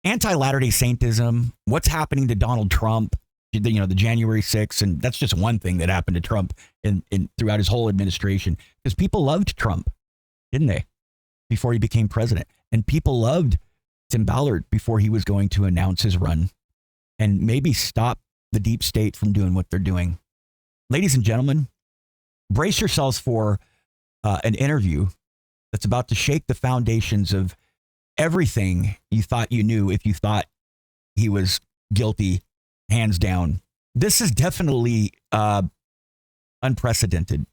anti-Latter-day Saintism, what's happening to Donald Trump, the January 6th, and that's just one thing that happened to Trump in throughout his whole administration, because people loved Trump, didn't they, before he became president? And people loved Tim Ballard before he was going to announce his run and maybe stop the deep state from doing what they're doing. Ladies and gentlemen, brace yourselves for an interview that's about to shake the foundations of everything you thought you knew if you thought he was guilty, hands down. This is definitely unprecedented,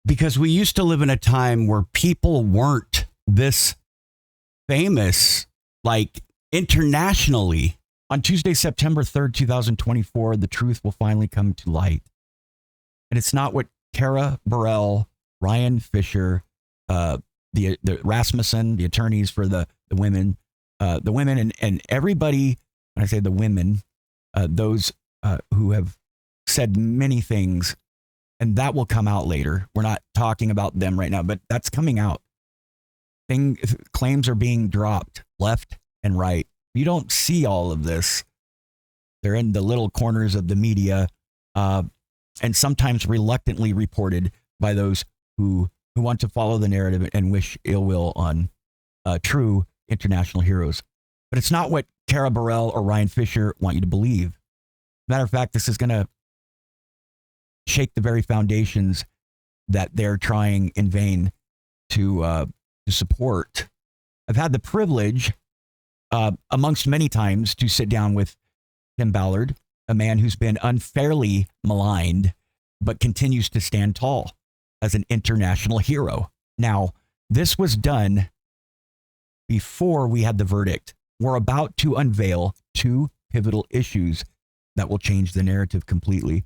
because we used to live in a time where people weren't this famous, like internationally. On Tuesday, September 3rd, 2024, the truth will finally come to light. And it's not what Kara Burrell, Ryan Fisher, the Rasmussen, the attorneys for the women and everybody, when I say the women, those who have said many things, and that will come out later. We're not talking about them right now, but that's coming out. Claims are being dropped left and right. You don't see all of this. They're in the little corners of the media, and sometimes reluctantly reported by those who want to follow the narrative and wish ill will on true international heroes. But it's not what Kara Burrell or Ryan Fisher want you to believe. Matter of fact, this is going to shake the very foundations that they're trying in vain to support. I've had the privilege, amongst many times, to sit down with Tim Ballard, a man who's been unfairly maligned, but continues to stand tall as an international hero. Now, this was done before we had the verdict. We're about to unveil two pivotal issues that will change the narrative completely.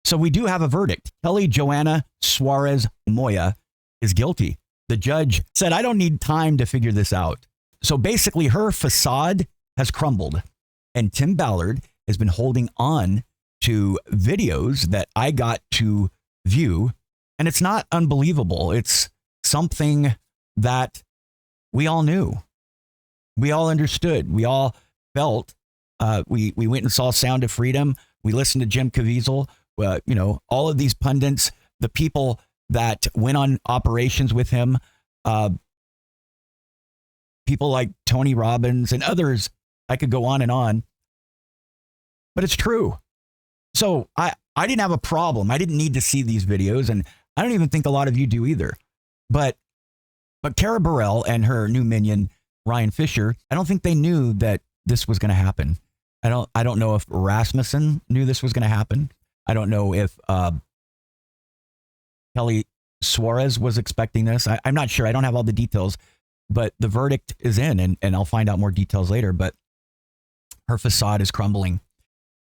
So we do have a verdict. Kely Joanna Suarez Moya is guilty. The judge said, I don't need time to figure this out. So basically, her facade has crumbled. And Tim Ballard has been holding on to videos that I got to view. And it's not unbelievable. It's something that we all knew. We all understood. We all felt. We went and saw Sound of Freedom. We listened to Jim Caviezel. All of these pundits, the people that went on operations with him, people like Tony Robbins and others. I could go on and on, but it's true. So I didn't have a problem. I didn't need to see these videos, and I don't even think a lot of you do either. But Kara Burrell and her new minion, Ryan Fisher, I don't think they knew that this was going to happen. I don't know if Rasmussen knew this was going to happen. I don't know if Kely Suarez was expecting this. I'm not sure. I don't have all the details, but the verdict is in, and I'll find out more details later. But her facade is crumbling.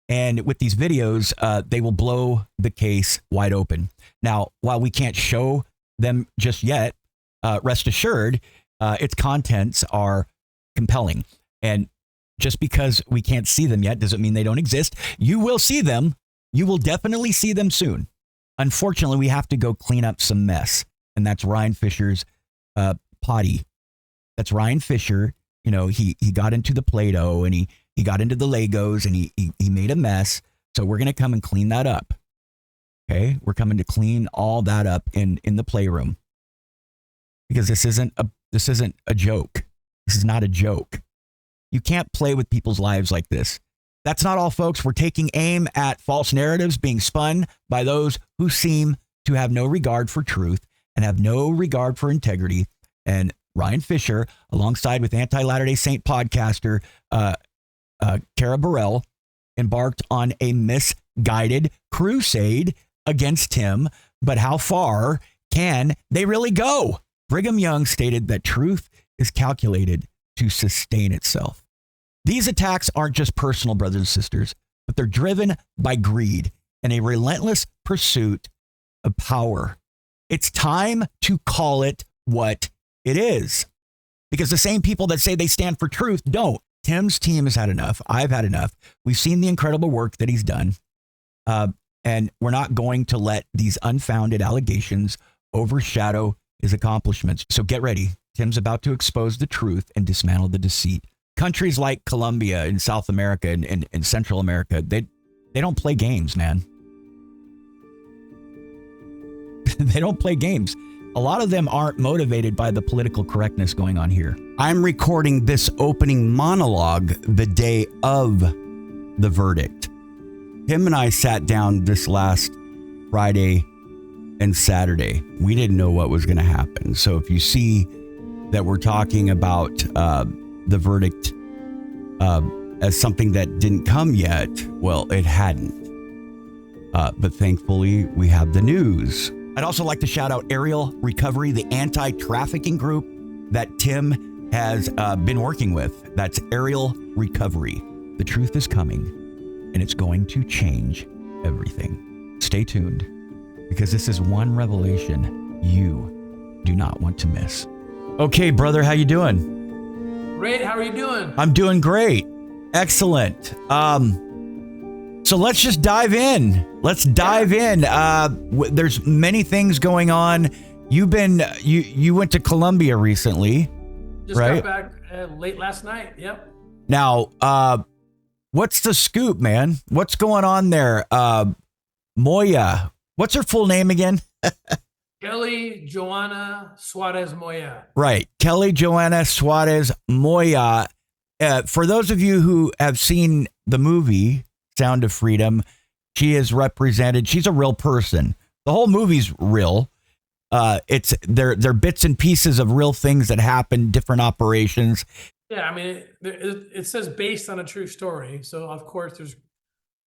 And with these videos, they will blow the case wide open. Now, while we can't show them just yet, rest assured, its contents are compelling. And just because we can't see them yet doesn't mean they don't exist. You will see them. You will definitely see them soon. Unfortunately, we have to go clean up some mess. And that's Ryan Fisher's potty. That's Ryan Fisher. He got into the Play-Doh and he got into the Legos and he made a mess. So we're going to come and clean that up. Okay. We're coming to clean all that up in the playroom, because this isn't a joke. This is not a joke. You can't play with people's lives like this. That's not all, folks. We're taking aim at false narratives being spun by those who seem to have no regard for truth and have no regard for integrity. And Ryan Fisher, alongside with anti-Latter-day Saint podcaster Kara Burrell, embarked on a misguided crusade against him. But how far can they really go? Brigham Young stated that truth is calculated to sustain itself. These attacks aren't just personal, brothers and sisters, but they're driven by greed and a relentless pursuit of power. It's time to call it what it is, because the same people that say they stand for truth don't. Tim's team has had enough. I've had enough. We've seen the incredible work that he's done. And we're not going to let these unfounded allegations overshadow his accomplishments. So get ready. Tim's about to expose the truth and dismantle the deceit. countries like Colombia in South America and Central America, they don't play games, man. They don't play games. A lot of them aren't motivated by the political correctness going on here. I'm recording this opening monologue the day of the verdict. Him and I sat down this last Friday and Saturday. We didn't know what was going to happen. So if you see that we're talking about the verdict as something that didn't come yet, well, it hadn't. But thankfully, we have the news. I'd also like to shout out Aerial Recovery, the anti-trafficking group that Tim has been working with. That's Aerial Recovery. The truth is coming, and it's going to change everything. Stay tuned, because this is one revelation you do not want to miss. Okay, brother, how you doing? Great. How are you doing? I'm doing great. Excellent. So let's just dive in. Let's dive in. There's many things going on. You went to Colombia recently, Just right? got back late last night. Yep. Now, what's the scoop, man? What's going on there? Moya. What's her full name again? Kely Joanna Suarez Moya. Right. Kely Joanna Suarez Moya. For those of you who have seen the movie Sound of Freedom, she is represented. She's a real person. The whole movie's real. They're bits and pieces of real things that happen, different operations. Yeah, I mean, it says based on a true story. So, of course, there's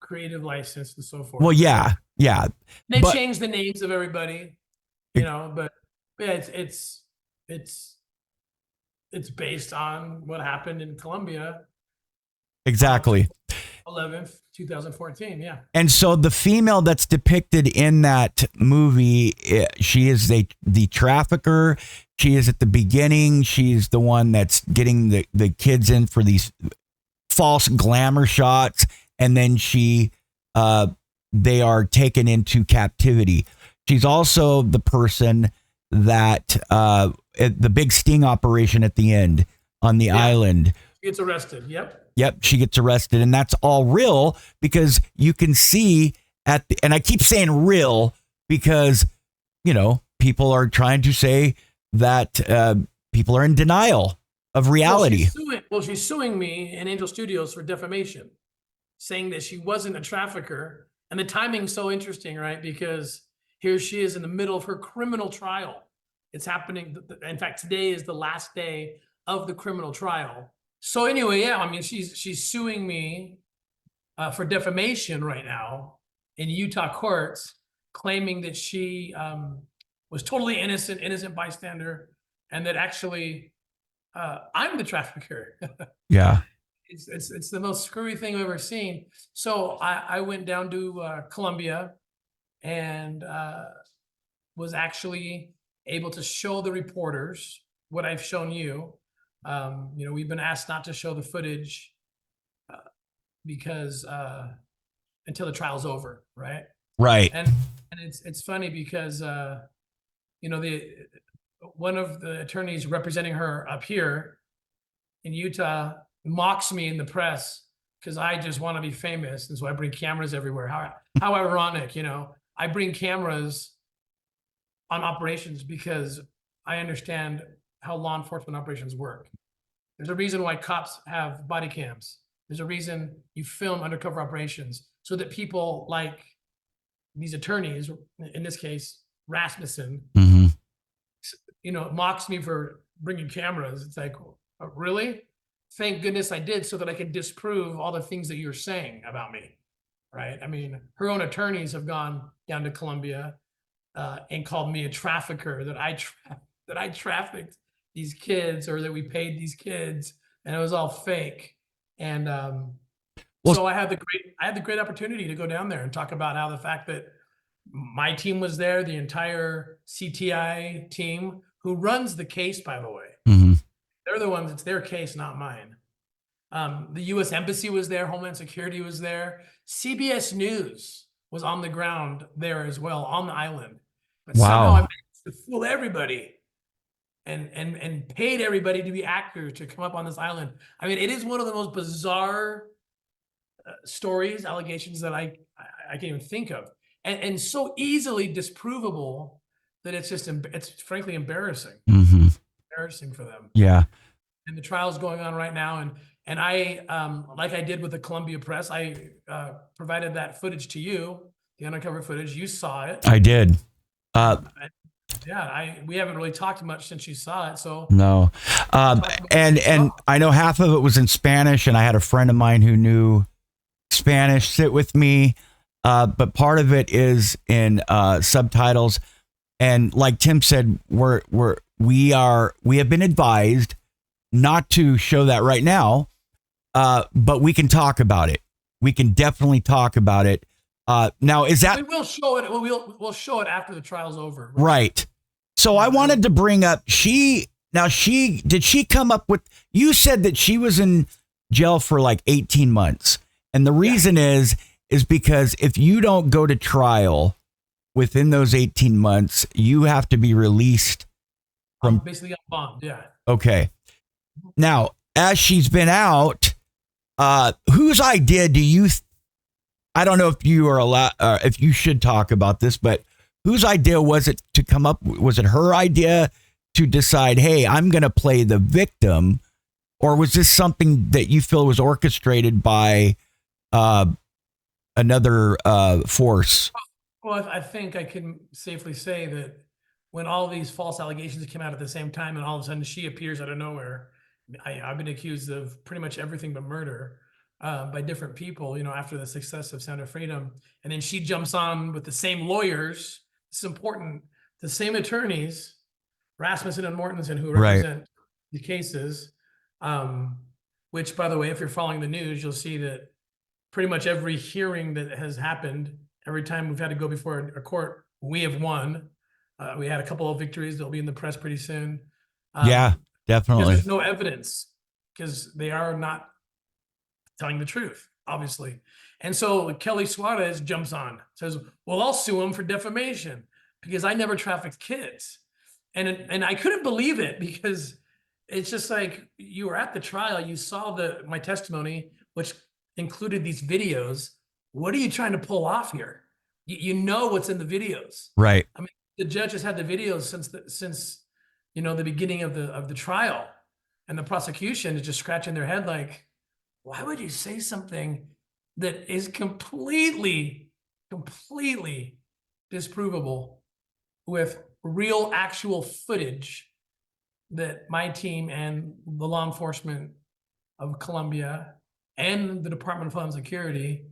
creative license and so forth. Well, yeah. They changed the names of everybody, but yeah, it's based on what happened in Colombia. Exactly. 11th, 2014. Yeah. And so the female that's depicted in that movie, she is the trafficker. She is at the beginning. She's the one that's getting the kids in for these false glamour shots. And then they are taken into captivity. She's also the person that the big sting operation at the end on the island. She gets arrested. Yep, she gets arrested, and that's all real because you can see and I keep saying real because, people are trying to say that people are in denial of reality. Well, she's suing me in Angel Studios for defamation, saying that she wasn't a trafficker. And the timing's so interesting, right? Because here she is in the middle of her criminal trial. It's happening. In fact, today is the last day of the criminal trial. So anyway, yeah, I mean, she's suing me for defamation right now in Utah courts, claiming that she was totally innocent bystander, and that actually I'm the trafficker. Yeah. It's the most screwy thing I've ever seen. So I went down to Colombia and was actually able to show the reporters what I've shown you. We've been asked not to show the footage because until the trial's over, right? Right. And it's funny because one of the attorneys representing her up here in Utah mocks me in the press because I just want to be famous, and so I bring cameras everywhere. How ironic, I bring cameras on operations because I understand how law enforcement operations work. There's a reason why cops have body cams. There's a reason you film undercover operations so that people like these attorneys, in this case, Rasmussen, mocks me for bringing cameras. It's like, really? Thank goodness I did so that I can disprove all the things that you're saying about me, right? I mean, her own attorneys have gone down to Colombia and called me a trafficker, that I trafficked these kids, or that we paid these kids, and it was all fake. And so I had the great opportunity to go down there and talk about how the fact that my team was there, the entire CTI team, who runs the case, by the way. They're the ones, it's their case, not mine. The U.S. Embassy was there, Homeland Security was there, CBS News was on the ground there as well, on the island. But somehow I managed to fool everybody and paid everybody to be actors to come up on this island. I mean, it is one of the most bizarre stories, allegations that I can't even think of, and so easily disprovable that it's just it's frankly embarrassing. Embarrassing for them. Yeah. And the trial's going on right now, and I like I did with the Columbia Press, I provided that footage to you, the undercover footage. You saw it. I did. Yeah, we haven't really talked much since you saw it, so no. And I know half of it was in Spanish, and I had a friend of mine who knew Spanish sit with me, but part of it is in subtitles. And like Tim said, we have been advised not to show that right now, but we can talk about it. We can definitely talk about it. Now, is that... We will show it. We'll show it after the trial's over. Right. So I wanted to bring up, did she come up with... You said that she was in jail for like 18 months. And the reason is because if you don't go to trial within those 18 months, you have to be released from... Basically got bombed, yeah. Okay. Now, as she's been out, whose idea do you... I don't know if you are allowed, if you should talk about this, but whose idea was it to come up? Was it her idea to decide, hey, I'm going to play the victim? Or was this something that you feel was orchestrated by another force? Well, I think I can safely say that when all these false allegations came out at the same time and all of a sudden she appears out of nowhere, I've been accused of pretty much everything but murder by different people, after the success of Sound of Freedom. And then she jumps on with the same lawyers. It's important. The same attorneys, Rasmussen and Mortensen, who represent the cases, which, by the way, if you're following the news, you'll see that pretty much every hearing that has happened, every time we've had to go before a court, we have won. We had a couple of victories that'll be in the press pretty soon. Yeah, definitely. There's no evidence because they are not telling the truth, obviously. And so Kely Suarez jumps on, says, well, I'll sue him for defamation because I never trafficked kids. And I couldn't believe it because it's just like, you were at the trial, you saw my testimony, which included these videos. What are you trying to pull off here? You know what's in the videos. Right. I mean, the judge has had the videos since the beginning of the trial, and the prosecution is just scratching their head like, why would you say something that is completely disprovable with real actual footage that my team and the law enforcement of Colombia and the Department of Homeland Security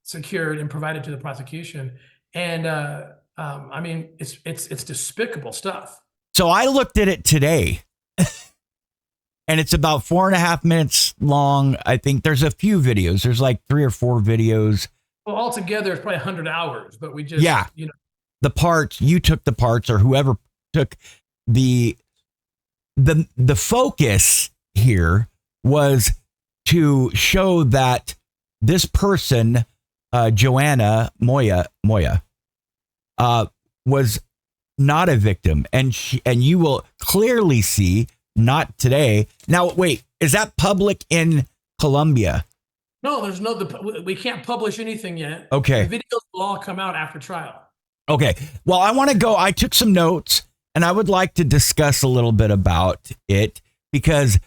secured and provided to the prosecution? And I mean, it's despicable stuff. So I looked at it today. And it's about 4.5 minutes long. I think there's a few videos. There's like 3 or 4 videos. Well, altogether, it's probably 100 hours, but we just, the parts, you took the parts, or whoever took the focus here was to show that this person, Joanna Moya, was not a victim. And you will clearly see, not today. Now, wait, is that public in Colombia? No, there's we can't publish anything yet. Okay. The videos will all come out after trial. Okay. Well, I took some notes and I would like to discuss a little bit about it because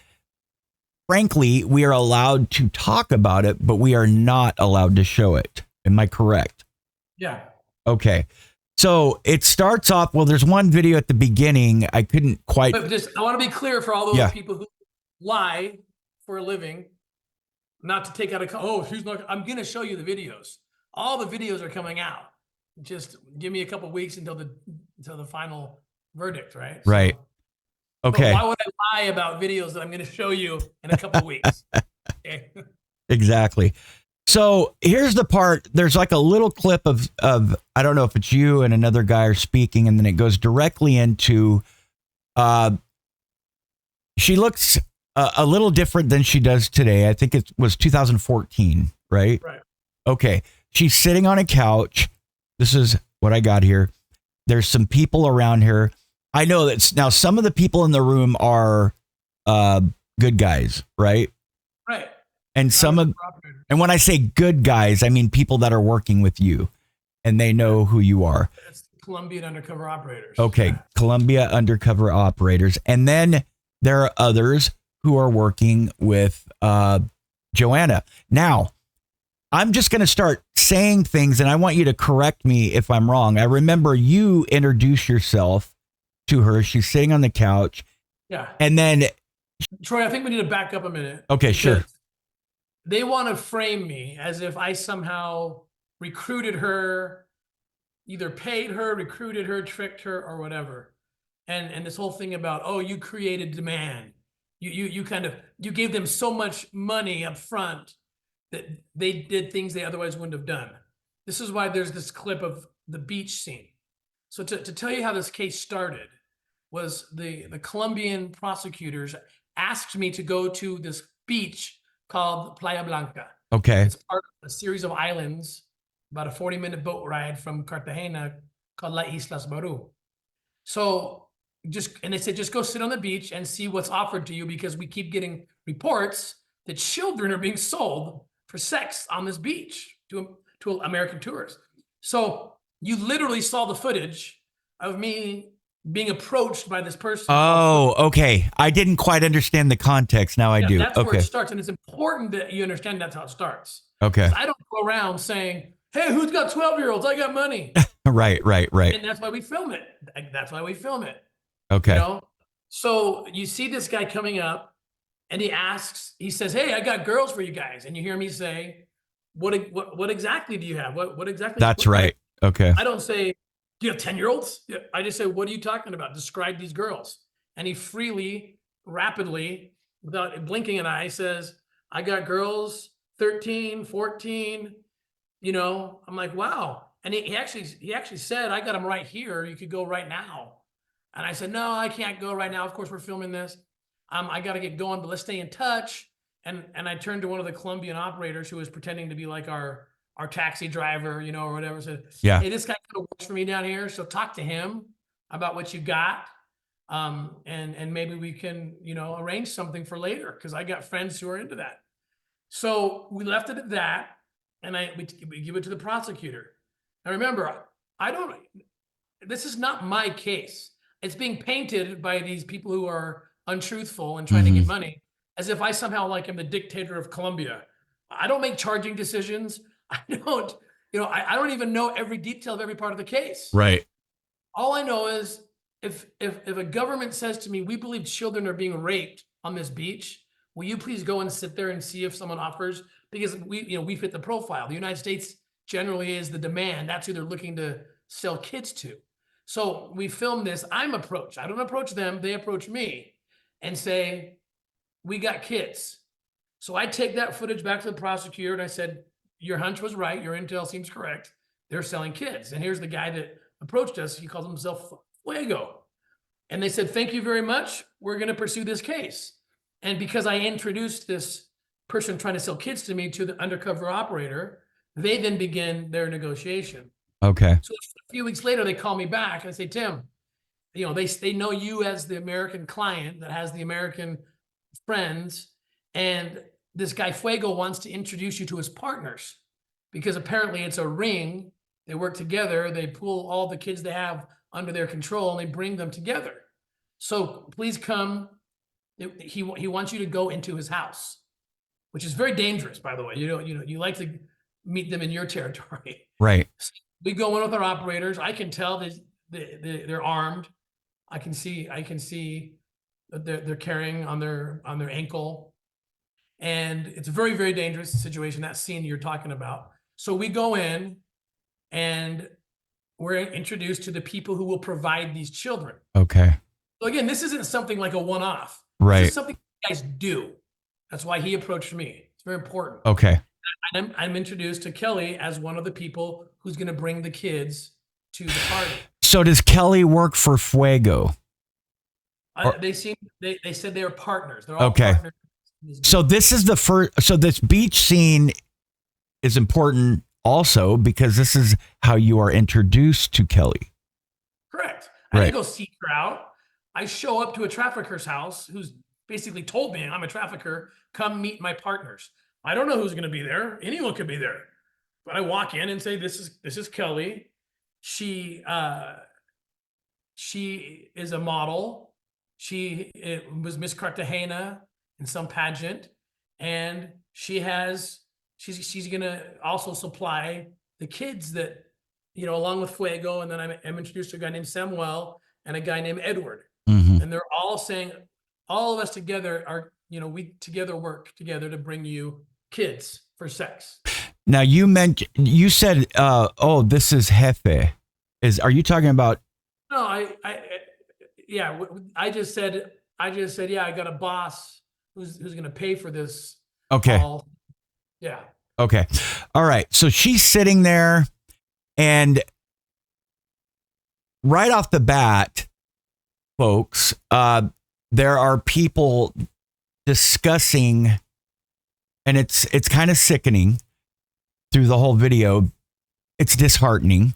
frankly, we are allowed to talk about it, but we are not allowed to show it. Am I correct? Yeah. Okay. So it starts off, well, there's one video at the beginning. I couldn't quite. But I want to be clear for all those people who lie for a living, not to take out I'm going to show you the videos. All the videos are coming out. Just give me a couple of weeks until the final verdict, right? Right. Okay. Why would I lie about videos that I'm going to show you in a couple of weeks? Okay. Exactly. So here's the part. There's like a little clip of I don't know if it's you and another guy are speaking, and then it goes directly into she looks a little different than she does today. I think it was 2014, right? Right. Okay. She's sitting on a couch. This is what I got here. There's some people around her. I know that now some of the people in the room are good guys, right? Right. And and when I say good guys, I mean people that are working with you and they know who you are. It's Colombian undercover operators. Okay, Colombia undercover operators. And then there are others who are working with Joanna. Now, I'm just going to start saying things and I want you to correct me if I'm wrong. I remember you introduce yourself to her. She's sitting on the couch. Yeah. And then Troy, I think we need to back up a minute. Okay, sure. They want to frame me as if I somehow recruited her, either paid her, recruited her, tricked her, or whatever. And this whole thing about, oh, you created demand. You gave them so much money up front that they did things they otherwise wouldn't have done. This is why there's this clip of the beach scene. So to tell you how this case started was the Colombian prosecutors asked me to go to this beach called Playa Blanca. Okay. It's part of a series of islands, about a 40-minute boat ride from Cartagena called La Islas Baru. So they said, just go sit on the beach and see what's offered to you because we keep getting reports that children are being sold for sex on this beach to American tourists. So you literally saw the footage of me being approached by this person. Oh, okay. I didn't quite understand the context. Now I do. That's okay. where it starts. And it's important that you understand that's how it starts. Okay. I don't go around saying, hey, who's got 12-year-olds? I got money. Right. And that's why we film it. Okay. You know? So you see this guy coming up and he says, hey, I got girls for you guys. And you hear me say, what exactly do you have? What exactly? That's right. Okay. I don't say, do you have 10-year-olds? I just say, what are you talking about? Describe these girls. And he freely, rapidly, without blinking an eye, says, I got girls 13, 14, I'm like, wow. And he actually said, I got them right here. You could go right now. And I said, no, I can't go right now. Of course, we're filming this. I got to get going, but let's stay in touch. And I turned to one of the Colombian operators who was pretending to be like our taxi driver, or whatever. Said, yeah, hey, this guy kind of works for me down here. So talk to him about what you got. And maybe we can, arrange something for later because I got friends who are into that. So we left it at that. And we give it to the prosecutor. Now remember, this is not my case. It's being painted by these people who are untruthful and trying to get money as if I somehow am the dictator of Colombia. I don't make charging decisions. I don't even know every detail of every part of the case. Right. All I know is if a government says to me, we believe children are being raped on this beach, will you please go and sit there and see if someone offers? Because we fit the profile. The United States generally is the demand. That's who they're looking to sell kids to. So we film this. I'm approached. I don't approach them. They approach me and say, we got kids. So I take that footage back to the prosecutor and I said, your hunch was right. Your intel seems correct. They're selling kids. And here's the guy that approached us. He calls himself Fuego. And they said, thank you very much. We're going to pursue this case. And because I introduced this person trying to sell kids to me to the undercover operator, they then begin their negotiation. Okay. So a few weeks later, they call me back and I say, Tim, they know you as the American client that has the American friends. And this guy Fuego wants to introduce you to his partners because apparently it's a ring. They work together. They pull all the kids they have under their control and they bring them together. So please come. He wants you to go into his house, which is very dangerous, by the way. You like to meet them in your territory. Right. So we go in with our operators. I can tell that they're armed. I can see that they're carrying on their ankle. And it's a very, very dangerous situation, that scene you're talking about. So we go in and we're introduced to the people who will provide these children. Okay. So again, this isn't something like a one-off. Right. This is something you guys do. That's why he approached me. It's very important. Okay. And I'm introduced to Kely as one of the people who's going to bring the kids to the party. So does Kely work for Fuego? They said they were partners. They're all okay. partners. So this is the first. So this beach scene is important also because this is how you are introduced to Kely. Correct. I Right. didn't go seek her out. I show up to a trafficker's house who's basically told me I'm a trafficker. Come meet my partners. I don't know who's going to be there. Anyone could be there. But I walk in and say, this is Kely. She is a model. She was Miss Cartagena in some pageant, and she's gonna also supply the kids that, along with Fuego, and then I'm introduced to a guy named Samuel and a guy named Edward, Mhm. and they're all saying, all of us together are, we together work together to bring you kids for sex. Now you said, this is Jefe. Are you talking about? No, yeah, I just said, yeah, I got a boss who's going to pay for this. Okay. All. Yeah. Okay. All right. So she's sitting there, and right off the bat, folks, there are people discussing, and it's kind of sickening through the whole video. It's disheartening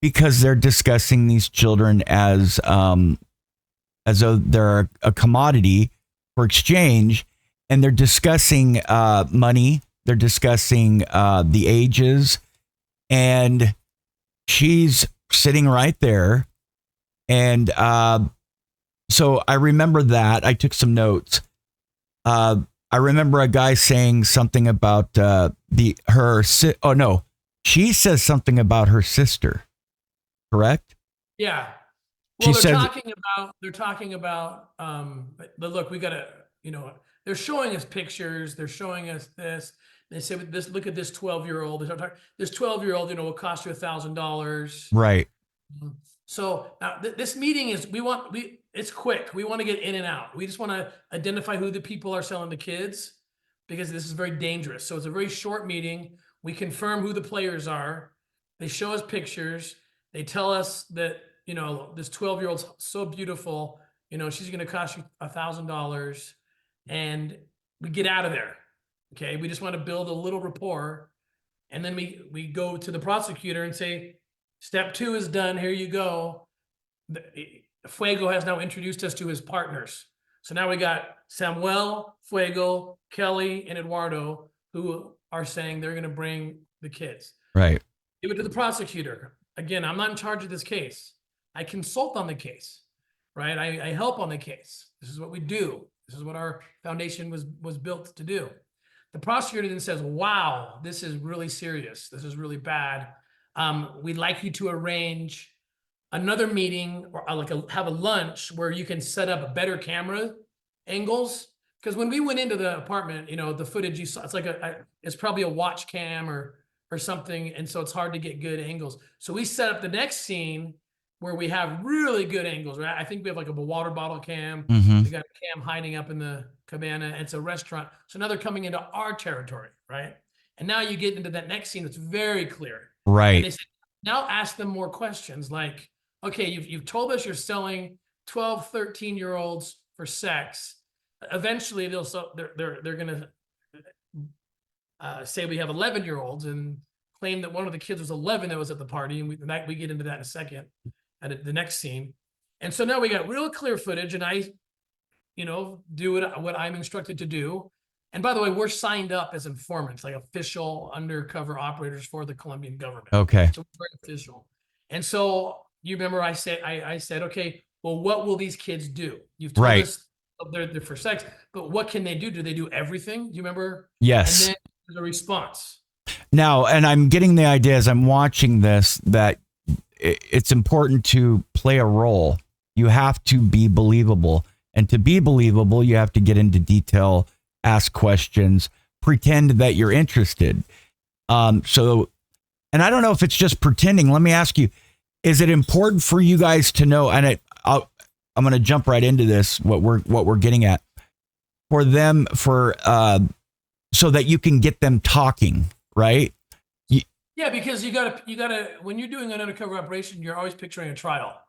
because they're discussing these children as though they're a commodity for exchange, and they're discussing money. They're discussing the ages, and she's sitting right there. And so I remember that. I took some notes. I remember a guy saying something about she says something about her sister, correct? Yeah. Well, She they're talking about, but look, we gotta, they're showing us pictures. They're showing us this. They said, look at this 12-year-old. This 12-year-old, will cost you $1,000. right. So now this meeting is, it's quick. We want to get in and out. We just want to identify who the people are selling the kids, because this is very dangerous. So it's a very short meeting. We confirm who the players are. They show us pictures. They tell us that, this 12-year-old's so beautiful, she's going to cost you $1,000, and we get out of there. Okay. We just want to build a little rapport. And then we go to the prosecutor and say, step 2 is done. Here you go. Fuego has now introduced us to his partners. So now we got Samuel, Fuego, Kely, and Eduardo, who are saying they're going to bring the kids. Right. Give it to the prosecutor. Again, I'm not in charge of this case. I consult on the case, right? I help on the case. This is what we do. This is what our foundation was built to do. The prosecutor then says, wow, this is really serious. This is really bad. We'd like you to arrange another meeting, or have a lunch where you can set up better camera angles. Because when we went into the apartment, the footage you saw, it's like it's probably a watch cam or something, and so it's hard to get good angles. So we set up the next scene where we have really good angles, right? I think we have like a water bottle cam. Mm-hmm. We got a cam hiding up in the cabana, and it's a restaurant. So now they're coming into our territory, right? And now you get into that next scene that's very clear. Right. And they said, now ask them more questions like, okay, you've told us you're selling 12, 13-year-olds for sex. Eventually they're going to say we have 11-year-olds and claim that one of the kids was 11 that was at the party. And we get into that in a second at the next scene. And so now we got real clear footage, and I, do what I'm instructed to do. And by the way, we're signed up as informants, like official undercover operators for the Colombian government. Okay. So we're official. And so you remember I said, okay, well, what will these kids do? You've told us they're for sex, but what can they do? Do they do everything? Do you remember? Yes. And then there's a response. Now, and I'm getting the idea as I'm watching this that it's important to play a role. You have to be believable. And to be believable, you have to get into detail, ask questions, pretend that you're interested. And I don't know if it's just pretending. Let me ask you, is it important for you guys to know, and I'm going to jump right into this, what we're getting at, for them, so that you can get them talking, right? Yeah, because you gotta, when you're doing an undercover operation, you're always picturing a trial.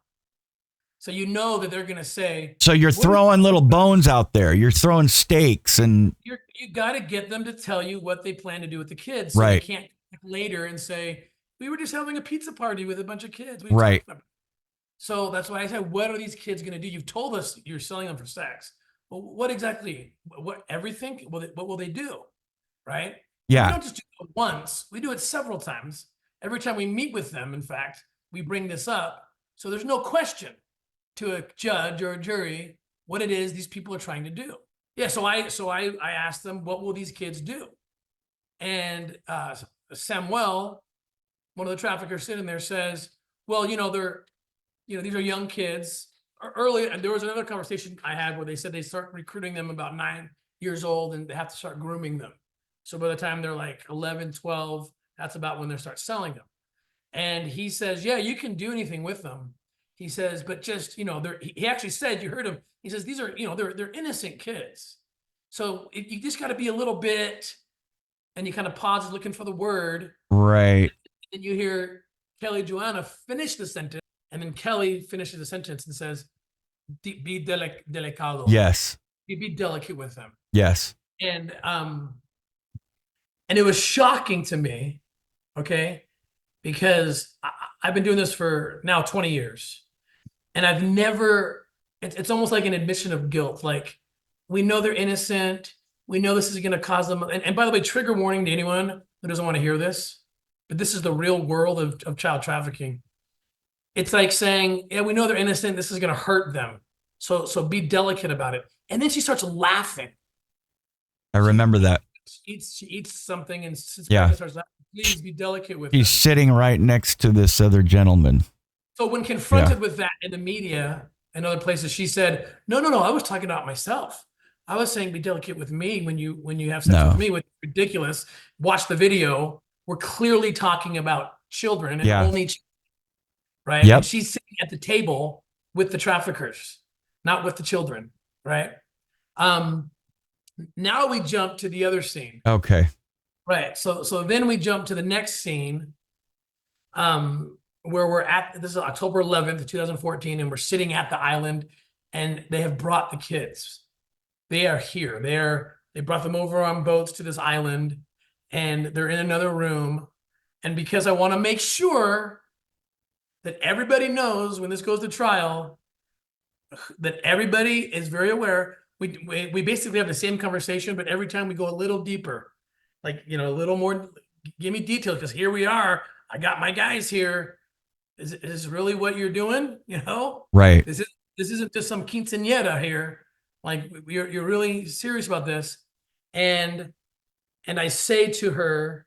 So you know that they're going to say. So you're throwing little bones out there. You're throwing stakes, and you got to get them to tell you what they plan to do with the kids. So right. You can't later and say, we were just having a pizza party with a bunch of kids. Right. So that's why I said, what are these kids going to do? You've told us you're selling them for sex. Well, what exactly? What everything? What will they do? Right? And we Yeah. don't just do it once. We do it several times. Every time we meet with them, in fact, we bring this up. So there's no question to a judge or a jury what it is these people are trying to do. Yeah. So I asked them, what will these kids do? And Samuel, one of the traffickers sitting there, says, well, these are young kids. Early, there was another conversation I had where they said they start recruiting them about 9 years old and they have to start grooming them. So by the time they're like 11, 12, that's about when they start selling them. And he says, yeah, you can do anything with them. He says, but just, he actually said, you heard him. He says, these are, they're innocent kids. So you just got to be a little bit, and you kind of pause looking for the word. Right. And you hear Kely Joanna finish the sentence. And then Kely finishes the sentence and says, be delicado. Yes. Be delicate with them. Yes. And it was shocking to me, okay, because I've been doing this for now 20 years. And I've never, it's almost like an admission of guilt. Like, we know they're innocent. We know this is going to cause them. And by the way, trigger warning to anyone who doesn't want to hear this, but this is the real world of child trafficking. It's like saying, yeah, we know they're innocent. This is going to hurt them. So be delicate about it. And then she starts laughing. I remember that. She eats something and starts laughing. Please be delicate with He's them. sitting right next to this other gentleman. So when confronted with that in the media and other places, she said, no, I was talking about myself. I was saying be delicate with me when you have sex with me, which is ridiculous. Watch the video. We're clearly talking about children and only children, right? Yep. And she's sitting at the table with the traffickers, not with the children, right? Now we jump to the other scene. Okay. Right. So then we jump to the next scene, where we're at. This is October 11th, 2014, and we're sitting at the island, and they have brought the kids. They are here. They brought them over on boats to this island, and they're in another room. And because I want to make sure that everybody knows when this goes to trial, that everybody is very aware, we basically have the same conversation, but every time we go a little deeper, like, a little more, give me details, because here we are. I got my guys here. Is this really what you're doing? Right. This isn't just some quinceañera here. Like, you're really serious about this. And I say to her,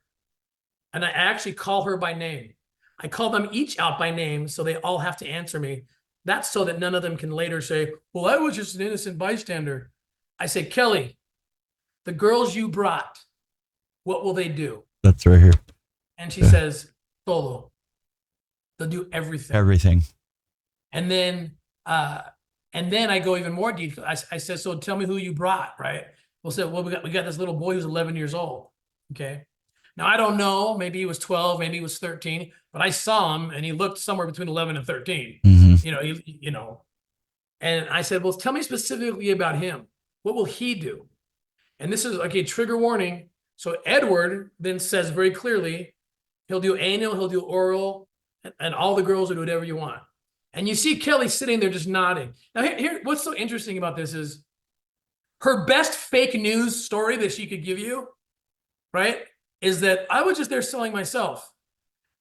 and I actually call her by name. I call them each out by name, so they all have to answer me. That's so that none of them can later say, well, I was just an innocent bystander. I say, Kely, the girls you brought, what will they do? That's right here. And she says, todo. They'll do everything. Everything. And then I go even more deep. I said, so tell me who you brought, right? We'll say, well, we got this little boy who's 11 years old. Okay. Now, I don't know. Maybe he was 12, maybe he was 13, but I saw him and he looked somewhere between 11 and 13. Mm-hmm. And I said, well, tell me specifically about him. What will he do? And this is, okay, trigger warning. So Edward then says very clearly, he'll do anal, he'll do oral, and all the girls will do whatever you want. And you see Kely sitting there just nodding. Now, here, what's so interesting about this is her best fake news story that she could give you, right, is that I was just there selling myself.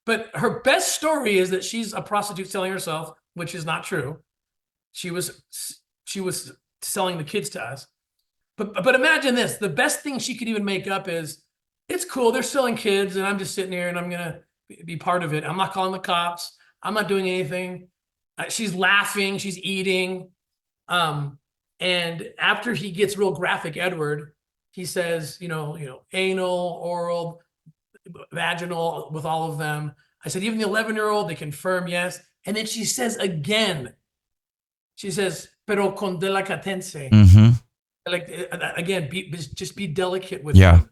But her best story is that she's a prostitute selling herself, which is not true. She was selling the kids to us. But imagine this. The best thing she could even make up is, it's cool. They're selling kids, and I'm just sitting here, and I'm going to be part of it. I'm not calling the cops. I'm not doing anything. She's laughing. She's eating. And after he gets real graphic, Edward, he says, anal, oral, vaginal with all of them. I said, even the 11-year-old, they confirm yes. And then she says again, she says, pero con delicatessen. Mm-hmm. Like, again, just be delicate with them.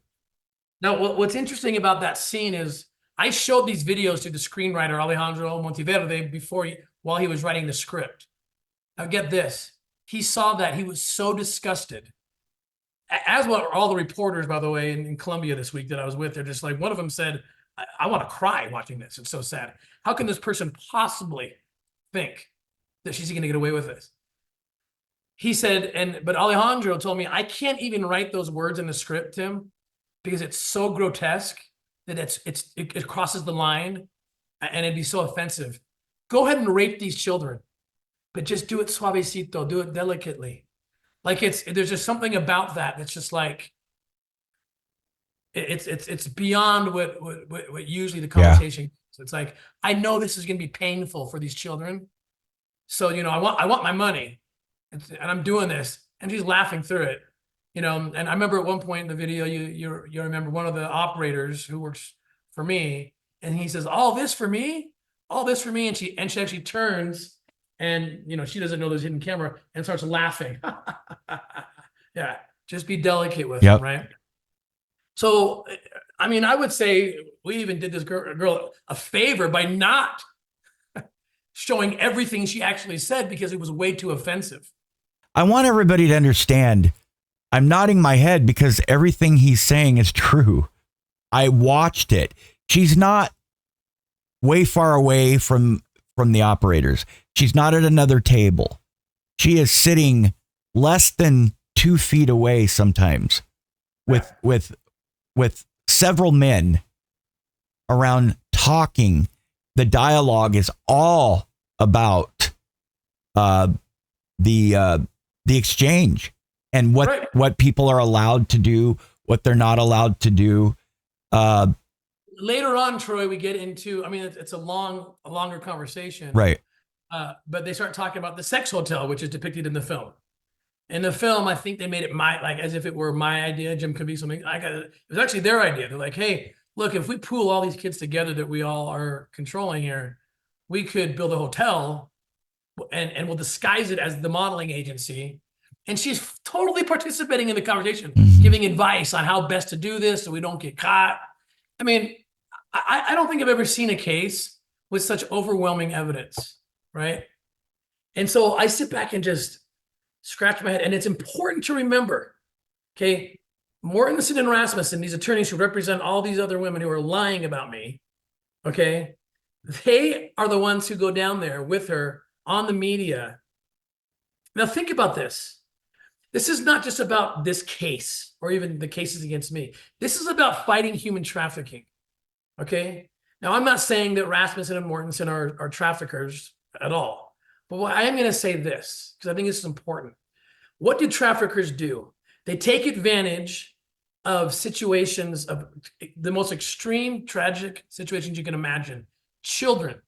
Now, what's interesting about that scene is I showed these videos to the screenwriter, Alejandro Monteverde, while he was writing the script. Now, get this. He saw that. He was so disgusted. As well, all the reporters, by the way, in Colombia this week that I was with, they're just like, one of them said, I want to cry watching this. It's so sad. How can this person possibly think that she's going to get away with this. He said, but Alejandro told me, I can't even write those words in the script, Tim, because it's so grotesque that it crosses the line and it'd be so offensive. Go ahead and rape these children, but just do it suavecito, do it delicately. Like there's just something about that that's just like, it's beyond what usually the conversation. So it's like, I know this is going to be painful for these children. So, I want my money. And I'm doing this, and she's laughing through it, and I remember at one point in the video, you remember one of the operators who works for me, and he says, all this for me, and she actually turns, and she doesn't know there's a hidden camera, and starts laughing. Yeah, just be delicate with them, right? So, I mean, I would say we even did this girl a favor by not showing everything she actually said, because it was way too offensive. I want everybody to understand, I'm nodding my head because everything he's saying is true. I watched it. She's not way far away from the operators. She's not at another table. She is sitting less than 2 feet away sometimes with several men around talking. The dialogue is all about the exchange and what people are allowed to do, what they're not allowed to do. Later on, Troy, we get into, I mean, it's a longer conversation. Right. But they start talking about the sex hotel, which is depicted in the film. In the film, I think they made it as if it were my idea. Jim could be something. It was actually their idea. They're like, hey, look, if we pool all these kids together that we all are controlling here, we could build a hotel and we'll disguise it as the modeling agency. And she's totally participating in the conversation, giving advice on how best to do this so we don't get caught. I mean, I don't think I've ever seen a case with such overwhelming evidence, right? And so I sit back and just scratch my head. And it's important to remember, okay, Mortensen and Rasmussen, these attorneys who represent all these other women who are lying about me, okay, they are the ones who go down there with her on the media. Now think about this. This is not just about this case or even the cases against me. This is about fighting human trafficking, okay? Now, I'm not saying that Rasmussen and Mortensen are traffickers at all. But what I am going to say this, because I think this is important. What do traffickers do? They take advantage of situations of the most extreme, tragic situations you can imagine. Children,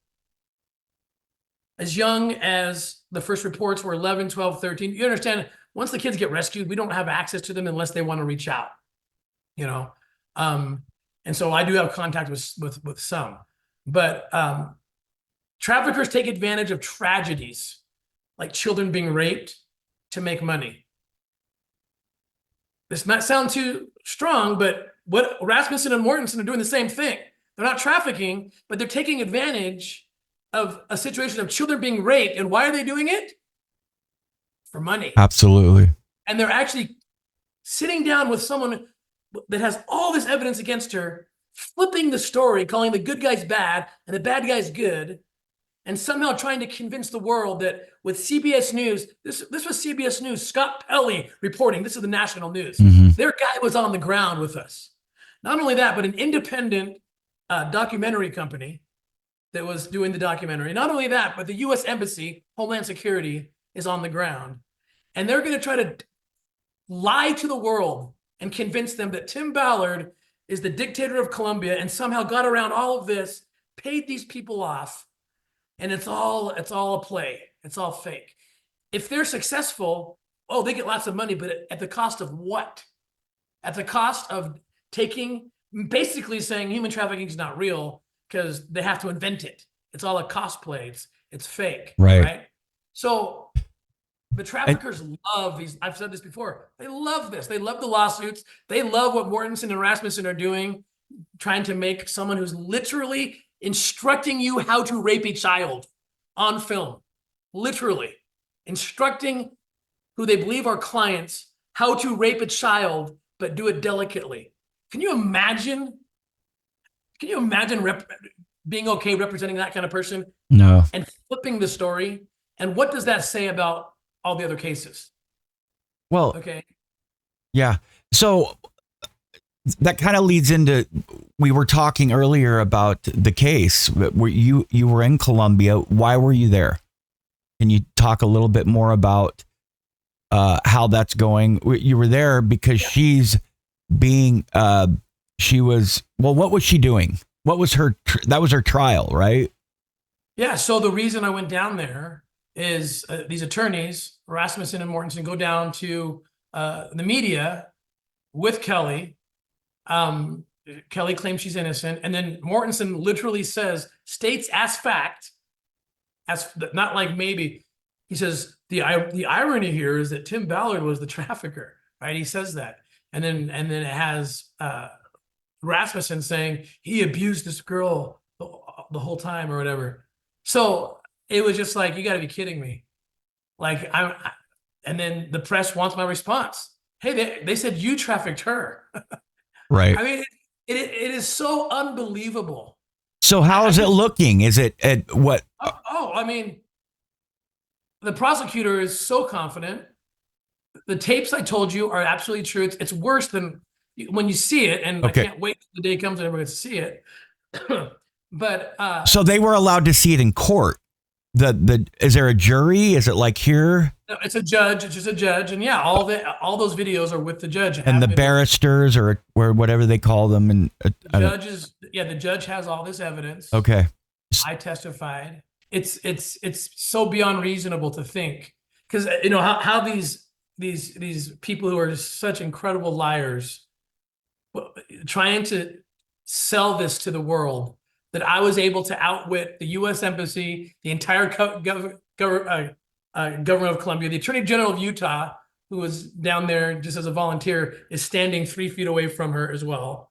as young as the first reports were 11, 12, 13. You understand, once the kids get rescued, we don't have access to them unless they want to reach out, and so I do have contact with some. But traffickers take advantage of tragedies like children being raped to make money. This might sound too strong, but what Rasmussen and Mortensen are doing the same thing. They're not trafficking, but they're taking advantage of a situation of children being raped. And why are they doing it? For money. Absolutely. And they're actually sitting down with someone that has all this evidence against her, flipping the story, calling the good guys bad and the bad guys good, and somehow trying to convince the world that with CBS News, this was CBS News, Scott Pelley reporting, this is the national news. Their guy was on the ground with us. Not only that, but an independent documentary company that was doing the documentary. Not only that, but the U.S. Embassy, Homeland Security, is on the ground. And they're going to try to lie to the world and convince them that Tim Ballard is the dictator of Colombia and somehow got around all of this, paid these people off, and it's all a play. It's all fake. If they're successful, they get lots of money, but at the cost of what? At the cost of basically saying human trafficking is not real because they have to invent it. It's all a cosplay. It's fake. Right? So the traffickers love these. I've said this before. They love this. They love the lawsuits. They love what Mortensen and Rasmussen are doing, trying to make someone who's literally instructing you how to rape a child on film, literally instructing who they believe are clients how to rape a child, but do it delicately. Can you imagine being okay representing that kind of person? No. And flipping the story And what does that say about all the other cases? Well, Okay. yeah. So that kind of leads into, we were talking earlier about the case where you were in Colombia. Why were you there? Can you talk a little bit more about how that's going? You were there because she's being she was, well, what was she doing? What was her that was her trial, right? Yeah. So the reason I went down there is these attorneys, Rasmussen and Mortensen, go down to the media with Kely. Kely claims she's innocent, and then Mortensen literally states as fact, as not like maybe. He says the irony here is that Tim Ballard was the trafficker, right? He says that, and then it has Rasmussen saying he abused this girl the whole time or whatever. So it was just like, you got to be kidding me. Like and then the press wants my response. Hey, they said you trafficked her. Right. I mean, it is so unbelievable. So how is it looking? Is it at what? I mean, the prosecutor is so confident. The tapes I told you are absolutely true. It's worse than when you see it, and Okay. I can't wait till the day comes and everyone gets to see it. But so they were allowed to see it in court. Is there a jury? Is it like here? no, it's a judge. It's just a judge, and yeah, all those videos are with the judge And the barristers or whatever they call them, and judges. Yeah, the judge has all this evidence. Okay. I testified. It's so beyond reasonable to think, because you know how these people who are such incredible liars trying to sell this to the world, that I was able to outwit the U.S. Embassy, the entire government of Colombia, the Attorney General of Utah, who was down there just as a volunteer, is standing 3 feet away from her as well.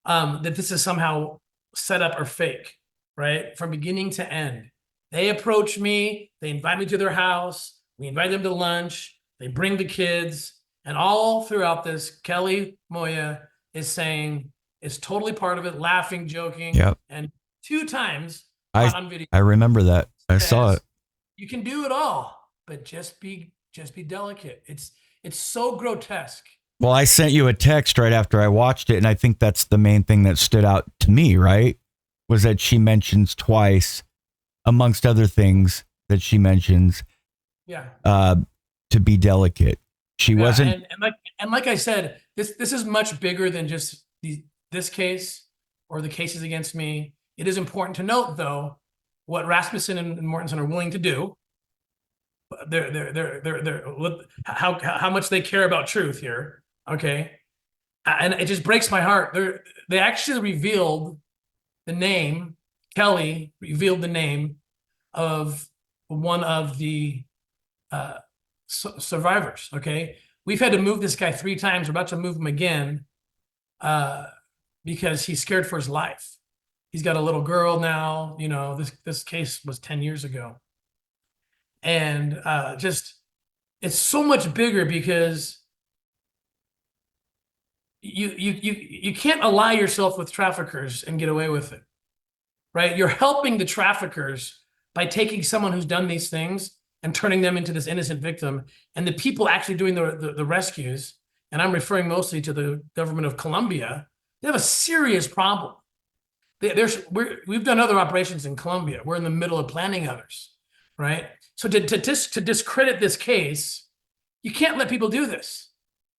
That this is somehow set up or fake, right? From beginning to end. They approach me, they invite me to their house, we invite them to lunch, they bring the kids, and all throughout this, Kely Moya is totally part of it, laughing, joking. Yep. And 2 times on video. I remember that. I saw it. You can do it all, but just be delicate. It's so grotesque. Well, I sent you a text right after I watched it, and I think that's the main thing that stood out to me, right? Was that she mentions twice, amongst other things that she mentions, to be delicate. She wasn't. And like I said, this is much bigger than just this case or the cases against me. It is important to note, though, what Rasmussen and Mortensen are willing to do. They're how much they care about truth here. Okay. And it just breaks my heart. They actually revealed the name, Kely revealed the name of one of the survivors. Okay. We've had to move this guy 3 times. We're about to move him again because he's scared for his life. He's got a little girl now. You know, this case was 10 years ago. And it's so much bigger because you can't ally yourself with traffickers and get away with it, right? You're helping the traffickers by taking someone who's done these things and turning them into this innocent victim. And the people actually doing the rescues, and I'm referring mostly to the government of Colombia, they have a serious problem. We've done other operations in Colombia. We're in the middle of planning others, right? So to discredit this case, you can't let people do this.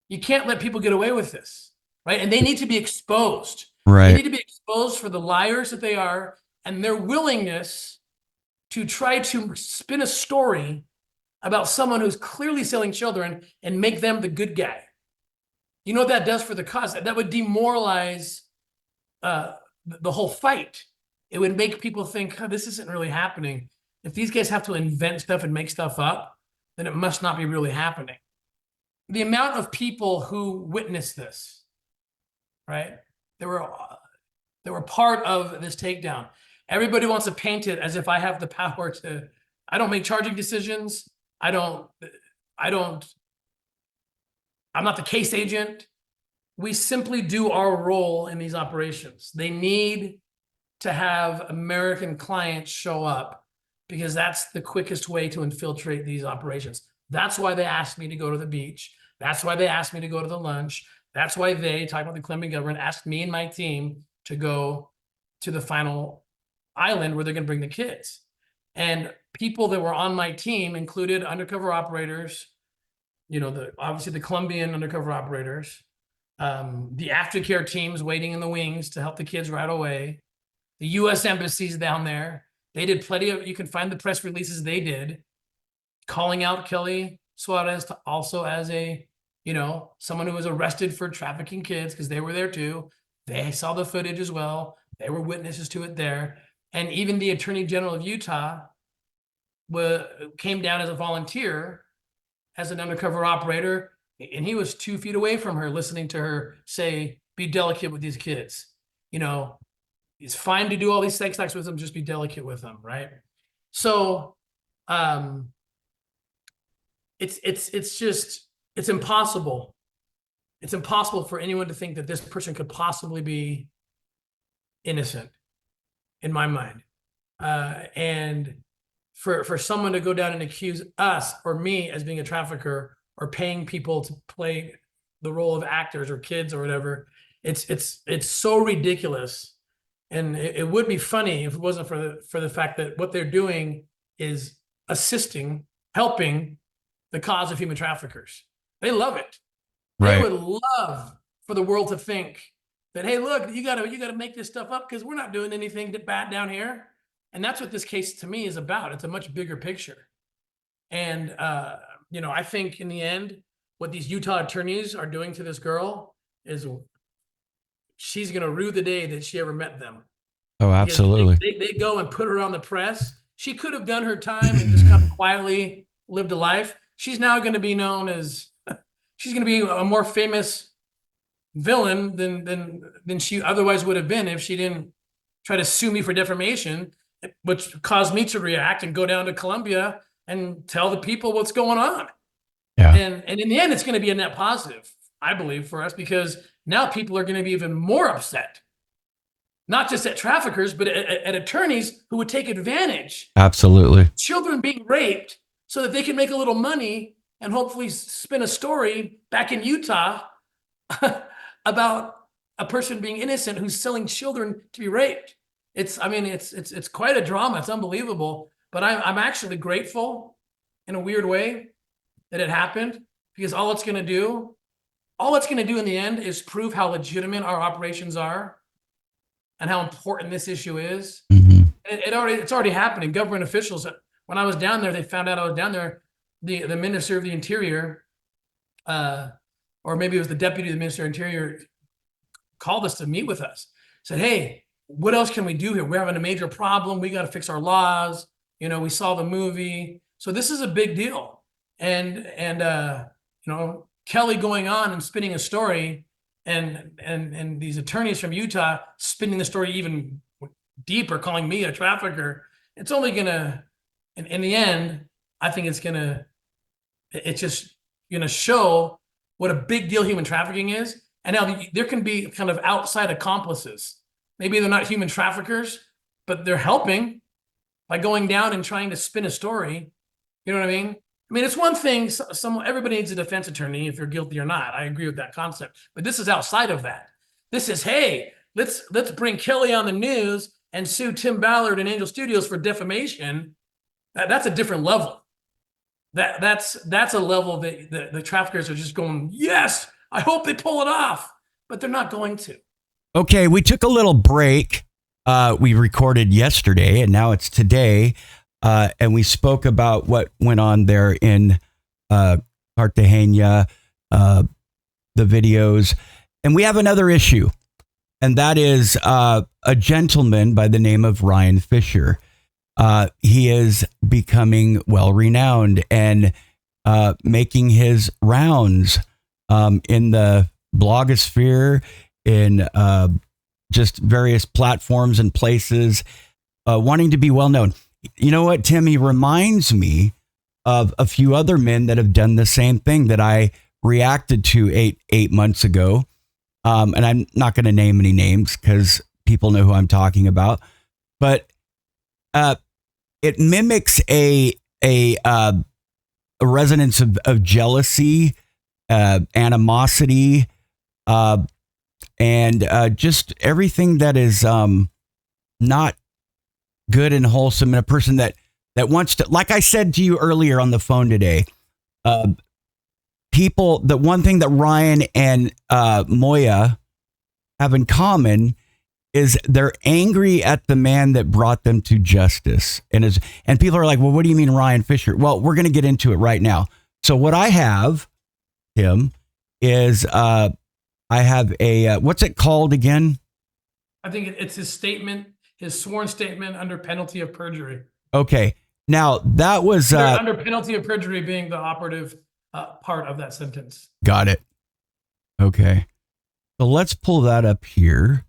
You can't let people get away with this, right? And they need to be exposed. Right. They need to be exposed for the liars that they are and their willingness to try to spin a story about someone who's clearly selling children and make them the good guy. You know what that does for the cause? That would demoralize the whole fight. It would make people think, oh, this isn't really happening. If these guys have to invent stuff and make stuff up, then it must not be really happening. The amount of people who witnessed this, right? They were part of this takedown. Everybody wants to paint it as if I have the power to. I don't make charging decisions. I'm not the case agent. We simply do our role in these operations. They need to have American clients show up because that's the quickest way to infiltrate these operations. That's why they asked me to go to the beach. That's why they asked me to go to the lunch. That's why they, talking about the Colombian government, asked me and my team to go to the final island where they're going to bring the kids. And people that were on my team included undercover operators, obviously the Colombian undercover operators, the aftercare teams waiting in the wings to help the kids right away, the U.S. embassies down there. They did plenty of, you can find the press releases they did, calling out Kely Suarez also as a, someone who was arrested for trafficking kids, because they were there too. They saw the footage as well. They were witnesses to it there. And even the Attorney General of Utah came down as a volunteer, as an undercover operator, and he was 2 feet away from her, listening to her say, be delicate with these kids. It's fine to do all these sex acts with them, just be delicate with them, right? So it's impossible. It's impossible for anyone to think that this person could possibly be innocent, in my mind. And for someone to go down and accuse us or me as being a trafficker or paying people to play the role of actors or kids or whatever, it's so ridiculous. And it would be funny if it wasn't for the fact that what they're doing is helping the cause of human traffickers. They love it. Right. They would love for the world to think that, hey, look, you gotta make this stuff up because we're not doing anything bad down here. And that's what this case to me is about. It's a much bigger picture. And I think in the end, what these Utah attorneys are doing to this girl is she's gonna rue the day that she ever met them. Oh, absolutely. They go and put her on the press. She could have done her time and just kind of quietly lived a life. She's now going to be known as, she's going to be a more famous villain than she otherwise would have been if she didn't try to sue me for defamation, which caused me to react and go down to Colombia and tell the people what's going on. Yeah. And in the end, it's going to be a net positive, I believe, for us, because now people are going to be even more upset. Not just at traffickers, but at attorneys who would take advantage. Absolutely. Children being raped so that they can make a little money and hopefully spin a story back in Utah about a person being innocent who's selling children to be raped. It's quite a drama. It's unbelievable. But I'm actually grateful in a weird way that it happened, because all it's going to do in the end is prove how legitimate our operations are and how important this issue is. Mm-hmm. It's already happening. Government officials, when I was down there, they found out I was down there. The Minister of the Interior, or maybe it was the Deputy of the Minister of Interior, called us to meet with us. Said, hey, what else can we do here? We're having a major problem. We got to fix our laws. We saw the movie. So this is a big deal. And Kely going on and spinning a story, and these attorneys from Utah spinning the story even deeper, calling me a trafficker. It's only gonna, in the end, I think it's just gonna show what a big deal human trafficking is. And now there can be kind of outside accomplices. Maybe they're not human traffickers, but they're helping by going down and trying to spin a story. You know what I mean? I mean, it's one thing, everybody needs a defense attorney if you're guilty or not. I agree with that concept. But this is outside of that. This is, hey, let's bring Kely on the news and sue Tim Ballard and Angel Studios for defamation. That's a different level. That's a level that the traffickers are just going, yes, I hope they pull it off. But they're not going to. Okay, we took a little break. We recorded yesterday, and now it's today. And we spoke about what went on there in Cartagena, the videos. And we have another issue, and that is a gentleman by the name of Ryan Fisher. He is becoming well-renowned and making his rounds in the blogosphere, in just various platforms and places, wanting to be well-known. You know what, Tim? He reminds me of a few other men that have done the same thing that I reacted to eight months ago. And I'm not going to name any names because people know who I'm talking about. But it mimics a resonance of jealousy, animosity, and just everything that is not good and wholesome, and a person that wants to, like I said to you earlier on the phone today, people, the one thing that Ryan and Moya have in common is they're angry at the man that brought them to justice. And people are like, well, what do you mean Ryan Fisher? Well, we're going to get into it right now. So what I have, Tim, is I have a, what's it called again? I think it's his statement, his sworn statement under penalty of perjury. Okay. Now that was under penalty of perjury being the operative part of that sentence. Got it. Okay. So let's pull that up here.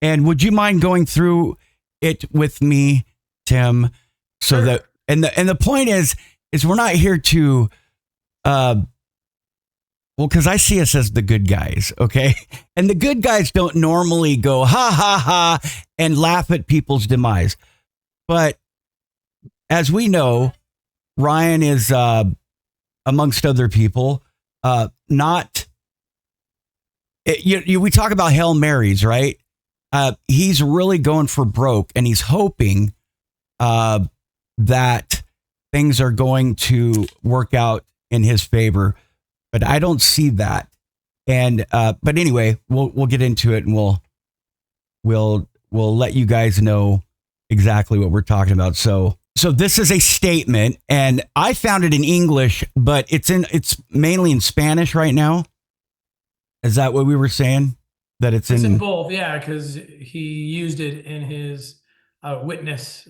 And would you mind going through it with me, Tim? So Sure. that, and the point is we're not here to, well, because I see us as the good guys, okay? And the good guys don't normally go, ha, ha, ha, and laugh at people's demise. But as we know, Ryan is, amongst other people, not, we talk about Hail Marys, right? He's really going for broke, and he's hoping that things are going to work out in his favor. But I don't see that. And but anyway, we'll get into it, and we'll let you guys know exactly what we're talking about. So this is a statement, and I found it in English, but it's mainly in Spanish right now. Is that what we were saying? That it's in both, yeah, because he used it in his witness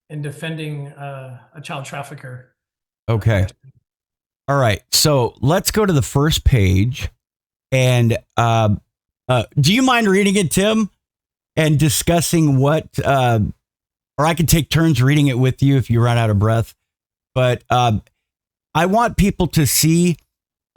in defending a child trafficker. Okay. All right. So let's go to the first page. And do you mind reading it, Tim, and discussing what, or I could take turns reading it with you if you run out of breath. But I want people to see,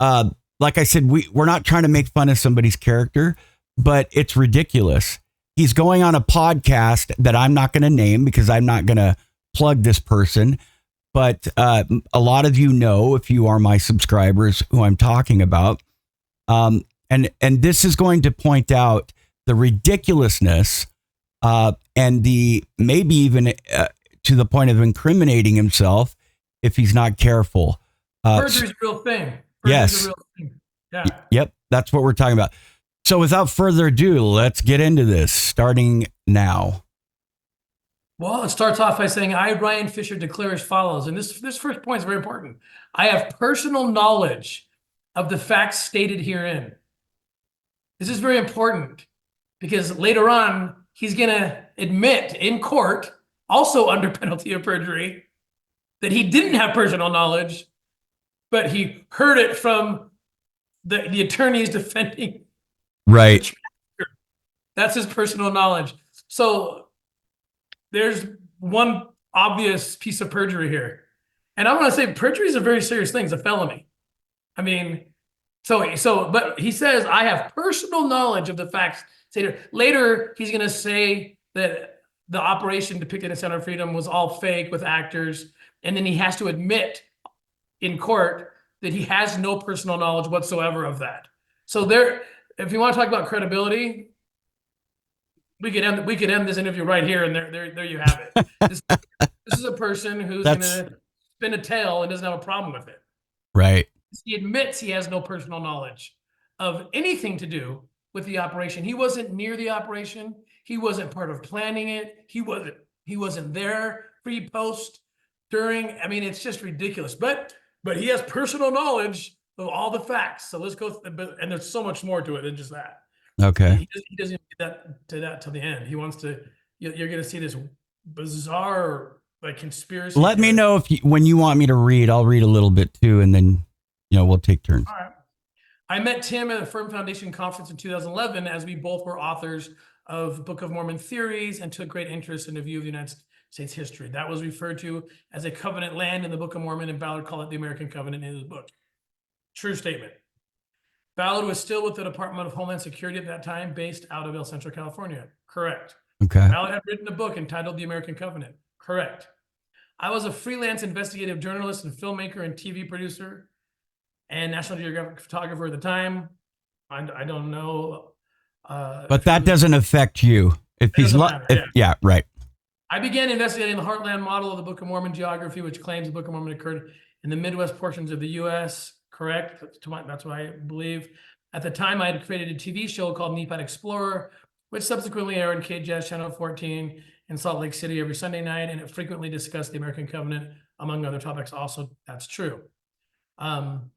like I said, we're not trying to make fun of somebody's character, but it's ridiculous. He's going on a podcast that I'm not going to name because I'm not going to plug this person. But a lot of you know, if you are my subscribers, who I'm talking about. And this is going to point out the ridiculousness and the maybe even to the point of incriminating himself if he's not careful. Perjury's a real thing. Yes. A real thing. Yeah. Yep. That's what we're talking about. So without further ado, let's get into this, starting now. Well, it starts off by saying, I, Ryan Fisher, declare as follows. And this first point is very important. I have personal knowledge of the facts stated herein. This is very important because later on, he's going to admit in court, also under penalty of perjury, that he didn't have personal knowledge, but he heard it from the attorneys defending. Right. That's his personal knowledge. So there's one obvious piece of perjury here. And I want to say perjury is a very serious thing. It's a felony. I mean, but he says, I have personal knowledge of the facts. Later, he's going to say that the operation depicted in Center of Freedom was all fake with actors. And then he has to admit in court that he has no personal knowledge whatsoever of that. So if you want to talk about credibility, we could end this interview right here, and there you have it. This is a person who's going to spin a tale and doesn't have a problem with it. Right. He admits he has no personal knowledge of anything to do with the operation. He wasn't near the operation. He wasn't part of planning it. He wasn't there pre, post, during. I mean, it's just ridiculous. But he has personal knowledge of all the facts. So let's go. And there's so much more to it than just that. Okay. He doesn't get to that till the end. He wants to. You're going to see this bizarre like conspiracy. Let me know when you want me to read. I'll read a little bit too, and then we'll take turns. All right. I met Tim at a Firm Foundation conference in 2011 as we both were authors of Book of Mormon theories and took great interest in a view of the United States history. That was referred to as a covenant land in the Book of Mormon, and Ballard called it the American Covenant in his book. True statement. Ballard was still with the Department of Homeland Security at that time, based out of El Centro, California. Correct. Okay. Ballard had written a book entitled The American Covenant. Correct. I was a freelance investigative journalist and filmmaker and TV producer and National Geographic photographer at the time. I don't know. But that doesn't affect you. If he's yeah, right. I began investigating the heartland model of the Book of Mormon geography, which claims the Book of Mormon occurred in the Midwest portions of the U.S. Correct? That's what I believe. At the time, I had created a TV show called Nephi Explorer, which subsequently aired on KJS Channel 14 in Salt Lake City every Sunday night, and it frequently discussed the American Covenant, among other topics. Also, that's true. I'm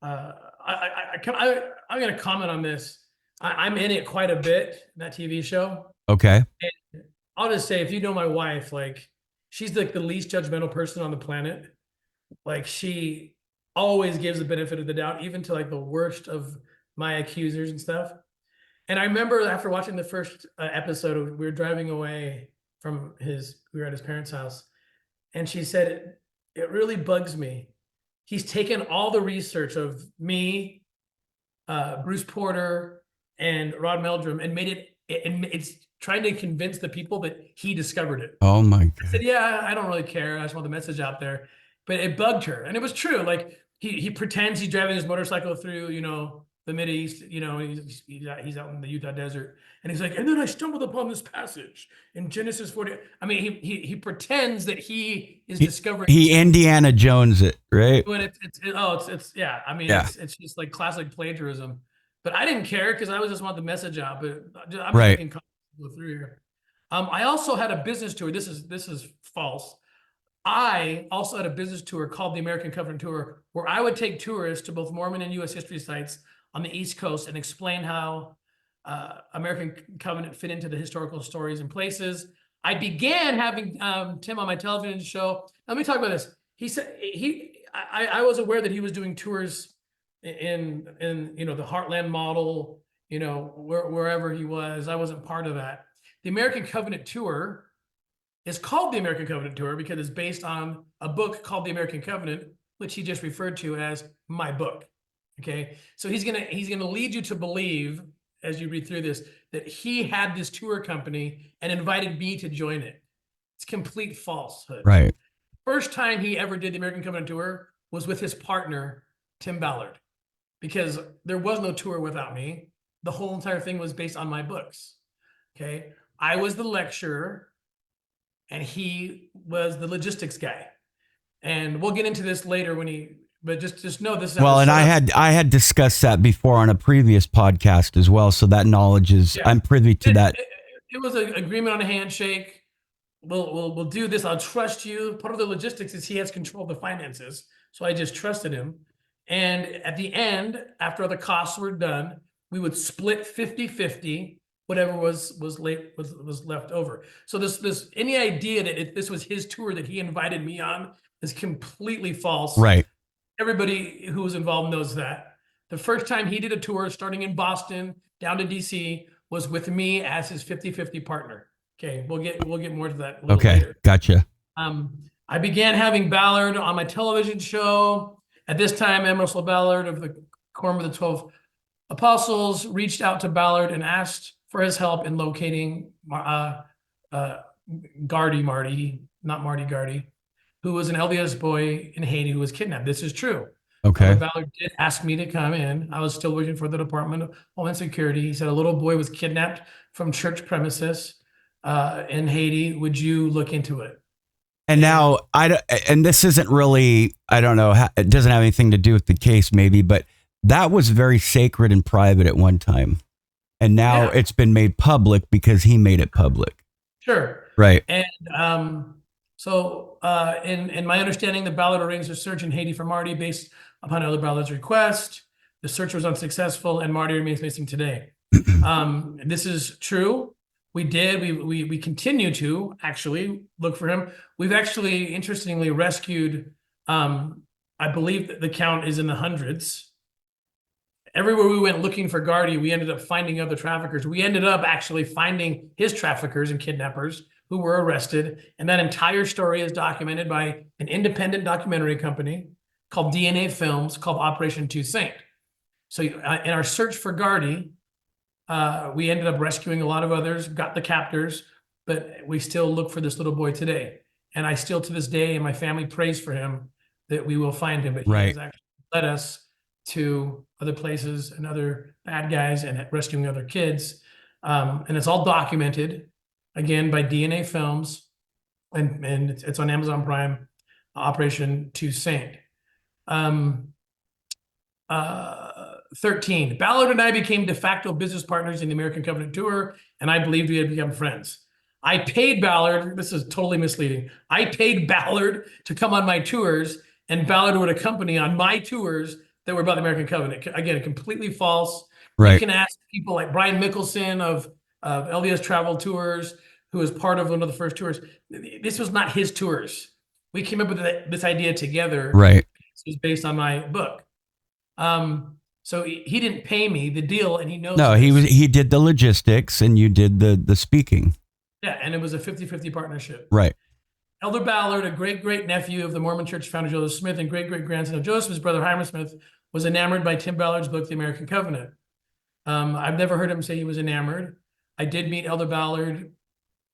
going to comment on this. I'm in it quite a bit, that TV show. Okay. And I'll just say, if you know my wife, like, she's like the least judgmental person on the planet. Like, she always gives the benefit of the doubt, even to like the worst of my accusers and stuff. And I remember after watching the first episode, we were driving away from we were at his parents' house, and she said, it really bugs me. He's taken all the research of me, Bruce Porter, and Rod Meldrum and made it, and it's trying to convince the people that he discovered it. Oh my God. I said, yeah, I don't really care. I just want the message out there. But it bugged her. And it was true. Like, he pretends he's driving his motorcycle through, the Mideast, he's out in the Utah desert. And he's like, and then I stumbled upon this passage in Genesis 40. I mean, he pretends that he is discovering. He Indiana Jones it, right? When it's yeah. I mean, yeah. It's just like classic plagiarism. But I didn't care because I was just want the message out. But I'm making comments go through here. I also had a business tour. This is false. I also had a business tour called the American Covenant Tour, where I would take tourists to both Mormon and U.S. history sites on the East Coast and explain how American Covenant fit into the historical stories and places. I began having Tim on my television show. Let me talk about this. He said I was aware that he was doing tours in the Heartland model, wherever he was. I wasn't part of that. The American Covenant Tour is called the American Covenant Tour because it's based on a book called The American Covenant, which he just referred to as my book. Okay, so he's gonna lead you to believe, as you read through this, that he had this tour company and invited me to join it. It's complete falsehood. Right. First time he ever did the American Covenant Tour was with his partner, Tim Ballard, because there was no tour without me. The whole entire thing was based on my books. Okay, I was the lecturer, and he was the logistics guy. And we'll get into this later but just know this is well, and I had discussed that before on a previous podcast as well. So that knowledge is, I'm privy to that. It was an agreement on a handshake. We'll do this. I'll trust you. Part of the logistics is he has control of the finances. So I just trusted him. And at the end, after all the costs were done, we would split 50-50. Whatever was left over. So this any idea that this was his tour that he invited me on is completely false. Right. Everybody who was involved knows that. The first time he did a tour starting in Boston down to DC was with me as his 50-50 partner. Okay, we'll get more to that a little later. Gotcha. I began having Ballard on my television show. At this time, Emerson Ballard of the Quorum of the 12 Apostles reached out to Ballard and asked for his help in locating Marty, not Marty Gardy, who was an LDS boy in Haiti who was kidnapped. This is true. Okay. Ballard did ask me to come in. I was still working for the Department of Homeland Security. He said a little boy was kidnapped from church premises in Haiti. Would you look into it? And now and this isn't really, I don't know, it doesn't have anything to do with the case maybe, but that was very sacred and private at one time. And now it's been made public because he made it public. Sure. Right. And so in my understanding, the Ballard arranged a search in Haiti for Marty based upon Elder Ballard's request. The search was unsuccessful and Marty remains missing today. This is true. We continue to actually look for him. We've actually, interestingly, rescued, I believe that the count is in the hundreds. Everywhere we went looking for Gardy, we ended up finding other traffickers. We ended up actually finding his traffickers and kidnappers who were arrested. And that entire story is documented by an independent documentary company called DNA Films, called Operation Toussaint. So in our search for Gardy, we ended up rescuing a lot of others, got the captors. but we still look for this little boy today. And I still, to this day, and my family prays for him, that we will find him. But he Right. has actually led us to other places and other bad guys and rescuing other kids. And it's all documented, again, by DNA Films, and it's on Amazon Prime, Operation to Saint. 13. Ballard and I became de facto business partners in the American Covenant Tour, and I believed we had become friends. I paid Ballard, this is totally misleading. I paid Ballard to come on my tours, and Ballard would accompany on my tours that were about the American Covenant. Again, completely false. Right. You can ask people like Brian Mickelson of LDS Travel Tours, who was part of one of the first tours. This was not his tours. We came up with this idea together. Right. This was based on my book. So he didn't pay me the deal, and he knows. No, he did the logistics, and you did the speaking. Yeah, and it was a 50-50 partnership. Right. Elder Ballard, a great nephew of the Mormon Church founder Joseph Smith and great grandson of Joseph, his brother Hiram Smith, was enamored by Tim Ballard's book, The American Covenant. I've never heard him say he was enamored. I did meet Elder Ballard,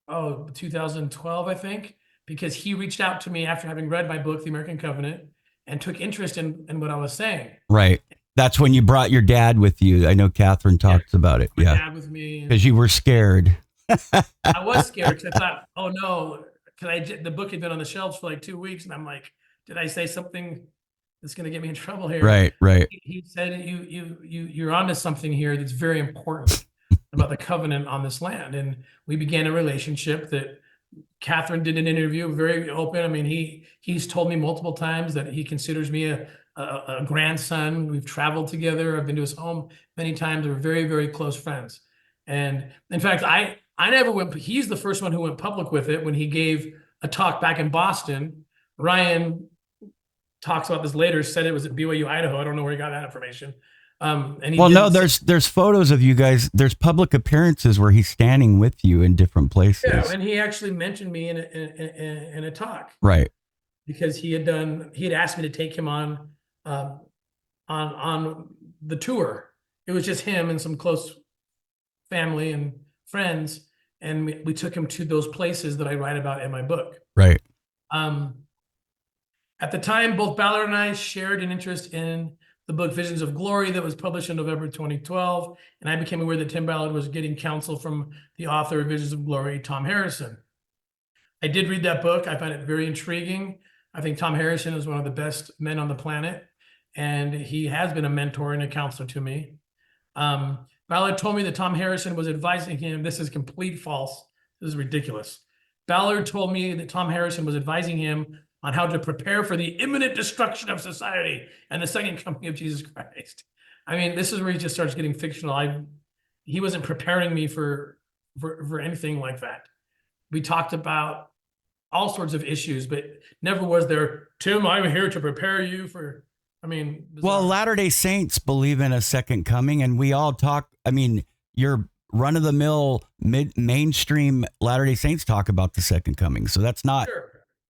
2012, I think, because he reached out to me after having read my book, The American Covenant, and took interest in what I was saying. Right. That's when you brought your dad with you. I know Catherine talks about it. My dad with me. Because you were scared. I was scared because I thought, oh no, because the book had been on the shelves for like 2 weeks, and I'm like, did I say something that's going to get me in trouble here? Right. He said, you're onto something here that's very important about the covenant on this land, and we began a relationship that Catherine did an interview, very open. I mean, he's told me multiple times that he considers me a grandson. We've traveled together. I've been to his home many times. We're very, very close friends. And in fact, I never went, he's the first one who went public with it when he gave a talk back in Boston. Ryan talks about this later, said it was at BYU, Idaho. I don't know where he got that information. There's photos of you guys. There's public appearances where he's standing with you in different places. Yeah, and he actually mentioned me in a talk. Right. Because he had asked me to take him on the tour. It was just him and some close family and friends, and we took him to those places that I write about in my book. Right. At the time, both Ballard and I shared an interest in the book Visions of Glory that was published in November 2012, and I became aware that Tim Ballard was getting counsel from the author of Visions of Glory, Tom Harrison. I did read that book. I found it very intriguing. I think Tom Harrison is one of the best men on the planet, and he has been a mentor and a counselor to me. Ballard told me that Tom Harrison was advising him. This is complete false. This is ridiculous. Ballard told me that Tom Harrison was advising him on how to prepare for the imminent destruction of society and the second coming of Jesus Christ. I mean, this is where he just starts getting fictional. He wasn't preparing me for anything like that. We talked about all sorts of issues, but never was there, Tim, I'm here to prepare you for, bizarre. Well, Latter-day Saints believe in a second coming, and we all talk, your run-of-the-mill mainstream Latter-day Saints talk about the second coming. So that's not,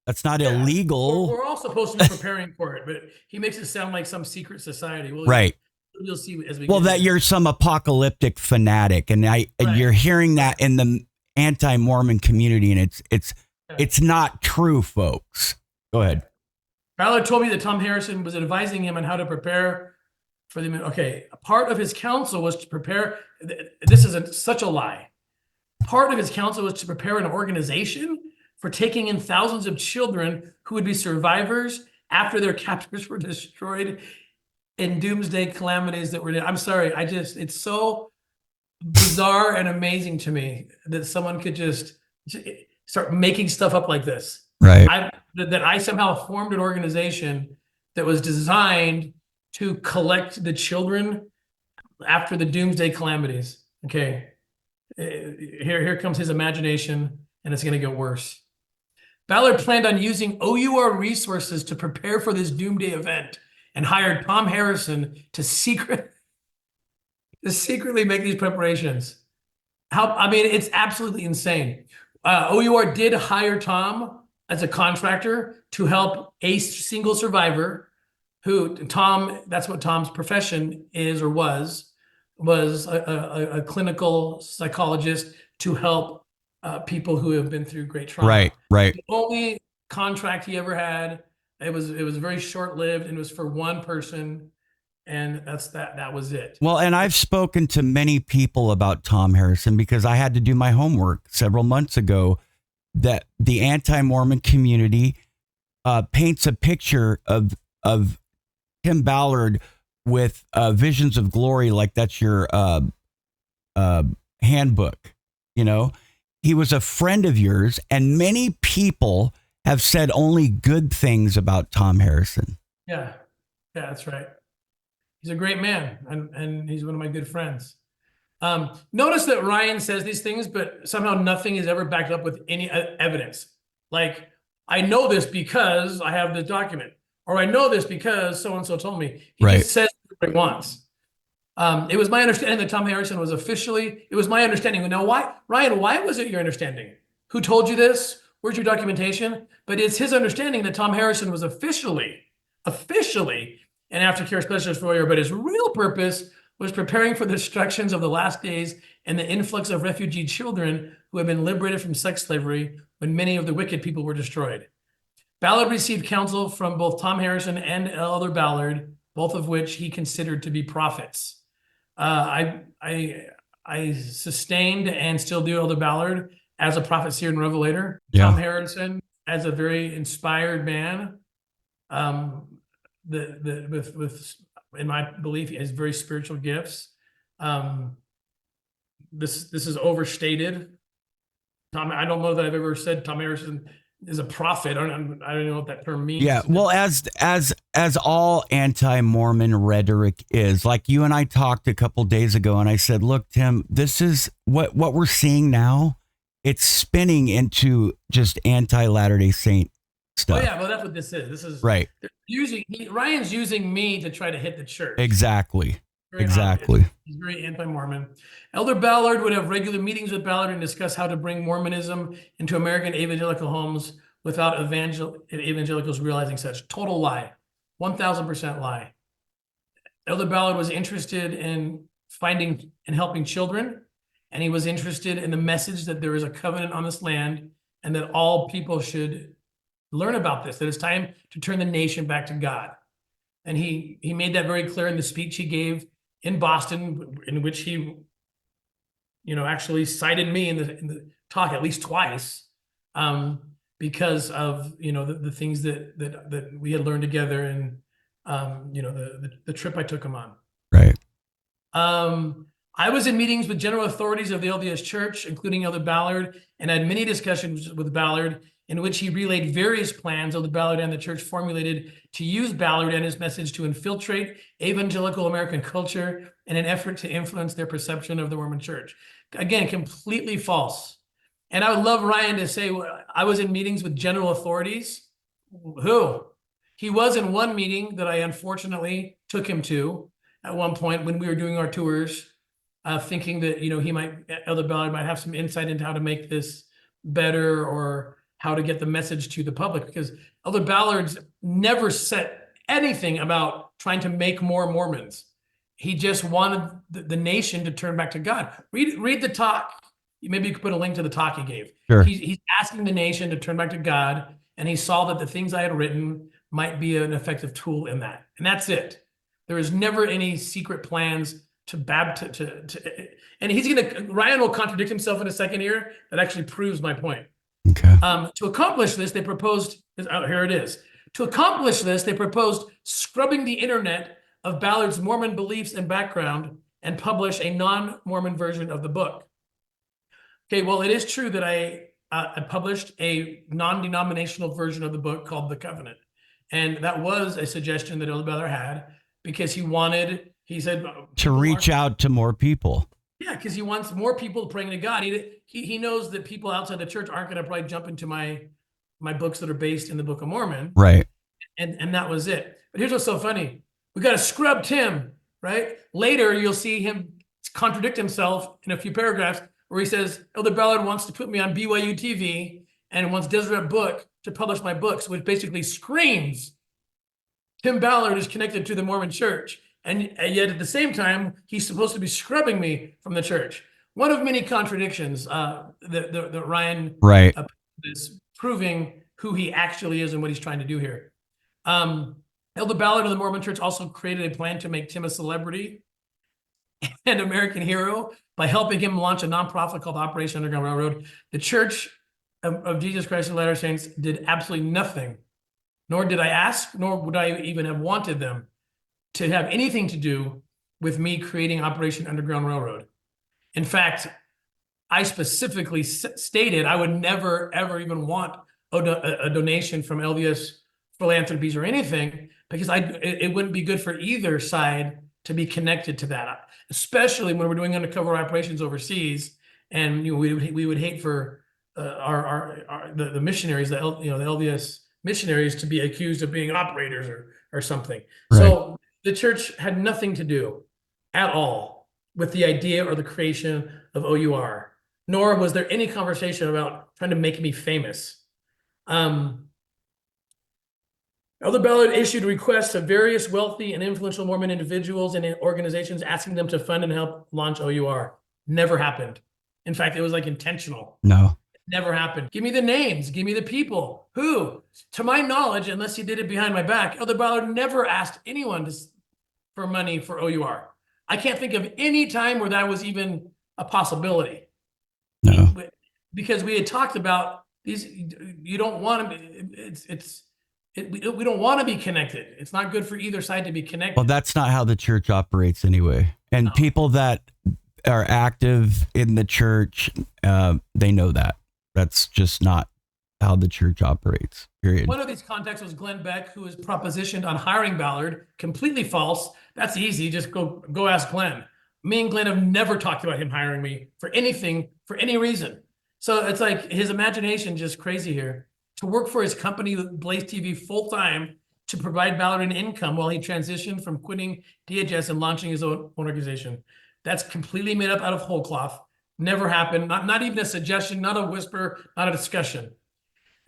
that's not illegal. We're all supposed to be preparing for it, but he makes it sound like some secret society. Well, right. You'll see as we that you're some apocalyptic fanatic, and you're hearing that in the anti-Mormon community, and it's not true, folks. Go ahead. Ballard told me that Tom Harrison was advising him on how to prepare for the. Okay, part of his counsel was to prepare. This is such a lie. Part of his counsel was to prepare an organization for taking in thousands of children who would be survivors after their captors were destroyed in doomsday calamities that were. I'm sorry, it's so bizarre and amazing to me that someone could just start making stuff up like this. Right. That I somehow formed an organization that was designed to collect the children after the doomsday calamities. Okay. Here comes his imagination, and it's going to get worse. Ballard planned on using OUR resources to prepare for this doomsday event and hired Tom Harrison to secretly make these preparations. It's absolutely insane. OUR did hire Tom as a contractor to help a single survivor who that's what Tom's profession is or was a clinical psychologist to help people who have been through great trauma. Right, right. The only contract he ever had, it was very short-lived, and it was for one person, and that was it. Well, and I've spoken to many people about Tom Harrison because I had to do my homework several months ago that the anti-Mormon community paints a picture of Tim Ballard with visions of glory, like that's your handbook. You know, he was a friend of yours, and many people have said only good things about Tom Harrison. Yeah, that's right. He's a great man, and he's one of my good friends. Notice that Ryan says these things, but somehow nothing is ever backed up with any evidence. Like, I know this because I have the document, or I know this because so-and-so told me. He Right. just says what he wants. It was my understanding that Tom Harrison was officially, it was my understanding. Now, why, Ryan, why was it your understanding? Who told you this? Where's your documentation? But it's his understanding that Tom Harrison was officially an aftercare specialist lawyer, but his real purpose was preparing for the destructions of the last days and the influx of refugee children who had been liberated from sex slavery when many of the wicked people were destroyed. Ballard received counsel from both Tom Harrison and Elder Ballard, both of which he considered to be prophets. I sustained and still do Elder Ballard as a prophet, seer, and revelator. Yeah. Tom Harrison as a very inspired man. With in my belief, he has very spiritual gifts. This is overstated. I don't know that I've ever said Tom Harrison is a prophet. I don't know what that term means. Yeah, well, as all anti-Mormon rhetoric is, like you and I talked a couple days ago, and I said, look, Tim, this is what we're seeing now. It's spinning into just anti-Latter-day Saint stuff. Oh yeah, well, that's what this is. This is right. Ryan's using me to try to hit the church. Exactly. Very exactly. obvious. He's very anti-Mormon. Elder Ballard would have regular meetings with Ballard and discuss how to bring Mormonism into American evangelical homes without evangelicals realizing such. Total lie. 1,000% lie. Elder Ballard was interested in finding and helping children, and he was interested in the message that there is a covenant on this land and that all people should learn about this, that it's time to turn the nation back to God. And he made that very clear in the speech he gave in Boston, in which he, actually cited me in the talk at least twice, because of the things that we had learned together, and the trip I took him on. Right. I was in meetings with general authorities of the LDS Church, including Elder Ballard, and had many discussions with Ballard in which he relayed various plans Elder Ballard and the church formulated to use Ballard and his message to infiltrate evangelical American culture in an effort to influence their perception of the Mormon church. Again, completely false. And I would love Ryan to say, I was in meetings with general authorities. Who? He was in one meeting that I unfortunately took him to at one point when we were doing our tours, thinking that, Elder Ballard might have some insight into how to make this better or how to get the message to the public, because Elder Ballard's never said anything about trying to make more Mormons. He just wanted the nation to turn back to God. Read the talk. Maybe you could put a link to the talk he gave. Sure. He's asking the nation to turn back to God, and he saw that the things I had written might be an effective tool in that. And that's it. There is never any secret plans to and Ryan will contradict himself in a second here. That actually proves my point. Okay. To accomplish this, they proposed, here it is. To accomplish this, they proposed scrubbing the internet of Ballard's Mormon beliefs and background and publish a non-Mormon version of the book. Okay, well, it is true that I published a non-denominational version of the book called The Covenant. And that was a suggestion that Elder Ballard had because he said, to reach out to more people. Yeah, because he wants more people praying to God. He knows that people outside the church aren't going to probably jump into my books that are based in the Book of Mormon. Right. And that was it. But here's what's so funny. We got to scrub Tim, right? Later, you'll see him contradict himself in a few paragraphs where he says, Elder Ballard wants to put me on BYU TV and wants Deseret Book to publish my books, which basically screams Tim Ballard is connected to the Mormon church. And yet at the same time, he's supposed to be scrubbing me from the church. one of many contradictions that Ryan Right. is proving who he actually is and what he's trying to do here. Elder Ballard of the Mormon Church also created a plan to make Tim a celebrity and American hero by helping him launch a nonprofit called Operation Underground Railroad. The Church of Jesus Christ of Latter-day Saints did absolutely nothing, nor did I ask, nor would I even have wanted them to have anything to do with me creating Operation Underground Railroad. In fact, I specifically stated I would never, ever even want a donation from LDS Philanthropies or anything, because it wouldn't be good for either side to be connected to that, especially when we're doing undercover operations overseas. And we would hate for the missionaries, the LDS missionaries, to be accused of being operators or something. Right. So the church had nothing to do at all with the idea or the creation of OUR, nor was there any conversation about trying to make me famous. Elder Ballard issued requests of various wealthy and influential Mormon individuals and organizations asking them to fund and help launch OUR. Never happened. In fact, it was like intentional. No. Never happened. Give me the names. Give me the people. Who? To my knowledge, unless he did it behind my back, Elder Ballard never asked anyone for money for OUR. I can't think of any time where that was even a possibility. No. Because we had talked about these. You don't want to. We don't want to be connected. It's not good for either side to be connected. Well, that's not how the church operates anyway. And people that are active in the church, they know that. That's just not how the church operates, period. One of these contacts was Glenn Beck, who was propositioned on hiring Ballard. Completely false. That's easy. Just go ask Glenn. Me and Glenn have never talked about him hiring me for anything, for any reason. So it's like his imagination just crazy here. To work for his company, Blaze TV, full time to provide Ballard an income while he transitioned from quitting DHS and launching his own organization. That's completely made up out of whole cloth. Never happened. Not even a suggestion, not a whisper, not a discussion.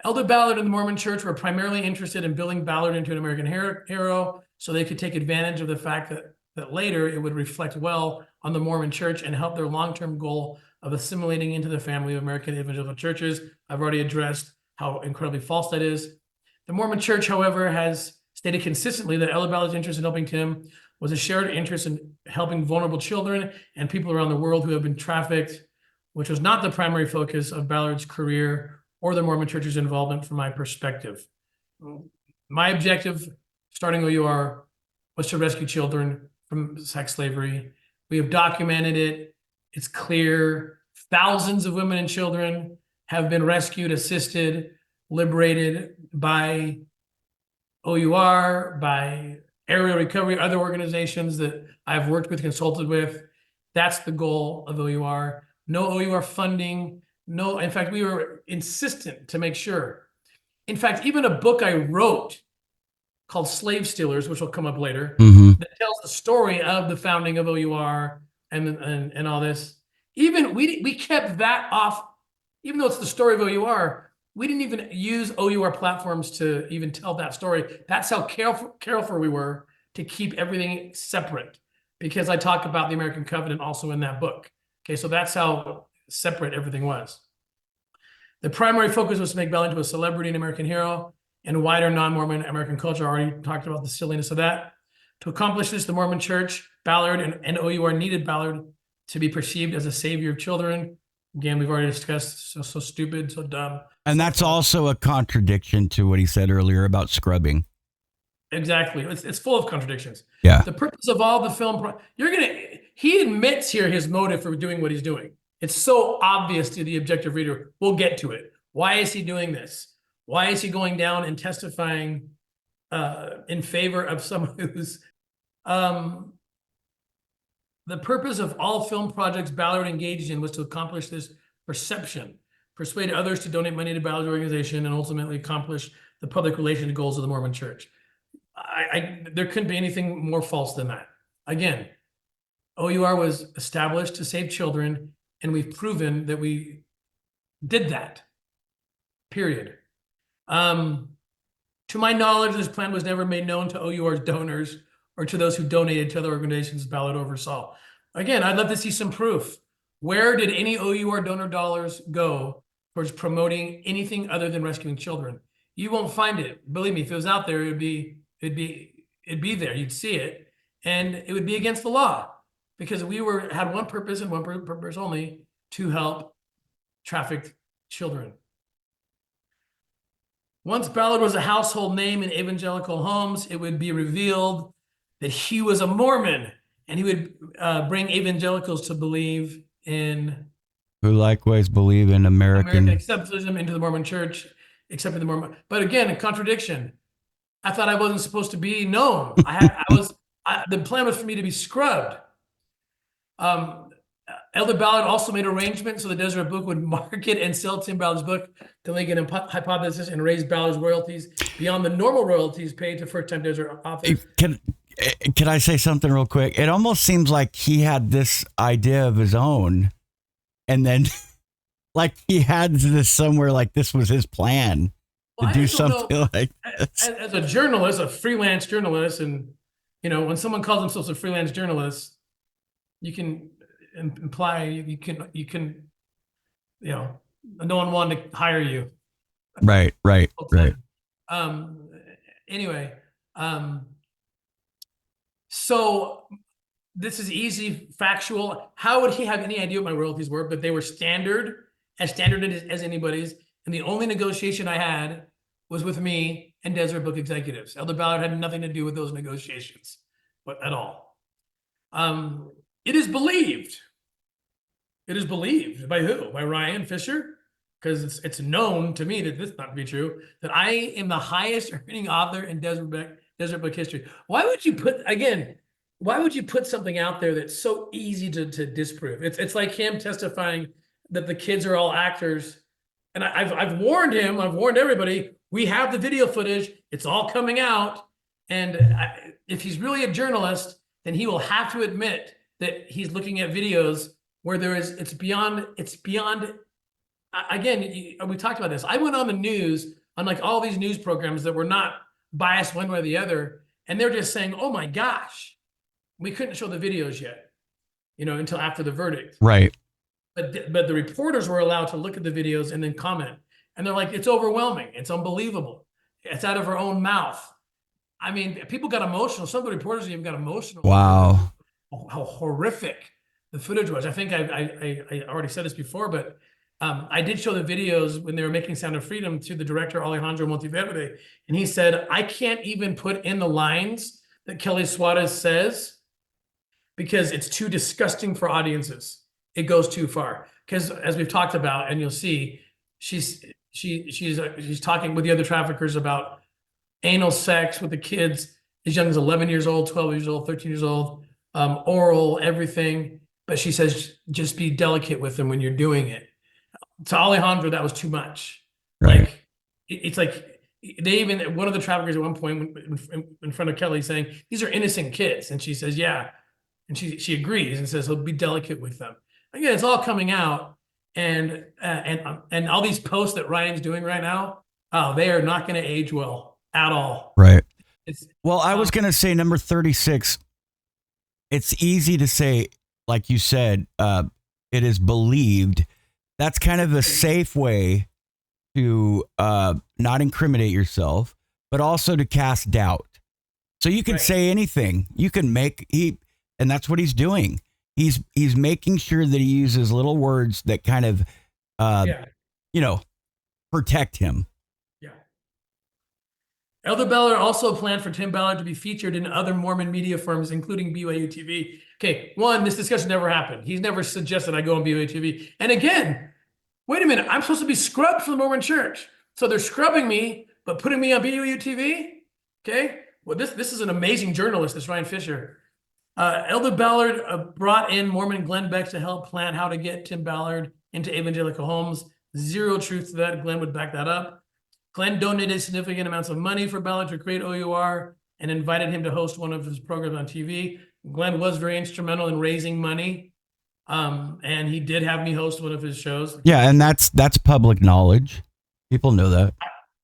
Elder Ballard and the Mormon Church were primarily interested in building Ballard into an American hero so they could take advantage of the fact that later it would reflect well on the Mormon Church and help their long-term goal of assimilating into the family of American evangelical churches. I've already addressed how incredibly false that is. The Mormon Church, however, has stated consistently that Elder Ballard's interest in helping Tim was a shared interest in helping vulnerable children and people around the world who have been trafficked, which was not the primary focus of Ballard's career or the Mormon Church's involvement from my perspective. My objective, starting OUR, was to rescue children from sex slavery. We have documented it. It's clear. Thousands of women and children have been rescued, assisted, liberated by OUR, by Area Recovery, other organizations that I've worked with, consulted with. That's the goal of OUR. No OUR funding. No, in fact, we were insistent to make sure. In fact, even a book I wrote called Slave Stealers, which will come up later, that tells the story of the founding of OUR and all this. Even we kept that off. Even though it's the story of OUR, we didn't even use OUR platforms to even tell that story. That's how careful we were to keep everything separate, because I talk about the American Covenant also in that book. Okay, so that's how separate everything was. The primary focus was to make Ballard into a celebrity and American hero and wider non-Mormon American culture. I already talked about the silliness of that. To accomplish this, the Mormon Church, Ballard, and OUR needed Ballard to be perceived as a savior of children. Again, we've already discussed, so stupid, so dumb. And that's also a contradiction to what he said earlier about scrubbing. Exactly. It's full of contradictions. Yeah. The purpose of all the film, he admits here his motive for doing what he's doing. It's so obvious to the objective reader. We'll get to it. Why is he doing this? Why is he going down and testifying in favor of someone who's... The purpose of all film projects Ballard engaged in was to accomplish this perception, persuade others to donate money to Ballard's organization, and ultimately accomplish the public relations goals of the Mormon Church. There couldn't be anything more false than that. Again, OUR was established to save children, and we've proven that we did that, period. To my knowledge, this plan was never made known to OUR's donors or to those who donated to other organizations Ballard oversaw. Again, I'd love to see some proof. Where did any OUR donor dollars go towards promoting anything other than rescuing children? You won't find it. Believe me, if it was out there, it'd be there. You'd see it, and it would be against the law because we had one purpose and one purpose only: to help trafficked children. Once Ballard was a household name in evangelical homes, it would be revealed that he was a Mormon, and he would bring evangelicals to believe in who likewise believe in American exceptionalism into the Mormon Church, accepting the Mormon. But again, a contradiction. I thought I wasn't supposed to be known. The plan was for me to be scrubbed. Elder Ballard also made arrangements so the Deseret Book would market and sell Tim Ballard's book to Lincoln Hypothesis and raise Ballard's royalties beyond the normal royalties paid to first-time Deseret authors. Can I say something real quick? It almost seems like he had this idea of his own, and then like he had this somewhere, like this was his plan to do something like this. As a journalist, a freelance journalist, and when someone calls themselves a freelance journalist, you can imply no one wanted to hire you. Right. Anyway, so this is easy, factual. How would he have any idea what my royalties were? But they were standard as anybody's. And the only negotiation I had was with me and Deseret Book executives. Elder Ballard had nothing to do with those negotiations, but at all. It is believed. It is believed by who? By Ryan Fisher? Because it's known to me that this is not to be true, that I am the highest earning author in Deseret Book history. Why would you put something out there that's so easy to disprove? It's like him testifying that the kids are all actors. And I've warned him, I've warned everybody, we have the video footage, it's all coming out. And if he's really a journalist, then he will have to admit that he's looking at videos where it's beyond, again, we talked about this. I went on the news on like all these news programs that were not biased one way or the other. And they're just saying, oh my gosh, we couldn't show the videos yet, until after the verdict. Right. But the reporters were allowed to look at the videos and then comment. And they're like, it's overwhelming. It's unbelievable. It's out of her own mouth. I mean, people got emotional. Some of the reporters even got emotional. Wow. How horrific the footage was. I think I already said this before, but I did show the videos when they were making Sound of Freedom to the director, Alejandro Montiverde. And he said, I can't even put in the lines that Kely Suarez says because it's too disgusting for audiences. It goes too far. Because as we've talked about, and you'll see, she's talking with the other traffickers about anal sex with the kids as young as 11 years old, 12 years old, 13 years old, oral, everything. But she says, just be delicate with them when you're doing it. To Alejandro, that was too much. Right. Like, it's like one of the traffickers at one point in front of Kely saying, these are innocent kids. And she says, yeah. And she agrees and says, he'll be delicate with them. Again, it's all coming out. And all these posts that Ryan's doing right now, they are not going to age well at all. Right. Well, I was going to say number 36. It's easy to say, like you said, it is believed. That's kind of a safe way to not incriminate yourself, but also to cast doubt. So you can say anything. You can and that's what he's doing. He's making sure that he uses little words that kind of, protect him. Yeah. Elder Ballard also planned for Tim Ballard to be featured in other Mormon media firms, including BYU TV. Okay, this discussion never happened. He's never suggested I go on BYU TV. And again, wait a minute, I'm supposed to be scrubbed from the Mormon Church. So they're scrubbing me, but putting me on BYU TV? Okay, well, this is an amazing journalist, this Ryan Fisher. Elder Ballard brought in Mormon Glenn Beck to help plan how to get Tim Ballard into evangelical homes. Zero truth to that. Glenn would back that up. Glenn donated significant amounts of money for Ballard to create OUR and invited him to host one of his programs on TV. Glenn was very instrumental in raising money. And he did have me host one of his shows. Yeah, and that's public knowledge. People know that.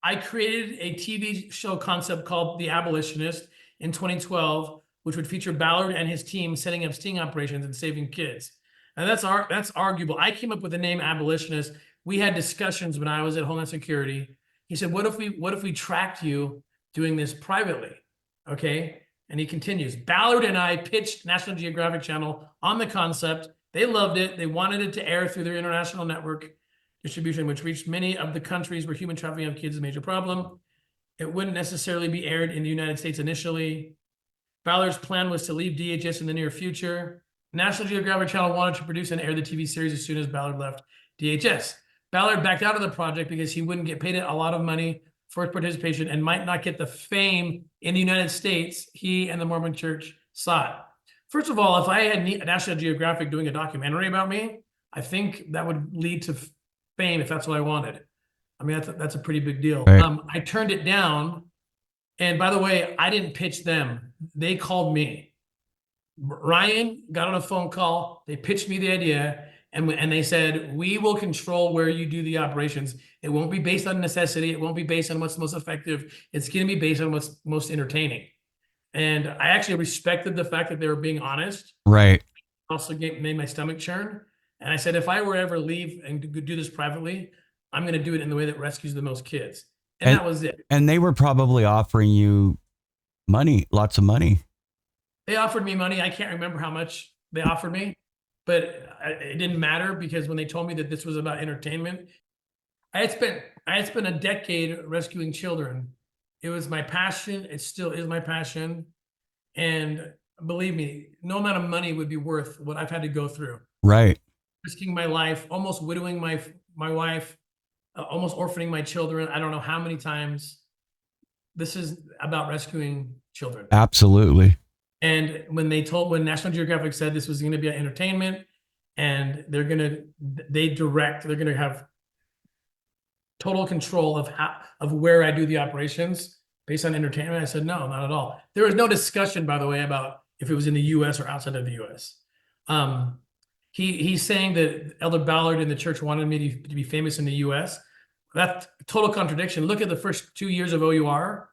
I created a TV show concept called The Abolitionist in 2012, which would feature Ballard and his team setting up sting operations and saving kids. And that's arguable. I came up with the name abolitionist. We had discussions when I was at Homeland Security. He said, what if we tracked you doing this privately? Okay. And he continues, Ballard and I pitched National Geographic Channel on the concept. They loved it. They wanted it to air through their international network distribution, which reached many of the countries where human trafficking of kids is a major problem. It wouldn't necessarily be aired in the United States initially. Ballard's plan was to leave DHS in the near future. National Geographic Channel wanted to produce and air the TV series as soon as Ballard left DHS. Ballard backed out of the project because he wouldn't get paid a lot of money for his participation and might not get the fame in the United States he and the Mormon Church sought. First of all, if I had National Geographic doing a documentary about me, I think that would lead to fame if that's what I wanted. I mean, that's a pretty big deal. Right. I turned it down. And by the way, I didn't pitch them. They called me. Ryan got on a phone call. They pitched me the idea. And they said, we will control where you do the operations. It won't be based on necessity. It won't be based on what's most effective. It's going to be based on what's most entertaining. And I actually respected the fact that they were being honest. Right. Also made my stomach churn. And I said, if I were ever leave and do this privately, I'm going to do it in the way that rescues the most kids. And that was it. And they were probably offering you money, lots of money. They offered me money. I can't remember how much they offered me, but it didn't matter because when they told me that this was about entertainment, I had spent a decade rescuing children. It was my passion. It still is my passion. And believe me, no amount of money would be worth what I've had to go through. Right. Risking my life, almost widowing my wife, almost orphaning my children. I don't know how many times. This is about rescuing children. Absolutely. And when National Geographic said this was going to be an entertainment and they're going to have total control of where I do the operations based on entertainment, I said, no, not at all. There was no discussion, by the way, about if it was in the US or outside of the US. He's saying that Elder Ballard and the church wanted me to be famous in the US. That's total contradiction. Look at the first 2 years of OUR.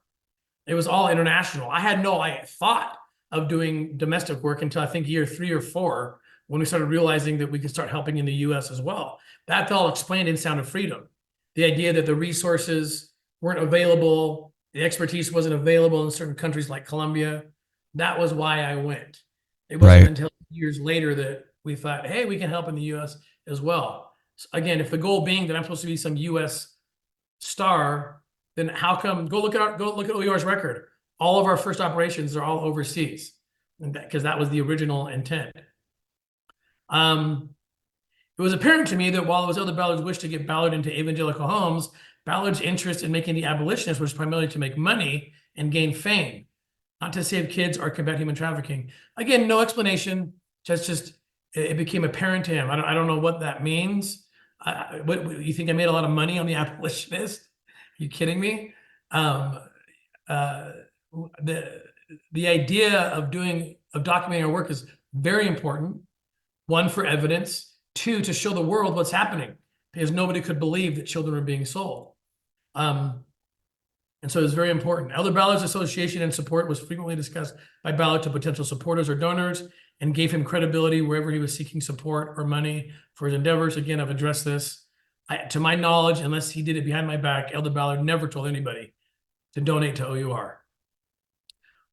It was all international. I had no thought of doing domestic work until I think year 3 or 4, when we started realizing that we could start helping in the US as well. That's all explained in Sound of Freedom. The idea that the resources weren't available, the expertise wasn't available in certain countries like Colombia. That was why I went. It wasn't until years later that we thought, hey, we can help in the US as well. So again, if the goal being that I'm supposed to be some US star, then how come, go look at OUR's record. All of our first operations are all overseas, because that was the original intent. It was apparent to me that while it was Elder Ballard's wish to get Ballard into evangelical homes, Ballard's interest in making the Abolitionist was primarily to make money and gain fame, not to save kids or combat human trafficking. Again, no explanation, just it became apparent to him. I don't know what that means. What you think I made a lot of money on the Abolitionist? Are you kidding me? The idea of documenting our work is very important. 1, for evidence. 2, to show the world what's happening, because nobody could believe that children were being sold. And so it's very important. Elder Ballard's association and support was frequently discussed by Ballard to potential supporters or donors, and gave him credibility wherever he was seeking support or money for his endeavors. Again, I've addressed this. To my knowledge, unless he did it behind my back, Elder Ballard never told anybody to donate to OUR.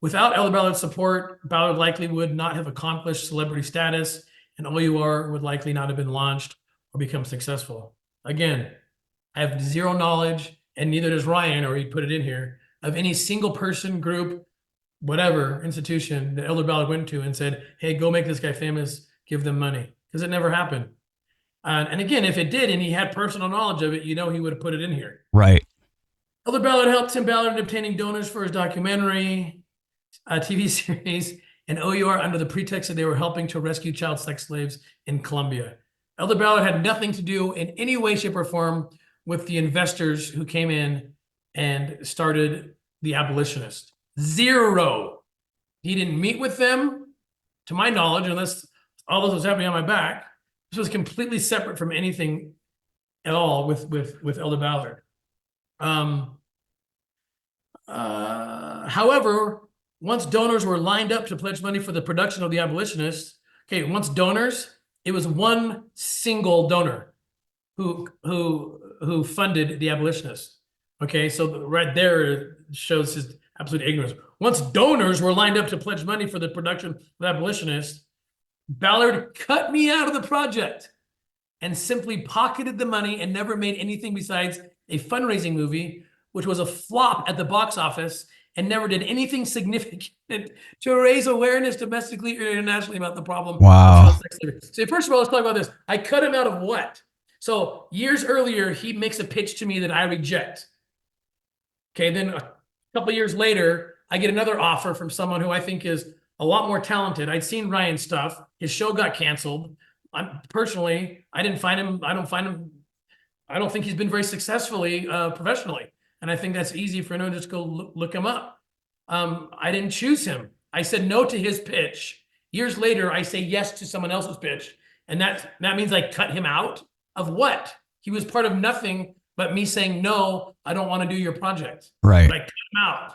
Without Elder Ballard's support, Ballard likely would not have accomplished celebrity status, and OUR would likely not have been launched or become successful. Again, I have zero knowledge, and neither does Ryan, or he put it in here, of any single person, group, whatever institution that Elder Ballard went to and said, hey, go make this guy famous, give them money, because it never happened. And again, if it did and he had personal knowledge of it, he would have put it in here. Right. Elder Ballard helped Tim Ballard in obtaining donors for his documentary, TV series, and OUR under the pretext that they were helping to rescue child sex slaves in Colombia. Elder Ballard had nothing to do in any way, shape, or form with the investors who came in and started the Abolitionist. Zero. He didn't meet with them, to my knowledge, unless all this was happening on my back. This was completely separate from anything at all with Elder Ballard. However, once donors were lined up to pledge money for the production of the Abolitionists, once donors, It was one single donor who funded the abolitionists. Okay, so right there shows his absolute ignorance. Once donors were lined up to pledge money for the production of the abolitionists, Ballard cut me out of the project and simply pocketed the money and never made anything besides a fundraising movie, which was a flop at the box office and never did anything significant to raise awareness domestically or internationally about the problem. Wow. Of sex slavery. So first of all, let's talk about this. I cut him out of what? So years earlier, he makes a pitch to me that I reject. Okay, then a couple years later, I get another offer from someone who I think is a lot more talented. I'd seen Ryan's stuff. His show got canceled. Personally, I didn't find him. I don't think he's been very successfully professionally. And I think that's easy for anyone to just go look him up. I didn't choose him. I said no to his pitch. Years later, I say yes to someone else's pitch. And that means I cut him out of what? He was part of nothing but me saying, no, I don't want to do your project. Right. But I cut him out.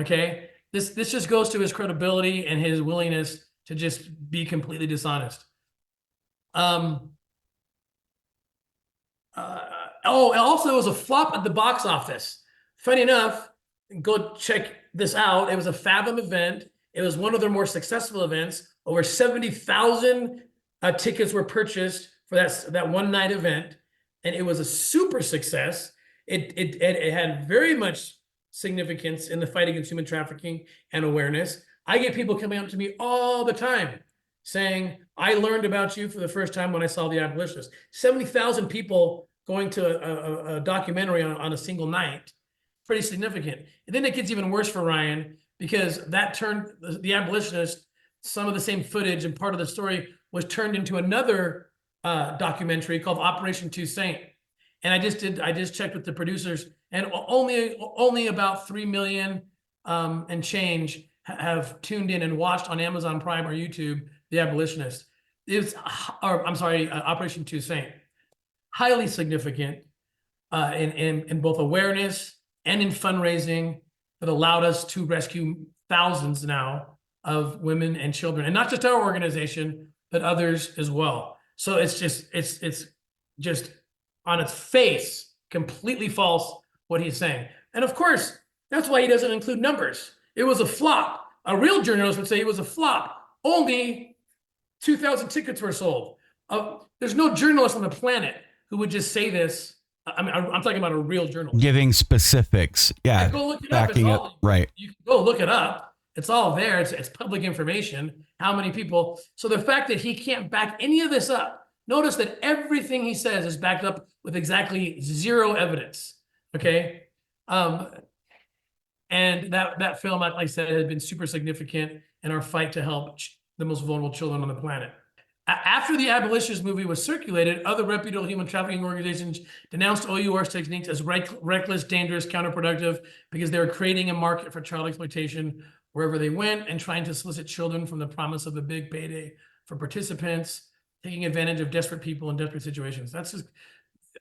Okay. This just goes to his credibility and his willingness to just be completely dishonest. Also, it was a flop at the box office. Funny enough, go check this out. It was a Fathom event. It was one of their more successful events. Over 70,000 tickets were purchased for that one night event, and it was a super success. It had very much significance in the fight against human trafficking and awareness. I get people coming up to me all the time saying, I learned about you for the first time when I saw The Abolitionist. 70,000 people going to a documentary on a single night. Pretty significant. And then it gets even worse for Ryan because that turned The Abolitionist, some of the same footage and part of the story was turned into another documentary called Operation Toussaint. And I just checked with the producers, and only about 3 million and change have tuned in and watched on Amazon Prime or YouTube The Abolitionist. Operation Toussaint. Highly significant in both awareness and in fundraising that allowed us to rescue thousands now of women and children, and not just our organization, but others as well. So it's just on its face, completely false what he's saying. And of course, that's why he doesn't include numbers. It was a flop. A real journalist would say it was a flop. Only 2,000 tickets were sold. There's no journalist on the planet who would just say this. I mean, I'm talking about a real journalist. Giving specifics. Yeah. Go look it backing up. up. Right. You can go look it up. It's all there. It's public information. How many people? So the fact that he can't back any of this up, notice that everything he says is backed up with exactly zero evidence. Okay. And that film, like I said, has been super significant in our fight to help the most vulnerable children on the planet. After the Abolitionist movie was circulated, other reputable human trafficking organizations denounced OUR's techniques as reckless, dangerous, counterproductive, because they were creating a market for child exploitation wherever they went and trying to solicit children from the promise of a big payday for participants, taking advantage of desperate people in desperate situations. That's just,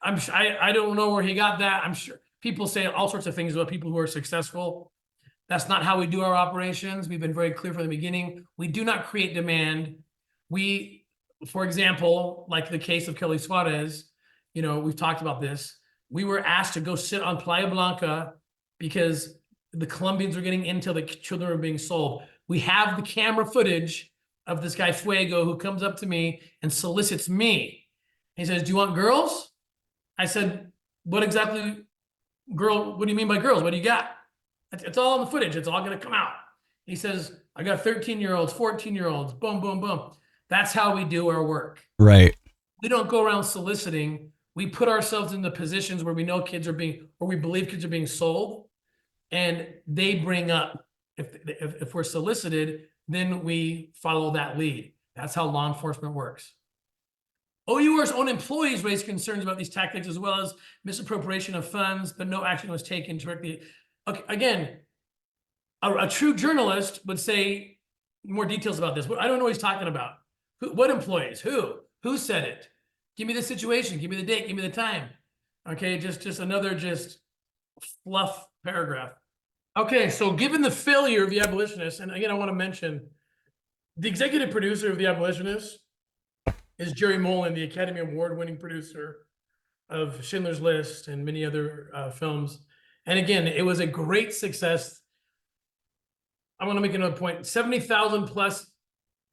I don't know where he got that. I'm sure people say all sorts of things about people who are successful. That's not how we do our operations. We've been very clear from the beginning. We do not create demand. We, for example, like the case of Kely Suarez, we've talked about this. We were asked to go sit on Playa Blanca because the Colombians were getting intel that children were being sold. We have the camera footage of this guy Fuego who comes up to me and solicits me. He says, do you want girls? I said, what exactly, girl, what do you mean by girls? What do you got? It's all in the footage. It's all going to come out. He says, I got 13-year-olds, 14-year-olds, boom, boom, boom. That's how we do our work. Right. We don't go around soliciting. We put ourselves in the positions where we know kids are being, or we believe kids are being sold, and they bring up, if we're solicited, then we follow that lead. That's how law enforcement works. OUR's own employees raised concerns about these tactics as well as misappropriation of funds, but no action was taken directly. Okay, again, a true journalist would say more details about this, but I don't know what he's talking about. What employees? Who said it? Give me the situation. Give me the date. Give me the time. Okay, just another fluff paragraph. Okay, so given the failure of The Abolitionist, and again, I want to mention the executive producer of The Abolitionist is Jerry Molen, the Academy Award-winning producer of Schindler's List and many other films. And again, it was a great success. I want to make another point. 70,000 plus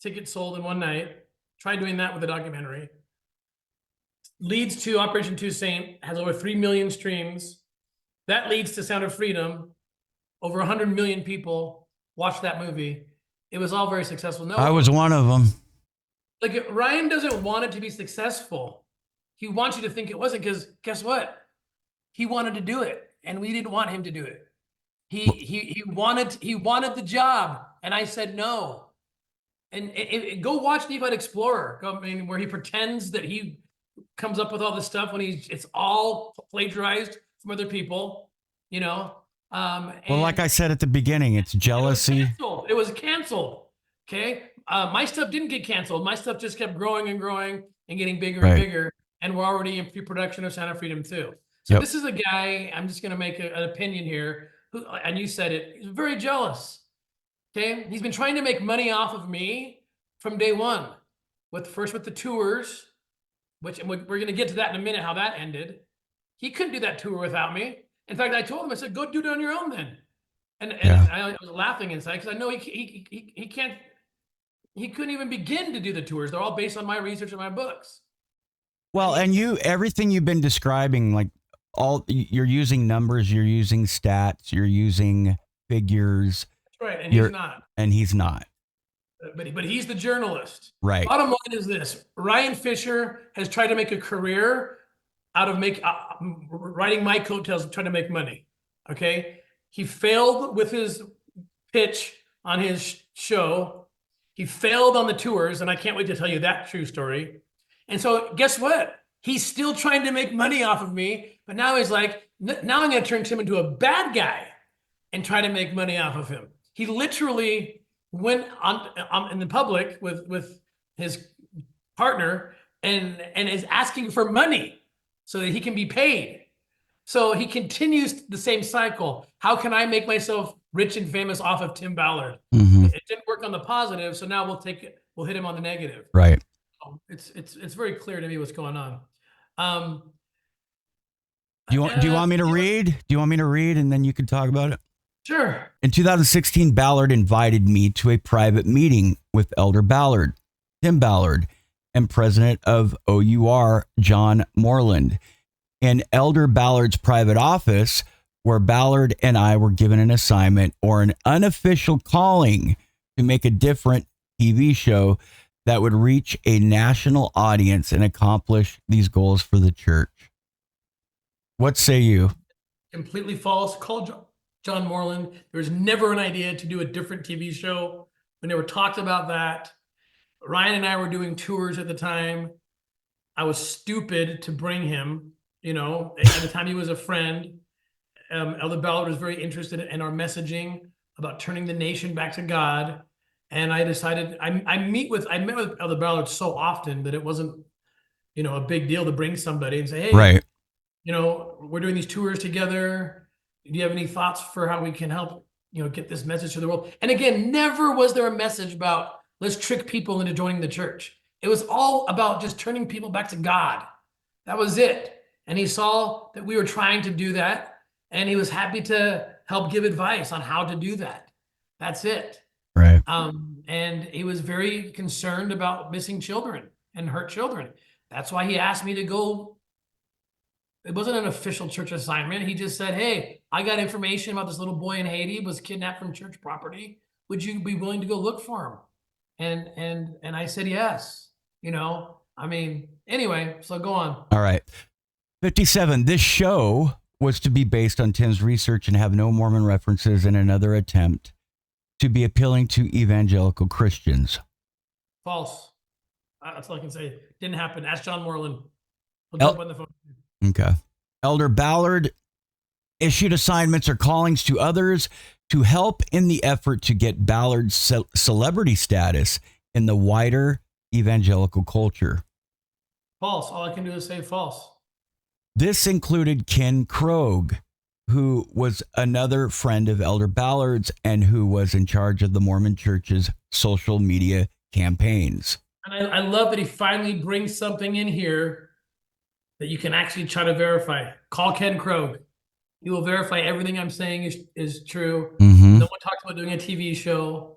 tickets sold in one night. Try doing that with a documentary. Leads to Operation Toussaint, has over 3 million streams. That leads to Sound of Freedom. Over 100 million people watched that movie. It was all very successful. No, I was one of them. Like, Ryan doesn't want it to be successful. He wants you to think it wasn't, because guess what? He wanted to do it, and we didn't want him to do it. He wanted the job, and I said no. And go watch Nephi Explorer. Where he pretends that he comes up with all this stuff when it's all plagiarized from other people, you know. Well, like I said at the beginning, it's jealousy. It was canceled. Okay. My stuff didn't get canceled. My stuff just kept growing and growing and getting bigger and bigger. And we're already in pre-production of Sound of Freedom 2. So this is a guy, I'm just going to make an opinion here, who, and you said it, he's very jealous. Okay. He's been trying to make money off of me from day one, first with the tours, which we're going to get to that in a minute, how that ended. He couldn't do that tour without me. In fact, I told him, I said, go do it on your own then. And I was laughing inside, because I know he can't, he couldn't even begin to do the tours. They're all based on my research and my books. Well, and everything you've been describing, like you're using numbers, you're using stats, you're using figures. That's right, and he's not. And he's not. But he's the journalist. Right. Bottom line is this: Ryan Fisher has tried to make a career out of writing my coattails, trying to make money. Okay, he failed with his pitch on his show. He failed on the tours, and I can't wait to tell you that true story. And so, guess what? He's still trying to make money off of me, but now he's like, now I'm going to turn him into a bad guy and try to make money off of him. He literally went on in the public with his partner and is asking for money so that he can be paid. So he continues the same cycle. How can I make myself rich and famous off of Tim Ballard? Mm-hmm. It didn't work on the positive, so now we'll hit him on the negative. Right. It's very clear to me what's going on. Do you want me to read? Do you want me to read and then you can talk about it? Sure. In 2016, Ballard invited me to a private meeting with Elder Ballard, Tim Ballard, and president of OUR, John Moreland, in Elder Ballard's private office, where Ballard and I were given an assignment or an unofficial calling to make a different TV show that would reach a national audience and accomplish these goals for the church. What say you? Completely false. Call John Moreland. There was never an idea to do a different TV show. We never talked about that. Ryan and I were doing tours at the time. I was stupid to bring him, you know, at the time he was a friend. Elder Ballard was very interested in our messaging about turning the nation back to God. And I decided, I met with Elder Ballard so often that it wasn't, you know, a big deal to bring somebody and say, hey, right, you know, we're doing these tours together. Do you have any thoughts for how we can help, you know, get this message to the world? And again, never was there a message about let's trick people into joining the church. It was all about just turning people back to God. That was it. And he saw that we were trying to do that, and he was happy to help give advice on how to do that. That's it. Right. And he was very concerned about missing children and hurt children. That's why he asked me to go. It wasn't an official church assignment. He just said, hey, I got information about this little boy in Haiti was kidnapped from church property. Would you be willing to go look for him? And I said, yes. You know, I mean, anyway, so go on. All right. 57. This show was to be based on Tim's research and have no Mormon references in another attempt to be appealing to evangelical Christians. False. That's all I can say. Didn't happen. Ask John Moreland. We'll jump on the phone. Okay. Elder Ballard issued assignments or callings to others to help in the effort to get Ballard's celebrity status in the wider evangelical culture. False. All I can do is say false. This included Ken Krogh, who was another friend of Elder Ballard's and who was in charge of the Mormon Church's social media campaigns. And I love that he finally brings something in here that you can actually try to verify. Call Ken Krogh. He will verify everything I'm saying is true. Mm-hmm. No one talks about doing a TV show.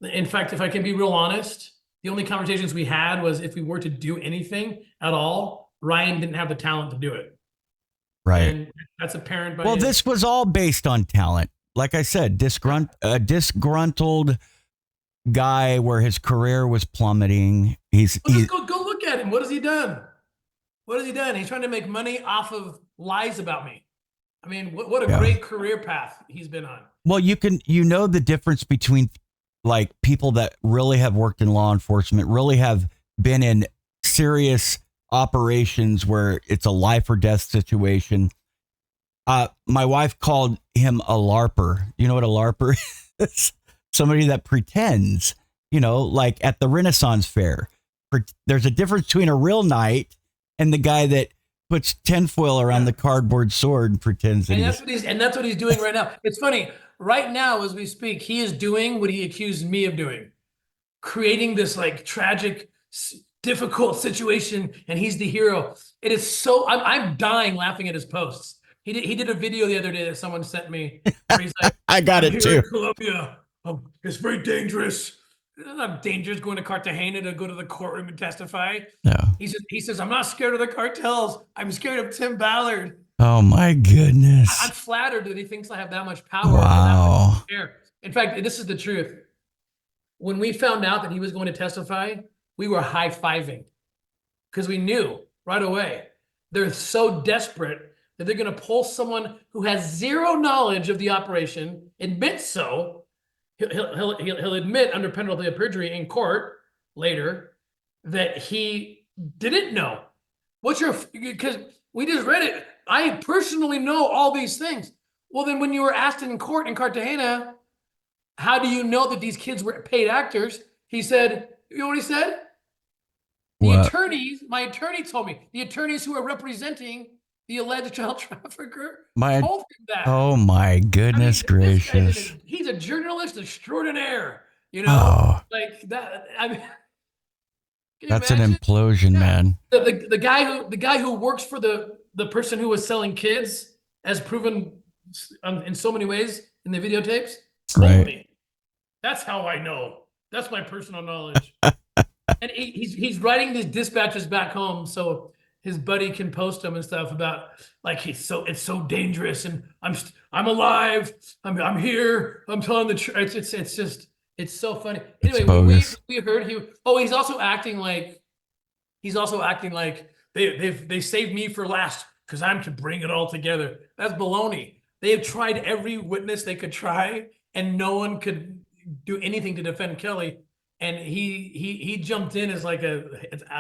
In fact, if I can be real honest, the only conversations we had was if we were to do anything at all, Ryan didn't have the talent to do it. Right. And that's apparent by Well, this was all based on talent. Like I said, disgruntled guy where his career was plummeting. Well, just go look at him. What has he done? What has he done? He's trying to make money off of lies about me. I mean, what a great career path he's been on. Well, you know the difference between like people that really have worked in law enforcement, really have been in serious operations where it's a life or death situation. My wife called him a LARPer. You know what a LARPer is? Somebody that pretends, like at the Renaissance Fair. There's a difference between a real knight and the guy that puts tinfoil around the cardboard sword and pretends. And that's what he's doing right now. It's funny. Right now, as we speak, he is doing what he accused me of doing, creating this like tragic, difficult situation, and he's the hero. It is so. I'm dying laughing at his posts. He did a video the other day that someone sent me. Where he's like, I got it too. In Colombia, it's very dangerous. It's not dangerous going to Cartagena to go to the courtroom and testify. No. He says, I'm not scared of the cartels. I'm scared of Tim Ballard. Oh my goodness. I'm flattered that he thinks I have that much power. Wow. In fact, this is the truth. When we found out that he was going to testify, we were high-fiving because we knew right away. They're so desperate that they're going to pull someone who has zero knowledge of the operation, admits so. He'll admit under penalty of perjury in court later that he didn't know. Because we just read it. I personally know all these things. Well, then when you were asked in court in Cartagena, how do you know that these kids were paid actors? He said, you know what he said? My attorney told me, the attorneys who are representing the alleged child trafficker told him that. Oh my goodness gracious. He's a journalist extraordinaire, like that. I mean, that's an implosion, man. The guy who works for the person who was selling kids, as proven in so many ways in the videotapes, told me. That's how I know. That's my personal knowledge. And he's writing these dispatches back home so his buddy can post them and stuff about like it's so dangerous and I'm alive. I'm here. I'm telling the truth. It's so funny. Anyway, when we heard he's also acting like they saved me for last because I'm to bring it all together. That's baloney. They have tried every witness they could try, and no one could do anything to defend Kely. And he jumped in as like a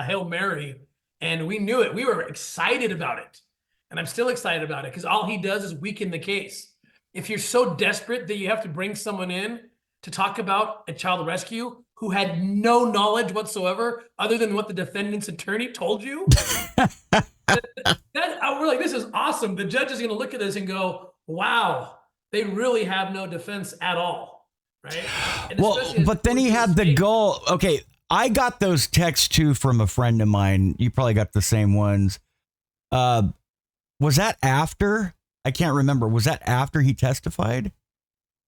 Hail Mary, and we knew it. We were excited about it, and I'm still excited about it because all he does is weaken the case. If you're so desperate that you have to bring someone in to talk about a child rescue who had no knowledge whatsoever other than what the defendant's attorney told you, we're like, this is awesome. The judge is going to look at this and go, wow, they really have no defense at all. Right. Well, but then he had the goal. Okay. I got those texts too from a friend of mine. You probably got the same ones. Was that after? I can't remember. Was that after he testified?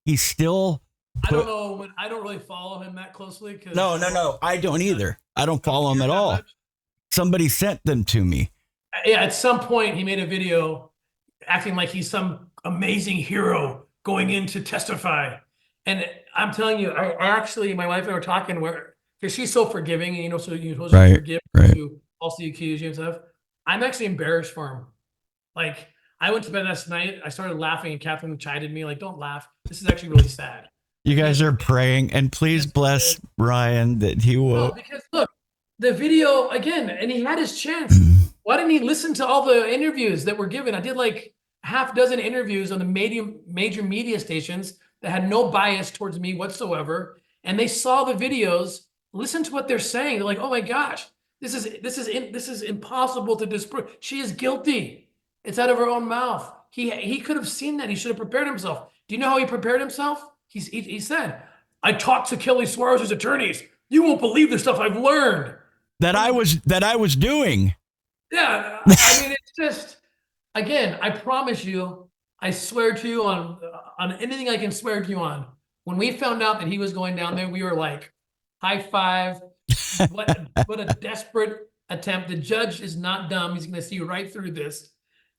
He still. I don't know. I don't really follow him that closely. No. I don't either. I don't follow him at all. Somebody sent them to me. Yeah. At some point he made a video acting like he's some amazing hero going in to testify. And I'm telling you, I actually, my wife and I were talking because she's so forgiving, and so you're supposed to forgive who falsely accuse you and stuff. I'm actually embarrassed for him. Like, I went to bed last night, I started laughing, and Catherine chided me, like, don't laugh. This is actually really sad. You guys are praying, and please bless Ryan that he will. No, because look, the video, again, and he had his chance. Why didn't he listen to all the interviews that were given? I did like half dozen interviews on the major media stations that had no bias towards me whatsoever, and they saw the videos, listen to what they're saying. They're like, "Oh my gosh, this is impossible to disprove. She is guilty. It's out of her own mouth." He could have seen that. He should have prepared himself. Do you know how he prepared himself? He said, "I talked to Kelly Suarez's attorneys. You won't believe the stuff I've learned that I was doing. Yeah, I mean, it's just, again, I promise you, I swear to you on anything I can swear to you on. When we found out that he was going down there, we were like, high five. What a desperate attempt. The judge is not dumb. He's going to see right through this.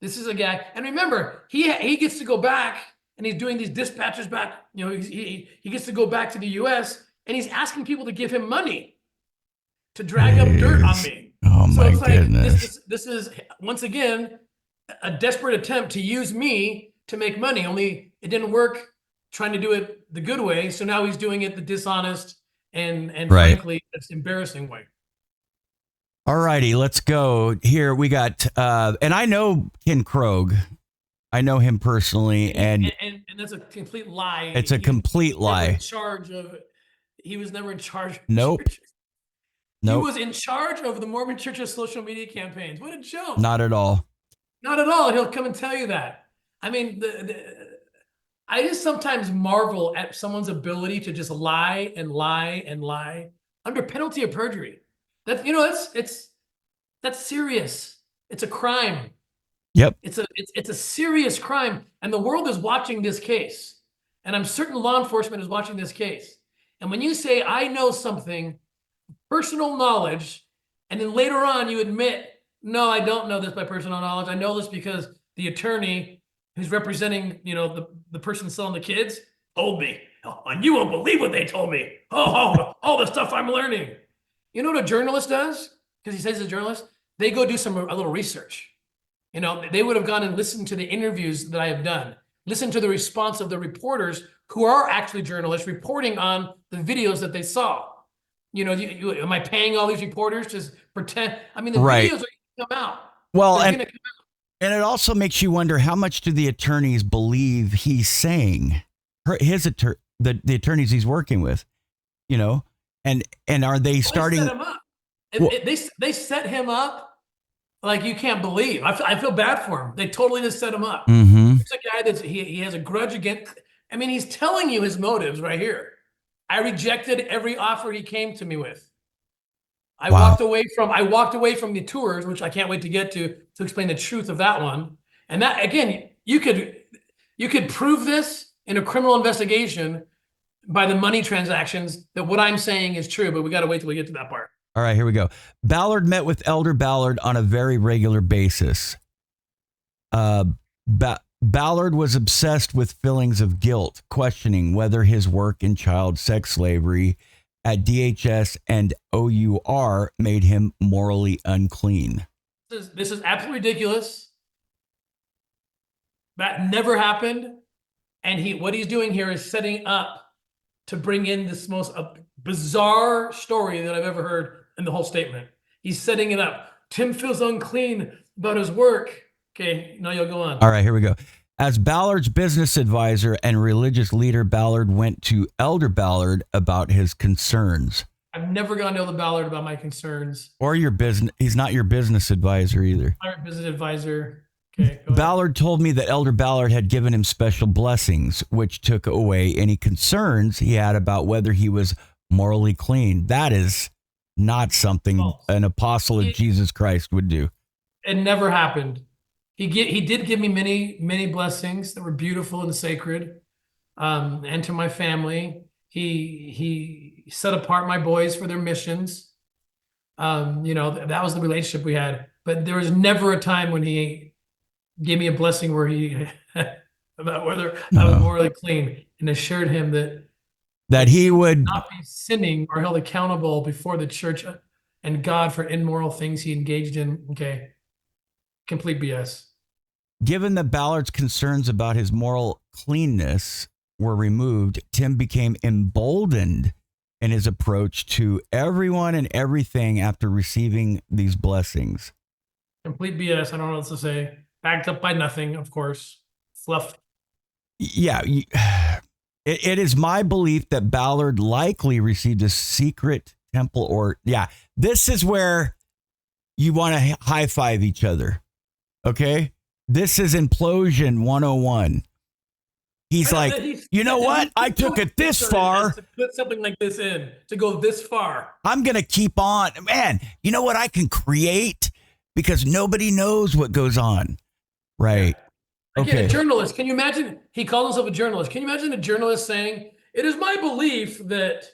This is a guy, and remember, he gets to go back, and he's doing these dispatches back. You know, he gets to go back to the U.S. and he's asking people to give him money to drag up dirt on me. Oh So my it's like, goodness. this is once again a desperate attempt to use me to make money. Only it didn't work trying to do it the good way. So now he's doing it the dishonest and Right. frankly, it's embarrassing way. All righty, let's go. Here we got, and I know Ken Krogh. I know him personally, and that's a complete lie. it's a complete lie. In charge of, he was never in charge. Of Nope. churches. Nope. He was in charge of the Mormon Church's social media campaigns. What a joke! Not at all. Not at all. He'll come and tell you that. I mean, I just sometimes marvel at someone's ability to just lie and lie and lie under penalty of perjury. That's serious. It's a crime. Yep. It's a serious crime, and the world is watching this case, and I'm certain law enforcement is watching this case. And when you say I know something, personal knowledge, and then later on you admit, no, I don't know this by personal knowledge. I know this because the attorney who's representing, the person selling the kids told me. Oh, and you won't believe what they told me. All the stuff I'm learning. You know what a journalist does? Because he says he's a journalist. They go do a little research. They would have gone and listened to the interviews that I have done, listen to the response of the reporters who are actually journalists reporting on the videos that they saw. Am I paying all these reporters to pretend? I mean, the Right. videos are going to come out. Well, They're and gonna come out. and it also makes you wonder how much do the attorneys believe he's saying? The attorneys he's working with, and are they starting? They set him up. Well- They set him up like you can't believe. I feel bad for him. They totally just set him up. Mm-hmm. It's a guy he has a grudge against. I mean, he's telling you his motives right here. I rejected every offer he came to me with. I walked away from the tours, which I can't wait to get to explain the truth of that one. And that, again, you could prove this in a criminal investigation by the money transactions that what I'm saying is true, but we got to wait till we get to that part. All right, here we go. Ballard met with Elder Ballard on a very regular basis. Ballard was obsessed with feelings of guilt, questioning whether his work in child sex slavery at DHS and OUR made him morally unclean. This is absolutely ridiculous. That never happened. And what he's doing here is setting up to bring in this most bizarre story that I've ever heard in the whole statement. He's setting it up. Tim feels unclean about his work. Okay, now you'll go on. All right, here we go. As Ballard's business advisor and religious leader, Ballard went to Elder Ballard about his concerns. I've never gone to Elder Ballard about my concerns. Or your business. He's not your business advisor either. I'm a business advisor. Okay. Ballard told me that Elder Ballard had given him special blessings, which took away any concerns he had about whether he was morally clean. That is not something an apostle of Jesus Christ would do. It never happened. He did give me many blessings that were beautiful and sacred, and to my family. He set apart my boys for their missions. That was the relationship we had. But there was never a time when he gave me a blessing where he about whether I was morally clean, and assured him that he would not be sinning or held accountable before the church and God for immoral things he engaged in. Okay. Complete BS. Given that Ballard's concerns about his moral cleanness were removed, Tim became emboldened in his approach to everyone and everything after receiving these blessings. Complete BS. I don't know what else to say. Backed up by nothing, of course. Fluff. Yeah. It is my belief that Ballard likely received a secret temple this is where you want to high five each other. Okay. This is implosion 101. He's like, you know what? I took it this far. To put something like this in, to go this far. I'm going to keep on. Man, you know what I can create? Because nobody knows what goes on. Right. Again, Okay. a journalist. Can you imagine? He called himself a journalist. Can you imagine a journalist saying, "It is my belief that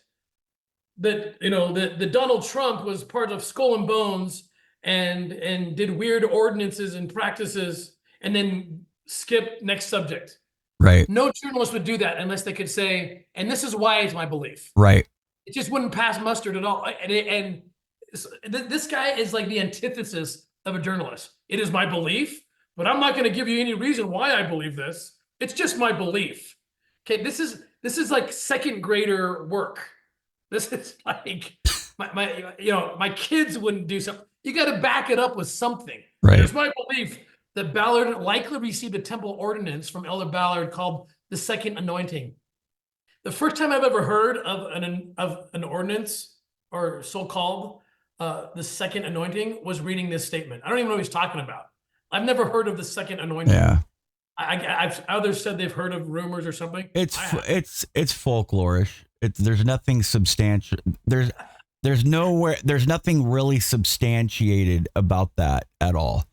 Donald Trump was part of Skull and Bones and did weird ordinances and practices," and then skip next subject. Right. No journalist would do that unless they could say, "And this is why it's my belief." Right. It just wouldn't pass mustard at all. And this guy is like the antithesis of a journalist. It is my belief, but I'm not going to give you any reason why I believe this. It's just my belief. Okay, this is like second grader work. This is like my kids wouldn't do something. You got to back it up with something. Right. It's my belief that Ballard likely received a temple ordinance from Elder Ballard called the Second Anointing. The first time I've ever heard of an ordinance, or so-called the Second Anointing, was reading this statement. I don't even know what he's talking about. I've never heard of the Second Anointing. Yeah. I've others said they've heard of rumors or something. It's folklorish. There's nothing substantial. There's nothing really substantiated about that at all.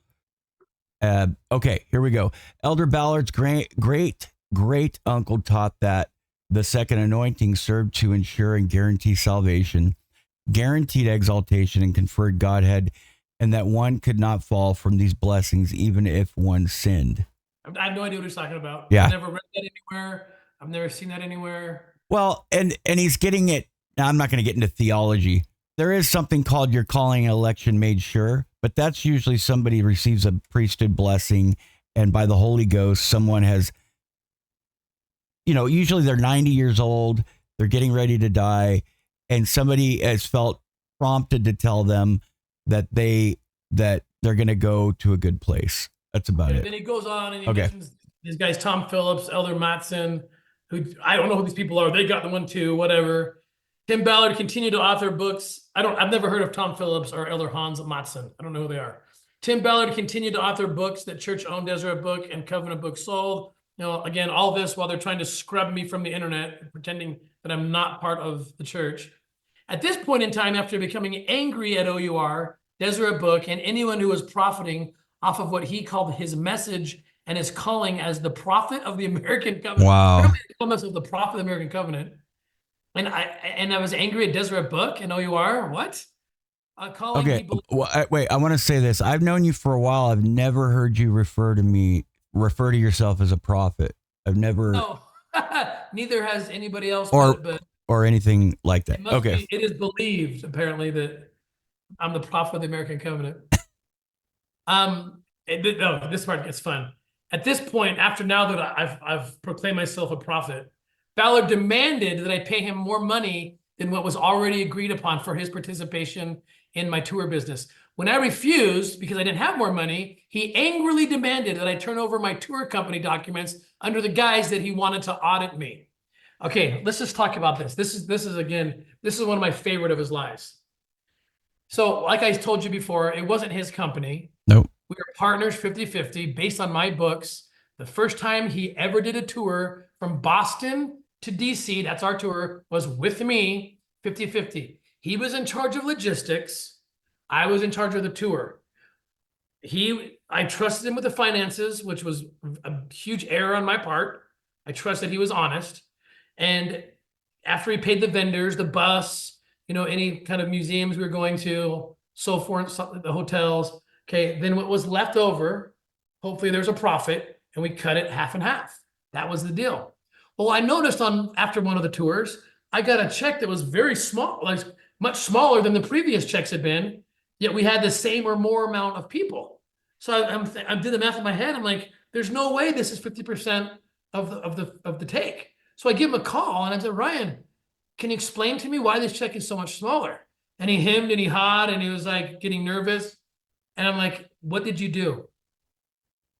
Okay, here we go. Elder Ballard's great uncle taught that the second anointing served to ensure and guarantee salvation, guaranteed exaltation, and conferred Godhead, and that one could not fall from these blessings even if one sinned. I have no idea what he's talking about. Yeah. I've never read that anywhere. I've never seen that anywhere. Well, and he's getting it. Now, I'm not going to get into theology. There is something called your calling and election made sure, but that's usually somebody receives a priesthood blessing, and by the Holy Ghost, someone has, usually they're 90 years old, they're getting ready to die, and somebody has felt prompted to tell them that they're going to go to a good place. That's about it. Then he goes on and he mentions these guys, Tom Phillips, Elder Matson, who I don't know who these people are. They got the one too, whatever. Tim Ballard continued to author books. I've never heard of Tom Phillips or Elder Hans Matson. I don't know who they are. Tim Ballard continued to author books that church owned, DECEIT book and Covenant book sold. Again, all this while they're trying to scrub me from the internet, pretending that I'm not part of the church. At this point in time, after becoming angry at OUR, DECEIT book, and anyone who was profiting off of what he called his message and his calling as the prophet of the American Covenant. Wow. Of the prophet of the American Covenant. And I was angry at DECEIT book and OUR. What? Calling people. Wait, I want to say this. I've known you for a while. I've never heard you refer to yourself as a prophet. I've never. No, neither has anybody else. Or anything like that. It is believed apparently that I'm the prophet of the American Covenant. This part gets fun. At this point, after now that I've proclaimed myself a prophet, Ballard demanded that I pay him more money than what was already agreed upon for his participation in my tour business. When I refused, because I didn't have more money, he angrily demanded that I turn over my tour company documents under the guise that he wanted to audit me. Okay, let's just talk about this. This is one of my favorite of his lies. So like I told you before, it wasn't his company. Nope. We were partners 50-50 based on my books. The first time he ever did a tour from Boston to DC, that's our tour, was with me, 50-50. He was in charge of logistics. I was in charge of the tour. I trusted him with the finances, which was a huge error on my part. I trusted he was honest. And after he paid the vendors, the bus, any kind of museums we were going to, so forth, the hotels. Okay, then what was left over, hopefully there's a profit, and we cut it half and half. That was the deal. Well, I noticed after one of the tours, I got a check that was very small, like much smaller than the previous checks had been, yet we had the same or more amount of people. So I did the math in my head. I'm like, there's no way this is 50% of the take. So I give him a call and I said, Ryan, can you explain to me why this check is so much smaller? And he hemmed and he hawed and he was like getting nervous. And I'm like, what did you do?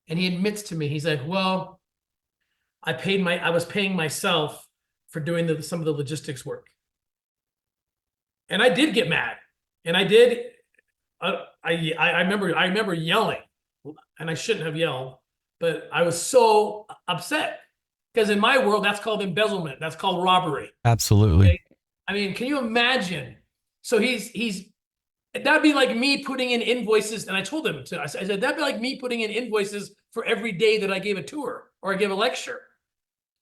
And he admits to me, he's like, well, I was paying myself for doing some of the logistics work. And I did get mad. And I did, I remember yelling, and I shouldn't have yelled, but I was so upset. Because in my world, that's called embezzlement. That's called robbery. Absolutely. Okay? I mean, can you imagine? So that'd be like me putting in invoices. And I told him to, I said, that'd be like me putting in invoices for every day that I gave a tour or I gave a lecture.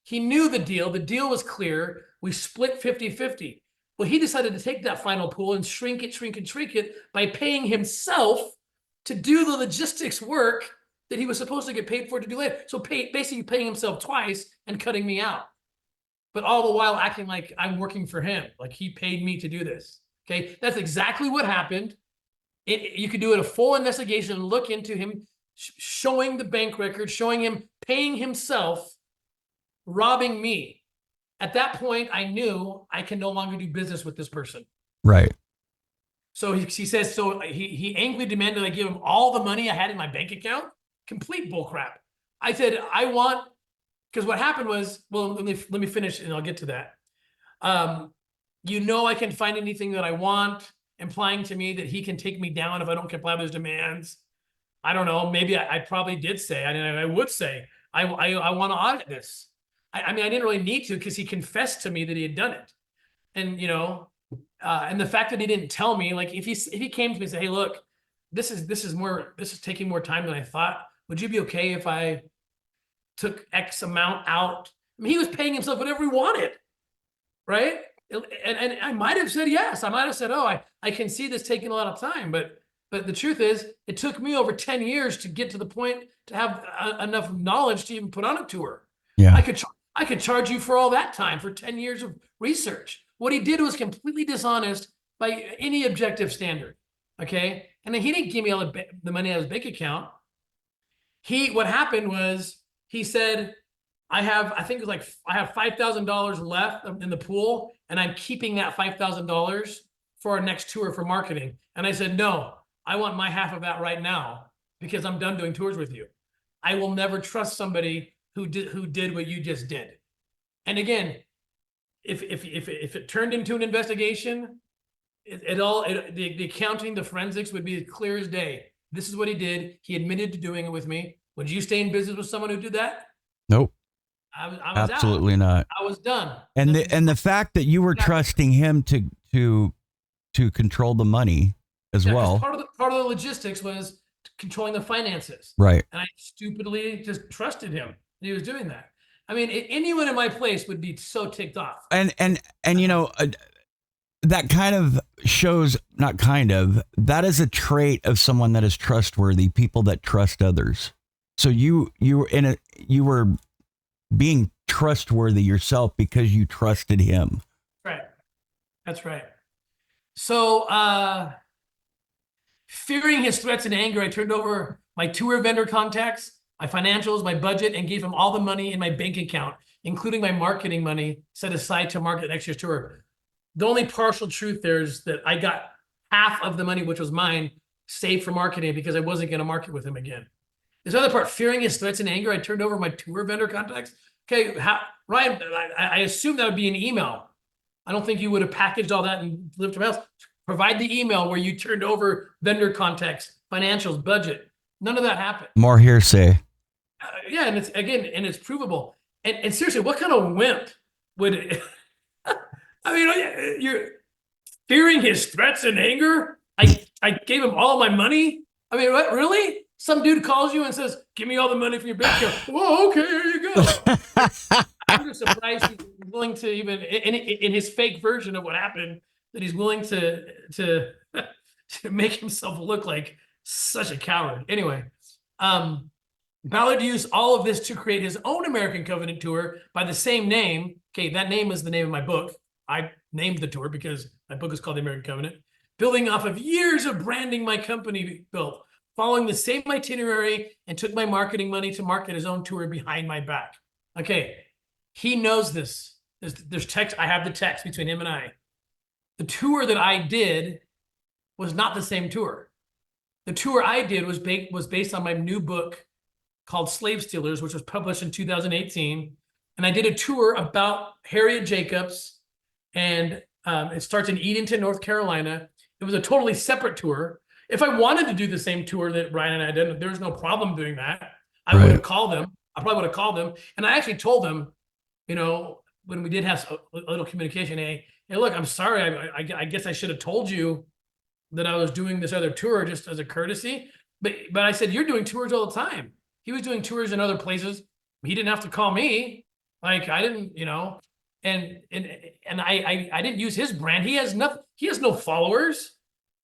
He knew the deal. The deal was clear. We split 50-50. Well, he decided to take that final pool and shrink it by paying himself to do the logistics work that he was supposed to get paid for to do later. So basically paying himself twice and cutting me out. But all the while acting like I'm working for him, like he paid me to do this. Okay, that's exactly what happened. You could do a full investigation and look into him showing the bank record, showing him paying himself, robbing me. At that point, I knew I can no longer do business with this person. Right. So he says, so he angrily demanded I give him all the money I had in my bank account. Complete bullcrap. I said, because what happened was, well, let me finish and I'll get to that. I can find anything that I want, implying to me that he can take me down if I don't comply with his demands. I don't know. Maybe I probably did say, I would say, I want to audit this. I mean, I didn't really need to because he confessed to me that he had done it. And, and the fact that he didn't tell me, like if he came to me and said, hey, look, this is taking more time than I thought. Would you be okay if I took X amount out? I mean, he was paying himself whatever he wanted, right? And I might have said yes. I might have said, oh, I can see this taking a lot of time. But the truth is, it took me over 10 years to get to the point to have enough knowledge to even put on a tour. Yeah. I could charge you for all that time, for 10 years of research. What he did was completely dishonest by any objective standard. Okay. And then he didn't give me all the money out of his bank account. What happened was he said, I have $5,000 left in the pool, and I'm keeping that $5,000 for our next tour for marketing. And I said, no, I want my half of that right now because I'm done doing tours with you. I will never trust somebody who did what you just did. And again, if it turned into an investigation, the accounting, the forensics would be as clear as day. This is what he did. He admitted to doing it with me. Would you stay in business with someone who did that? Nope. I was Absolutely out. not. I was done. And the fact that you were trusting him to control the money as well. Part of the logistics was controlling the finances. Right. And I stupidly just trusted him. He was doing that. I mean, anyone in my place would be so ticked off. And that kind of shows, that is a trait of someone that is trustworthy, people that trust others. So you were being trustworthy yourself because you trusted him. Right. That's right. So, fearing his threats and anger, I turned over my tour vendor contacts, my financials, my budget, and gave him all the money in my bank account, including my marketing money set aside to market next year's tour. The only partial truth there is that I got half of the money, which was mine, saved for marketing because I wasn't going to market with him again. This other part, fearing his threats and anger, I turned over my tour vendor contacts. Okay, Ryan, I assume that would be an email. I don't think you would have packaged all that and delivered to my house. Provide the email where you turned over vendor contacts, financials, budget. None of that happened. More hearsay. Yeah, and it's provable. And seriously, what kind of wimp would it? I mean, you're fearing his threats and anger. I gave him all my money. I mean, what, really? Some dude calls you and says, "Give me all the money from your bank account." Whoa, okay, here you go. I'm just surprised he's willing to even in his fake version of what happened, that he's willing to make himself look like such a coward. Anyway, Ballard used all of this to create his own American Covenant tour by the same name. Okay, that name is the name of my book. I named the tour because my book is called The American Covenant, building off of years of branding my company built, following the same itinerary, and took my marketing money to market his own tour behind my back. Okay, he knows this. There's text. I have the text between him and I. The tour that I did was not the same tour. The tour I did was based on my new book called Slave Stealers, which was published in 2018. And I did a tour about Harriet Jacobs, and it starts in Edenton, North Carolina. It was a totally separate tour. If I wanted to do the same tour that Ryan and I did, there was no problem doing that. I would have called them. I probably would have called him. And I actually told him, you know, when we did have a little communication, hey, look, I'm sorry. I guess I should have told you that I was doing this other tour just as a courtesy. But I said, you're doing tours all the time. He was doing tours in other places. He didn't have to call me. Like I didn't, you know, and I didn't use his brand. He has nothing. He has no followers.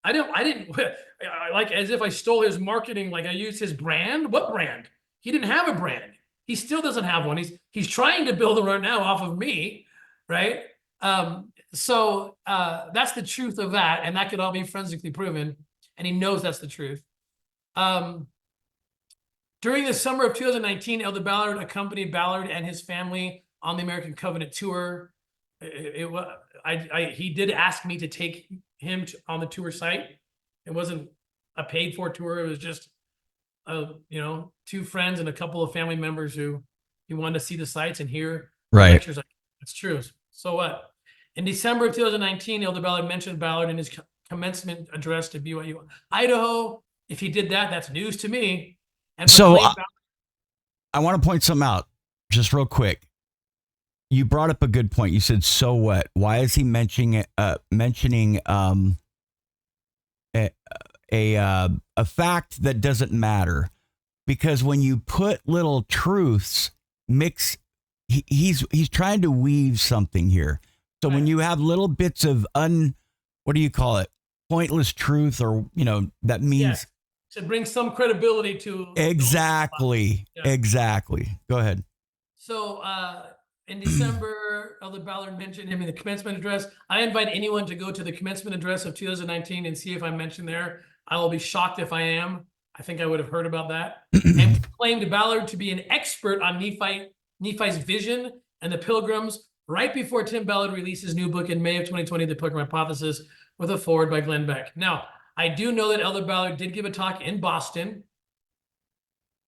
I didn't like as if I stole his marketing. Like I used his brand. What brand? He didn't have a brand. He still doesn't have one. He's trying to build it right now off of me, right? So that's the truth of that, and that could all be forensically proven, and he knows that's the truth. During the summer of 2019, Elder Ballard accompanied Ballard and his family on the American Covenant tour. He did ask me to take him on the tour site. It wasn't a paid for tour. It was just, you know, two friends and a couple of family members who he wanted to see the sites and hear lectures. It's true. So what? In December of 2019, Elder Ballard mentioned Ballard in his commencement address to BYU, Idaho. If he did that, that's news to me. And so I want to point something out just real quick. You brought up a good point. You said, so what? Why is he mentioning a fact that doesn't matter? Because when you put little truths he's trying to weave something here. So when you have little bits of what do you call it? Pointless truth, or, you know, that means to bring some credibility to exactly. Go ahead. So in December, Elder Ballard mentioned him in the commencement address. I invite anyone to go to the commencement address of 2019 and see if I'm mentioned there. I will be shocked if I am. I think I would have heard about that. And claimed Ballard to be an expert on Nephi's vision and the pilgrims right before Tim Ballard released his new book in May of 2020, The Pilgrim Hypothesis, with a foreword by Glenn Beck. Now, I do know that Elder Ballard did give a talk in Boston,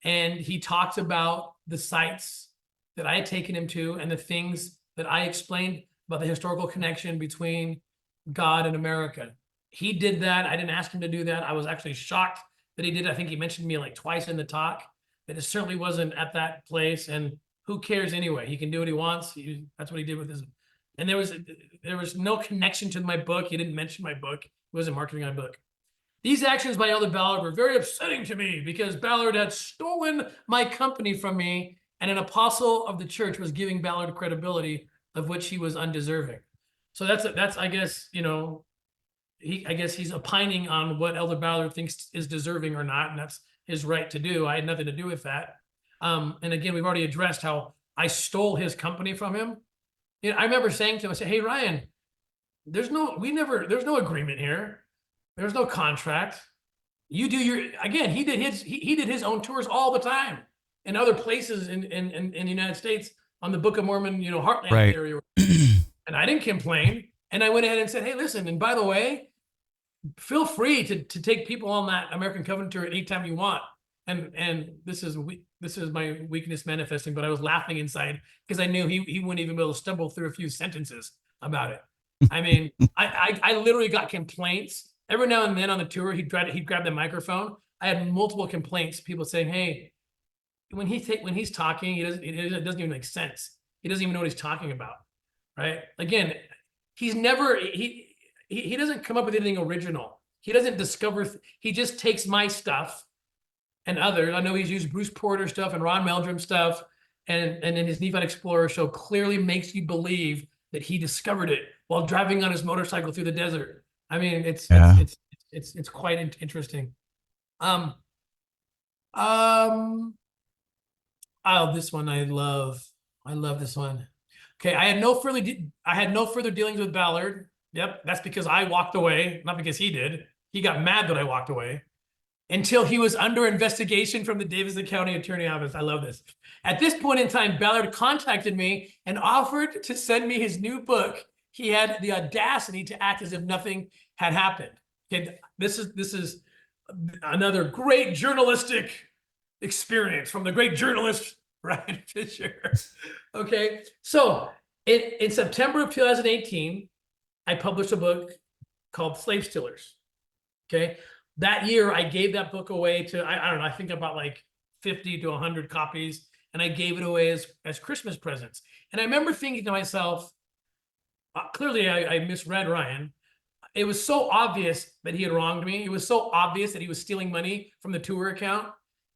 and he talked about the sites that I had taken him to and the things that I explained about the historical connection between God and America. He did that. I didn't ask him to do that. I was actually shocked that he did. I think he mentioned me like twice in the talk, but it certainly wasn't at that place. And who cares anyway? He can do what he wants. That's what he did with his. And there was no connection to my book. He didn't mention my book. He wasn't marketing my book. These actions by Elder Ballard were very upsetting to me because Ballard had stolen my company from me, and an apostle of the church was giving Ballard credibility of which he was undeserving. So that's I guess, you know, I guess he's opining on what Elder Ballard thinks is deserving or not, and that's his right to do. I had nothing to do with that. And again, we've already addressed how I stole his company from him. You know, I remember saying to him, I said, "Hey Ryan, there's no agreement here. There's no contract. You do your." Again, he did his own tours all the time in other places in the United States on the Book of Mormon, you know, Heartland area. And I didn't complain. And I went ahead and said, "Hey, listen, and by the way, feel free to take people on that American Covenant tour anytime you want." And this is my weakness manifesting, but I was laughing inside because I knew he wouldn't even be able to stumble through a few sentences about it. I mean, I literally got complaints every now and then on the tour. He'd grab the microphone. I had multiple complaints, people saying, "Hey, when he's talking, it doesn't even make sense. He doesn't even know what he's talking about." Right? Again, he doesn't come up with anything original. He doesn't discover. He just takes my stuff and others. I know he's used Bruce Porter stuff and Ron Meldrum stuff, and in his Nephite Explorer show clearly makes you believe that he discovered it while driving on his motorcycle through the desert. I mean, it's quite interesting. Oh, this one I love. I love this one. Okay, I had no further dealings with Ballard. Yep, that's because I walked away, not because he did. He got mad that I walked away until he was under investigation from the Davidson County Attorney Office. I love this. At this point in time, Ballard contacted me and offered to send me his new book. He had the audacity to act as if nothing had happened. Okay, this is another great journalistic experience from the great journalist Ryan Fisher. Okay, so in September of 2018, I published a book called Slave Stealers. Okay, that year I gave that book away to, I don't know, I think about like 50 to 100 copies. and I gave it away as Christmas presents. And I remember thinking to myself, clearly I misread Ryan. It was so obvious that he had wronged me. It was so obvious that he was stealing money from the tour account.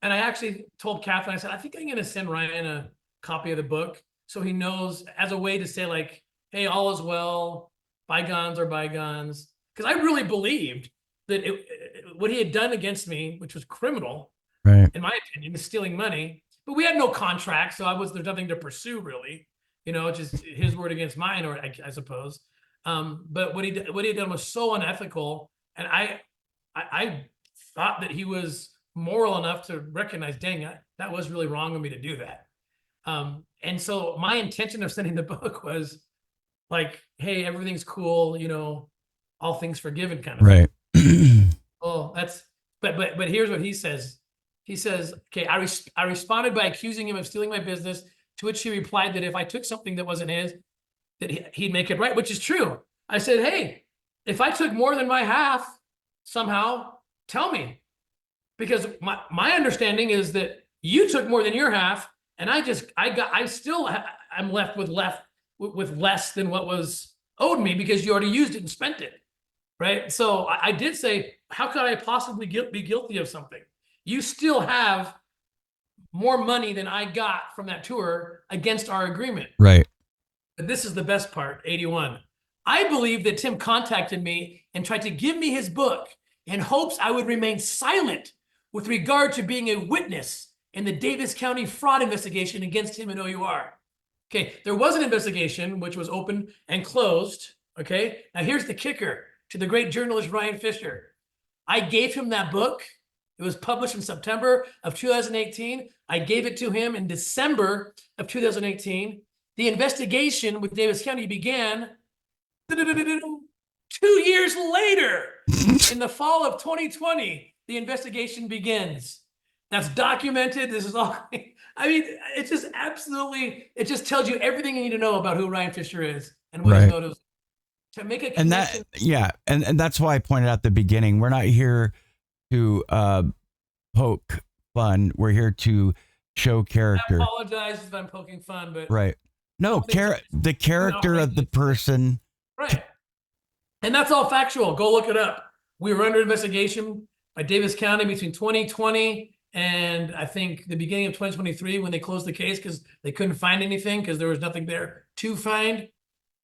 And I actually told Catherine, I said, I think I'm going to send Ryan a copy of the book so he knows, as a way to say like, hey, all is well, bygones are bygones. Because I really believed that what he had done against me, which was criminal, Right. in my opinion, is stealing money. But we had no contract, so there's nothing to pursue really. Just his word against mine, or I suppose. But what he had done was so unethical, and I thought that he was moral enough to recognize, dang, that was really wrong of me to do that. And so my intention of sending the book was like, hey, everything's cool, all things forgiven kind of right. thing. Oh, but here's what he says. He says, okay, I responded by accusing him of stealing my business, to which he replied that if I took something that wasn't his, that he'd make it right, which is true. I said, hey, if I took more than my half somehow, tell me. Because my understanding is that you took more than your half, and I'm left with less than what was owed me because you already used it and spent it, right? So I did say, how could I possibly be guilty of something? You still have more money than I got from that tour against our agreement. Right. But this is the best part, 81. I believe that Tim contacted me and tried to give me his book in hopes I would remain silent with regard to being a witness in the Davis County fraud investigation against him and OUR. Okay, there was an investigation which was open and closed. Okay, now here's the kicker to the great journalist Ryan Fisher. I gave him that book. It was published in September of 2018. I gave it to him in December of 2018. The investigation with Davis County began 2 years later. In the fall of 2020, the investigation begins. That's documented. This is all. I mean, it's just absolutely. It just tells you everything you need to know about who Ryan Fisher is and what his motives. To make a connection. And that's why I pointed out at the beginning. We're not here to poke fun. We're here to show character. I apologize if I'm poking fun, but right. No, the character of the person. Right. And that's all factual. Go look it up. We were under investigation by Davis County between 2020 and I think the beginning of 2023 when they closed the case because they couldn't find anything because there was nothing there to find.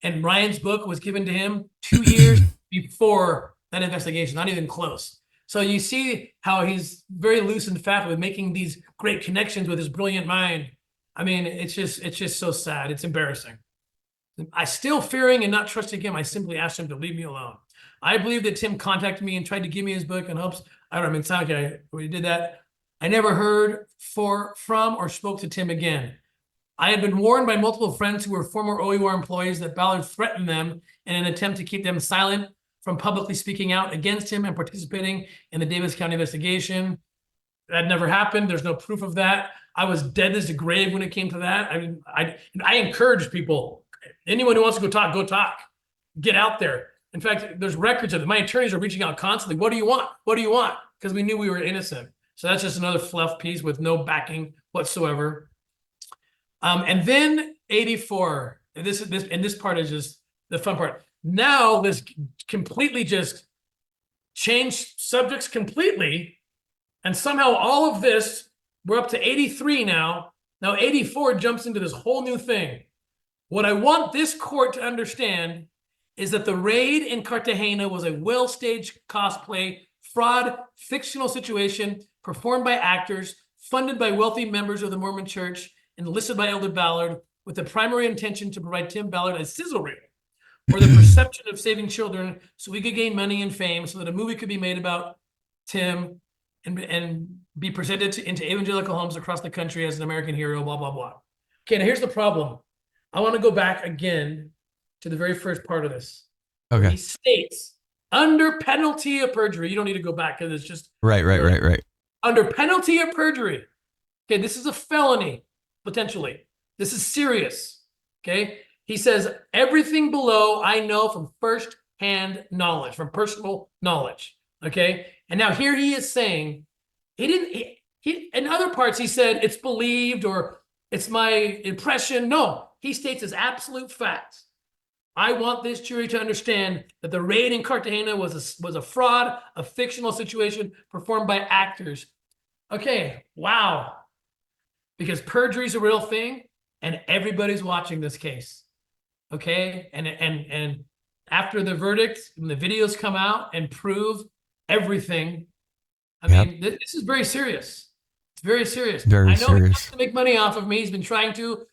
And Ryan's book was given to him 2 years before that investigation, not even close. So you see how he's very loose and fat with making these great connections with his brilliant mind. I mean, it's just so sad. It's embarrassing. I still fearing and not trusting him. I simply asked him to leave me alone. I believe that Tim contacted me and tried to give me his book in hopes. I don't know. I mean, sound like when he did that. I never heard from or spoke to Tim again. I had been warned by multiple friends who were former OUR employees that Ballard threatened them in an attempt to keep them silent from publicly speaking out against him and participating in the Davis County investigation. That never happened. There's no proof of that. I was dead as a grave when it came to that. I mean, I encourage people, anyone who wants to go talk, get out there. In fact, there's records of it. My attorneys are reaching out constantly. What do you want? What do you want? Because we knew we were innocent. So that's just another fluff piece with no backing whatsoever. And then 84. And this part is just the fun part. Now this completely just changed subjects completely. And somehow all of this, we're up to 83 now. Now 84 jumps into this whole new thing. What I want this court to understand is that the raid in Cartagena was a well-staged cosplay, fraud, fictional situation performed by actors, funded by wealthy members of the Mormon Church, and listed by Elder Ballard with the primary intention to provide Tim Ballard a sizzle reel for the perception of saving children so we could gain money and fame so that a movie could be made about Tim and be presented into evangelical homes across the country as an American hero, blah, blah, blah. Okay, now here's the problem. I want to go back again to the very first part of this. Okay. He states, under penalty of perjury, you don't need to go back because it's just... Right. Under penalty of perjury. Okay, this is a felony, potentially. This is serious, okay? He says, everything below I know from first-hand knowledge, from personal knowledge, okay? And now here he is saying, in other parts he said it's believed or It's my impression. No, he states as absolute facts. I want this jury to understand that the raid in Cartagena was a fraud, a fictional situation performed by actors. Okay, wow. Because perjury is a real thing, and everybody's watching this case. Okay, and after the verdict, when the videos come out and prove everything, I mean, this is very serious. It's very serious. Very I know he serious. wants to make money off of me. He's been trying to,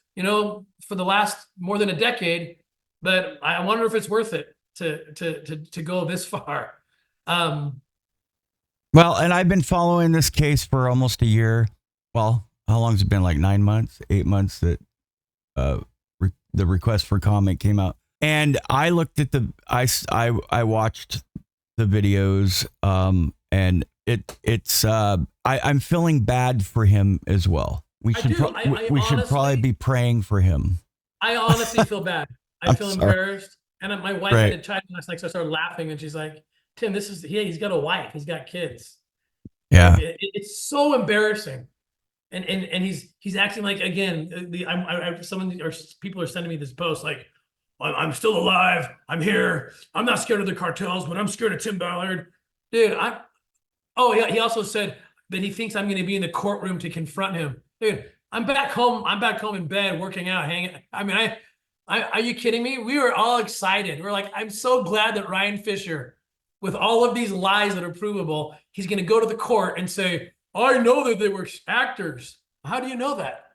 for the last more than a decade. But I wonder if it's worth it to go this far. Well, and I've been following this case for almost a year. Well, how long has it been? Like 9 months, 8 months that the request for comment came out. And I looked at I watched the videos, and I'm feeling bad for him as well. We should probably be praying for him. I honestly feel bad. I feel embarrassed. And my wife had a child last night, so I started laughing, and she's like, "Tim, he's got a wife, he's got kids." Yeah, it's so embarrassing, and he's acting like, again, people are sending me this post like, "I'm still alive, I'm here, I'm not scared of the cartels, but I'm scared of Tim Ballard." Dude, he also said that he thinks I'm going to be in the courtroom to confront him. Dude, I'm back home in bed, working out, hanging. I mean, are you kidding me? We were all excited. We're like, I'm so glad that Ryan Fisher, with all of these lies that are provable, he's going to go to the court and say, "I know that they were actors." How do you know that?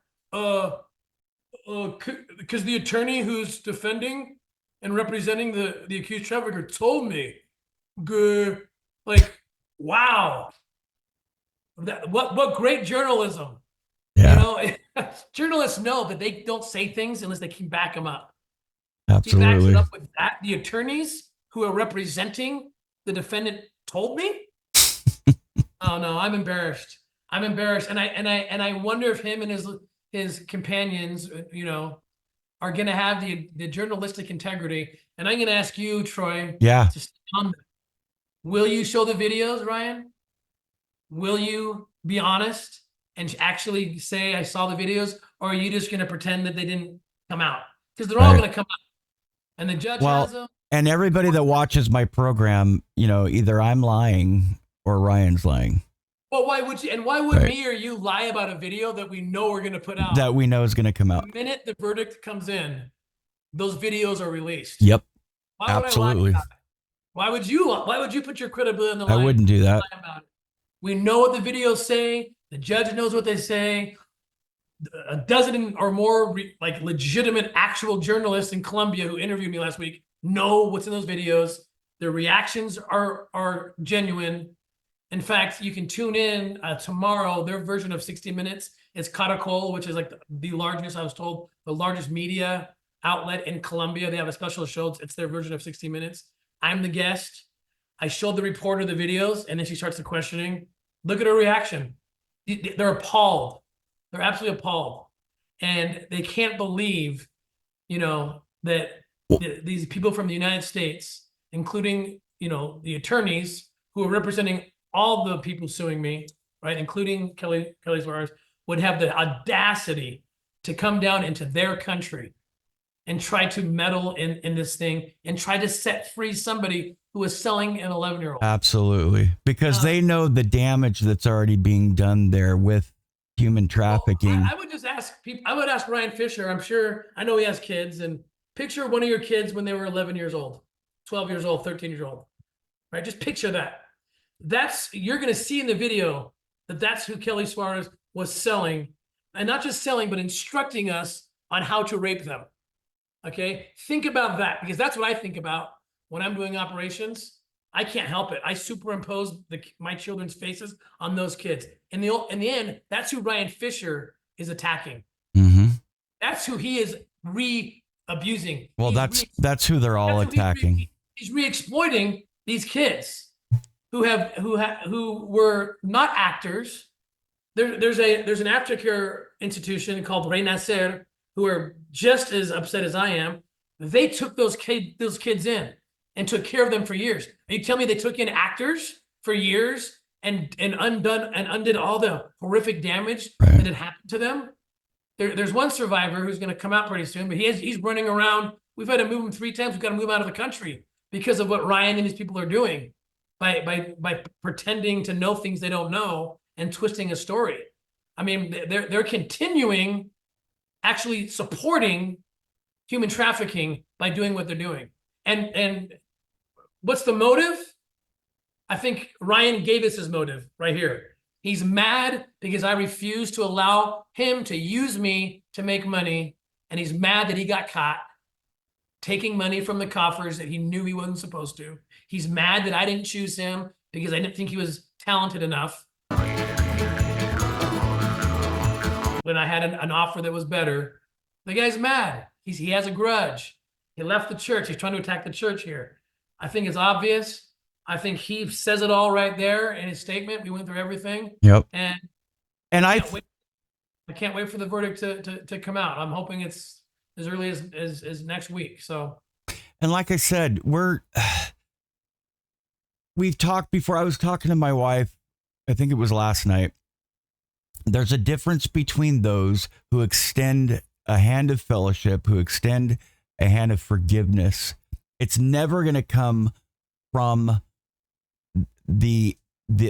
Because the attorney who's defending and representing the accused trafficker told me. Good. Like, wow. What great journalism. yeah. Journalists know that they don't say things unless they can back them up. Absolutely. He backs it up with that. The attorneys who are representing the defendant told me. Oh no, I'm embarrassed. And I wonder if him and his companions, are going to have the journalistic integrity. And I'm going to ask you, Troy. Yeah. Will you show the videos, Ryan? Will you be honest and actually say, "I saw the videos," or are you just going to pretend that they didn't come out? Because they're all going to come out. And the judge has them. And everybody that watches my program, either I'm lying or Ryan's lying. Well, why would you? And why would me or you lie about a video that we know we're going to put out? That we know is going to come out. The minute the verdict comes in, those videos are released. Yep. Why would absolutely. I lie about it? Why would you put your credibility on the line? I wouldn't do that. We know what the videos say. The judge knows what they say. A dozen or more legitimate actual journalists in Colombia who interviewed me last week know what's in those videos. Their reactions are genuine. In fact, you can tune in tomorrow. Their version of 60 Minutes is Caracol, which is like the largest, I was told, the largest media outlet in Colombia. They have a special show. It's their version of 60 Minutes. I'm the guest. I showed the reporter the videos, and then she starts the questioning. Look at her reaction. They're appalled. They're absolutely appalled. And they can't believe, that these people from the United States, including, the attorneys who are representing all the people suing me, right, including Kely's lawyers, would have the audacity to come down into their country and try to meddle in this thing and try to set free somebody who is selling an 11-year-old. Absolutely. Because they know the damage that's already being done there with human trafficking. Well, I would just ask people, I would ask Ryan Fisher, I know he has kids, and picture one of your kids when they were 11 years old, 12 years old, 13 years old, right? Just picture that. You're going to see in the video that's who Kely Suarez was selling, and not just selling, but instructing us on how to rape them. Okay. Think about that, because that's what I think about when I'm doing operations. I can't help it. I superimpose my children's faces on those kids. In the end, that's who Ryan Fisher is attacking. Mm-hmm. That's who he is abusing. Well, that's who they're all attacking. He's re-exploiting these kids who were not actors. There's an aftercare institution called Renacer who are just as upset as I am. They took those kids in and took care of them for years. And you tell me they took in actors for years and undid all the horrific damage that had happened to them? there's one survivor who's going to come out pretty soon, but he's running around. We've had to move him 3 times. We've got to move him out of the country because of what Ryan and these people are doing by pretending to know things they don't know and twisting a story. I mean, they're continuing actually supporting human trafficking by doing what they're doing. And what's the motive? I think Ryan gave us his motive right here. He's mad because I refuse to allow him to use me to make money. And he's mad that he got caught taking money from the coffers that he knew he wasn't supposed to. He's mad that I didn't choose him because I didn't think he was talented enough when I had an offer that was better. The guy's mad. He has a grudge. He left the church. He's trying to attack the church here. I think it's obvious. I think he says it all right there in his statement. We went through everything. Yep. And I can't wait for the verdict to come out. I'm hoping it's as early as next week. So, and like I said, we've talked before. I was talking to my wife, I think it was last night. There's a difference between those who extend a hand of fellowship, who extend a hand of forgiveness. It's never going to come from the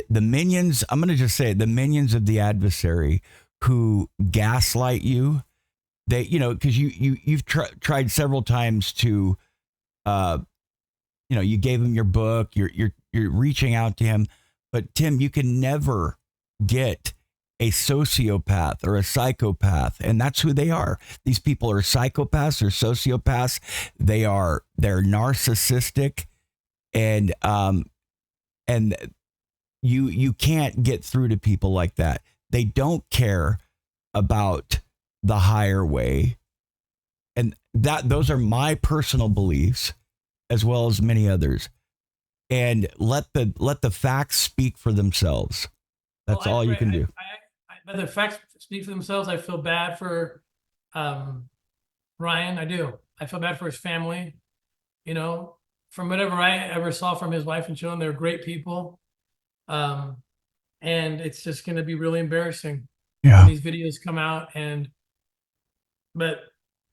minions. I'm going to just say it, the minions of the adversary who gaslight you. They, you know, because you've tried several times to, you gave him your book. You're reaching out to him, but Tim, you can never get a sociopath or a psychopath, and that's who they are. These people are psychopaths or sociopaths. They're narcissistic, and you can't get through to people like that. They don't care about the higher way, and those are my personal beliefs, as well as many others. And let the facts speak for themselves. That's all you can do. But the facts speak for themselves. I feel bad for Ryan. I do. I feel bad for his family. You know, from whatever I ever saw from his wife and children, they're great people. And it's just going to be really embarrassing when these videos come out. But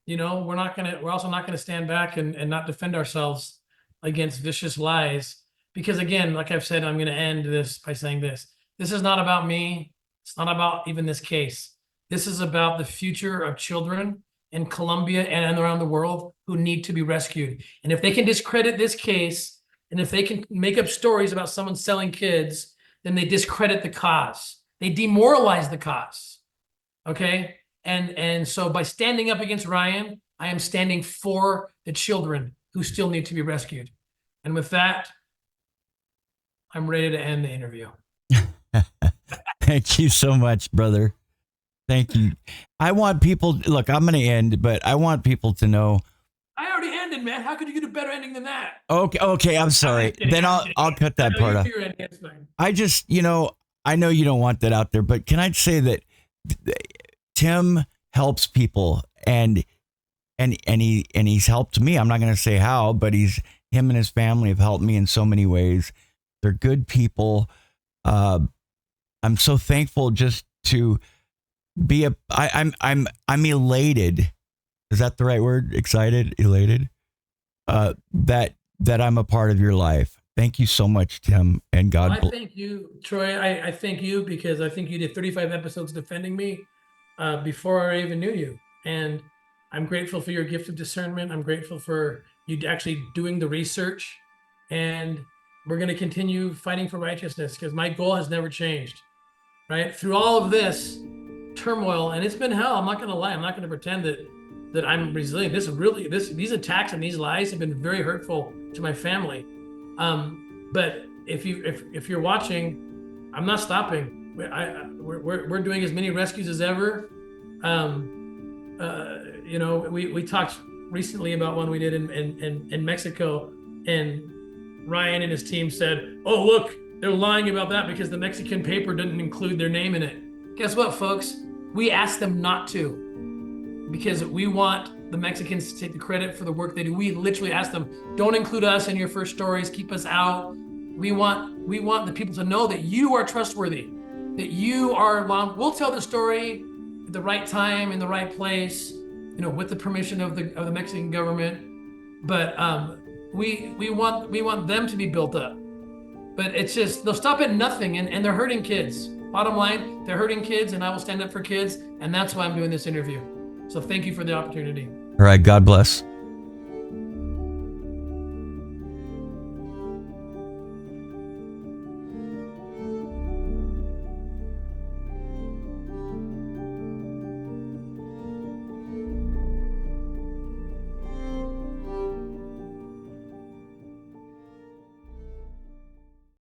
you know, we're also not going to stand back and not defend ourselves against vicious lies. Because again, like I've said, I'm going to end this by saying this. This is not about me. It's not about even this case. This is about the future of children in Colombia and around the world who need to be rescued. And if they can discredit this case, and if they can make up stories about someone selling kids, then they discredit the cause. They demoralize the cause. Okay? And so by standing up against Ryan, I am standing for the children who still need to be rescued. And with that, I'm ready to end the interview. Thank you so much, brother. Thank you. I want people, look, I'm going to end, but I want people to know. I already ended, man. How could you get a better ending than that? Okay. I'm sorry. Then I'll cut that part out. I just, I know you don't want that out there, but can I say that Tim helps people and he's helped me. I'm not going to say how, but him and his family have helped me in so many ways. They're good people. I'm so thankful just to be I'm elated. Is that the right word? Excited, elated. That I'm a part of your life. Thank you so much, Tim, and God. Well, I thank you, Troy. I thank you because I think you did 35 episodes defending me before I even knew you, and I'm grateful for your gift of discernment. I'm grateful for you actually doing the research, and we're going to continue fighting for righteousness because my goal has never changed. Right through all of this turmoil, and it's been hell. I'm not going to lie. I'm not going to pretend that I'm resilient. These attacks and these lies have been very hurtful to my family. But if you're watching, I'm not stopping. We're doing as many rescues as ever. We talked recently about one we did in Mexico, and Ryan and his team said, "Oh, look, they're lying about that because the Mexican paper didn't include their name in it." Guess what, folks? We asked them not to because we want the Mexicans to take the credit for the work they do. We literally asked them, "Don't include us in your first stories. Keep us out." We want the people to know that you are trustworthy, that you are long. We'll tell the story the right time in the right place, you know, with the permission of the Mexican government. But we want them to be built up. But it's just, they'll stop at nothing, and they're hurting kids. Bottom line, they're hurting kids, and I will stand up for kids, and that's why I'm doing this interview. So thank you for the opportunity. All right, God bless.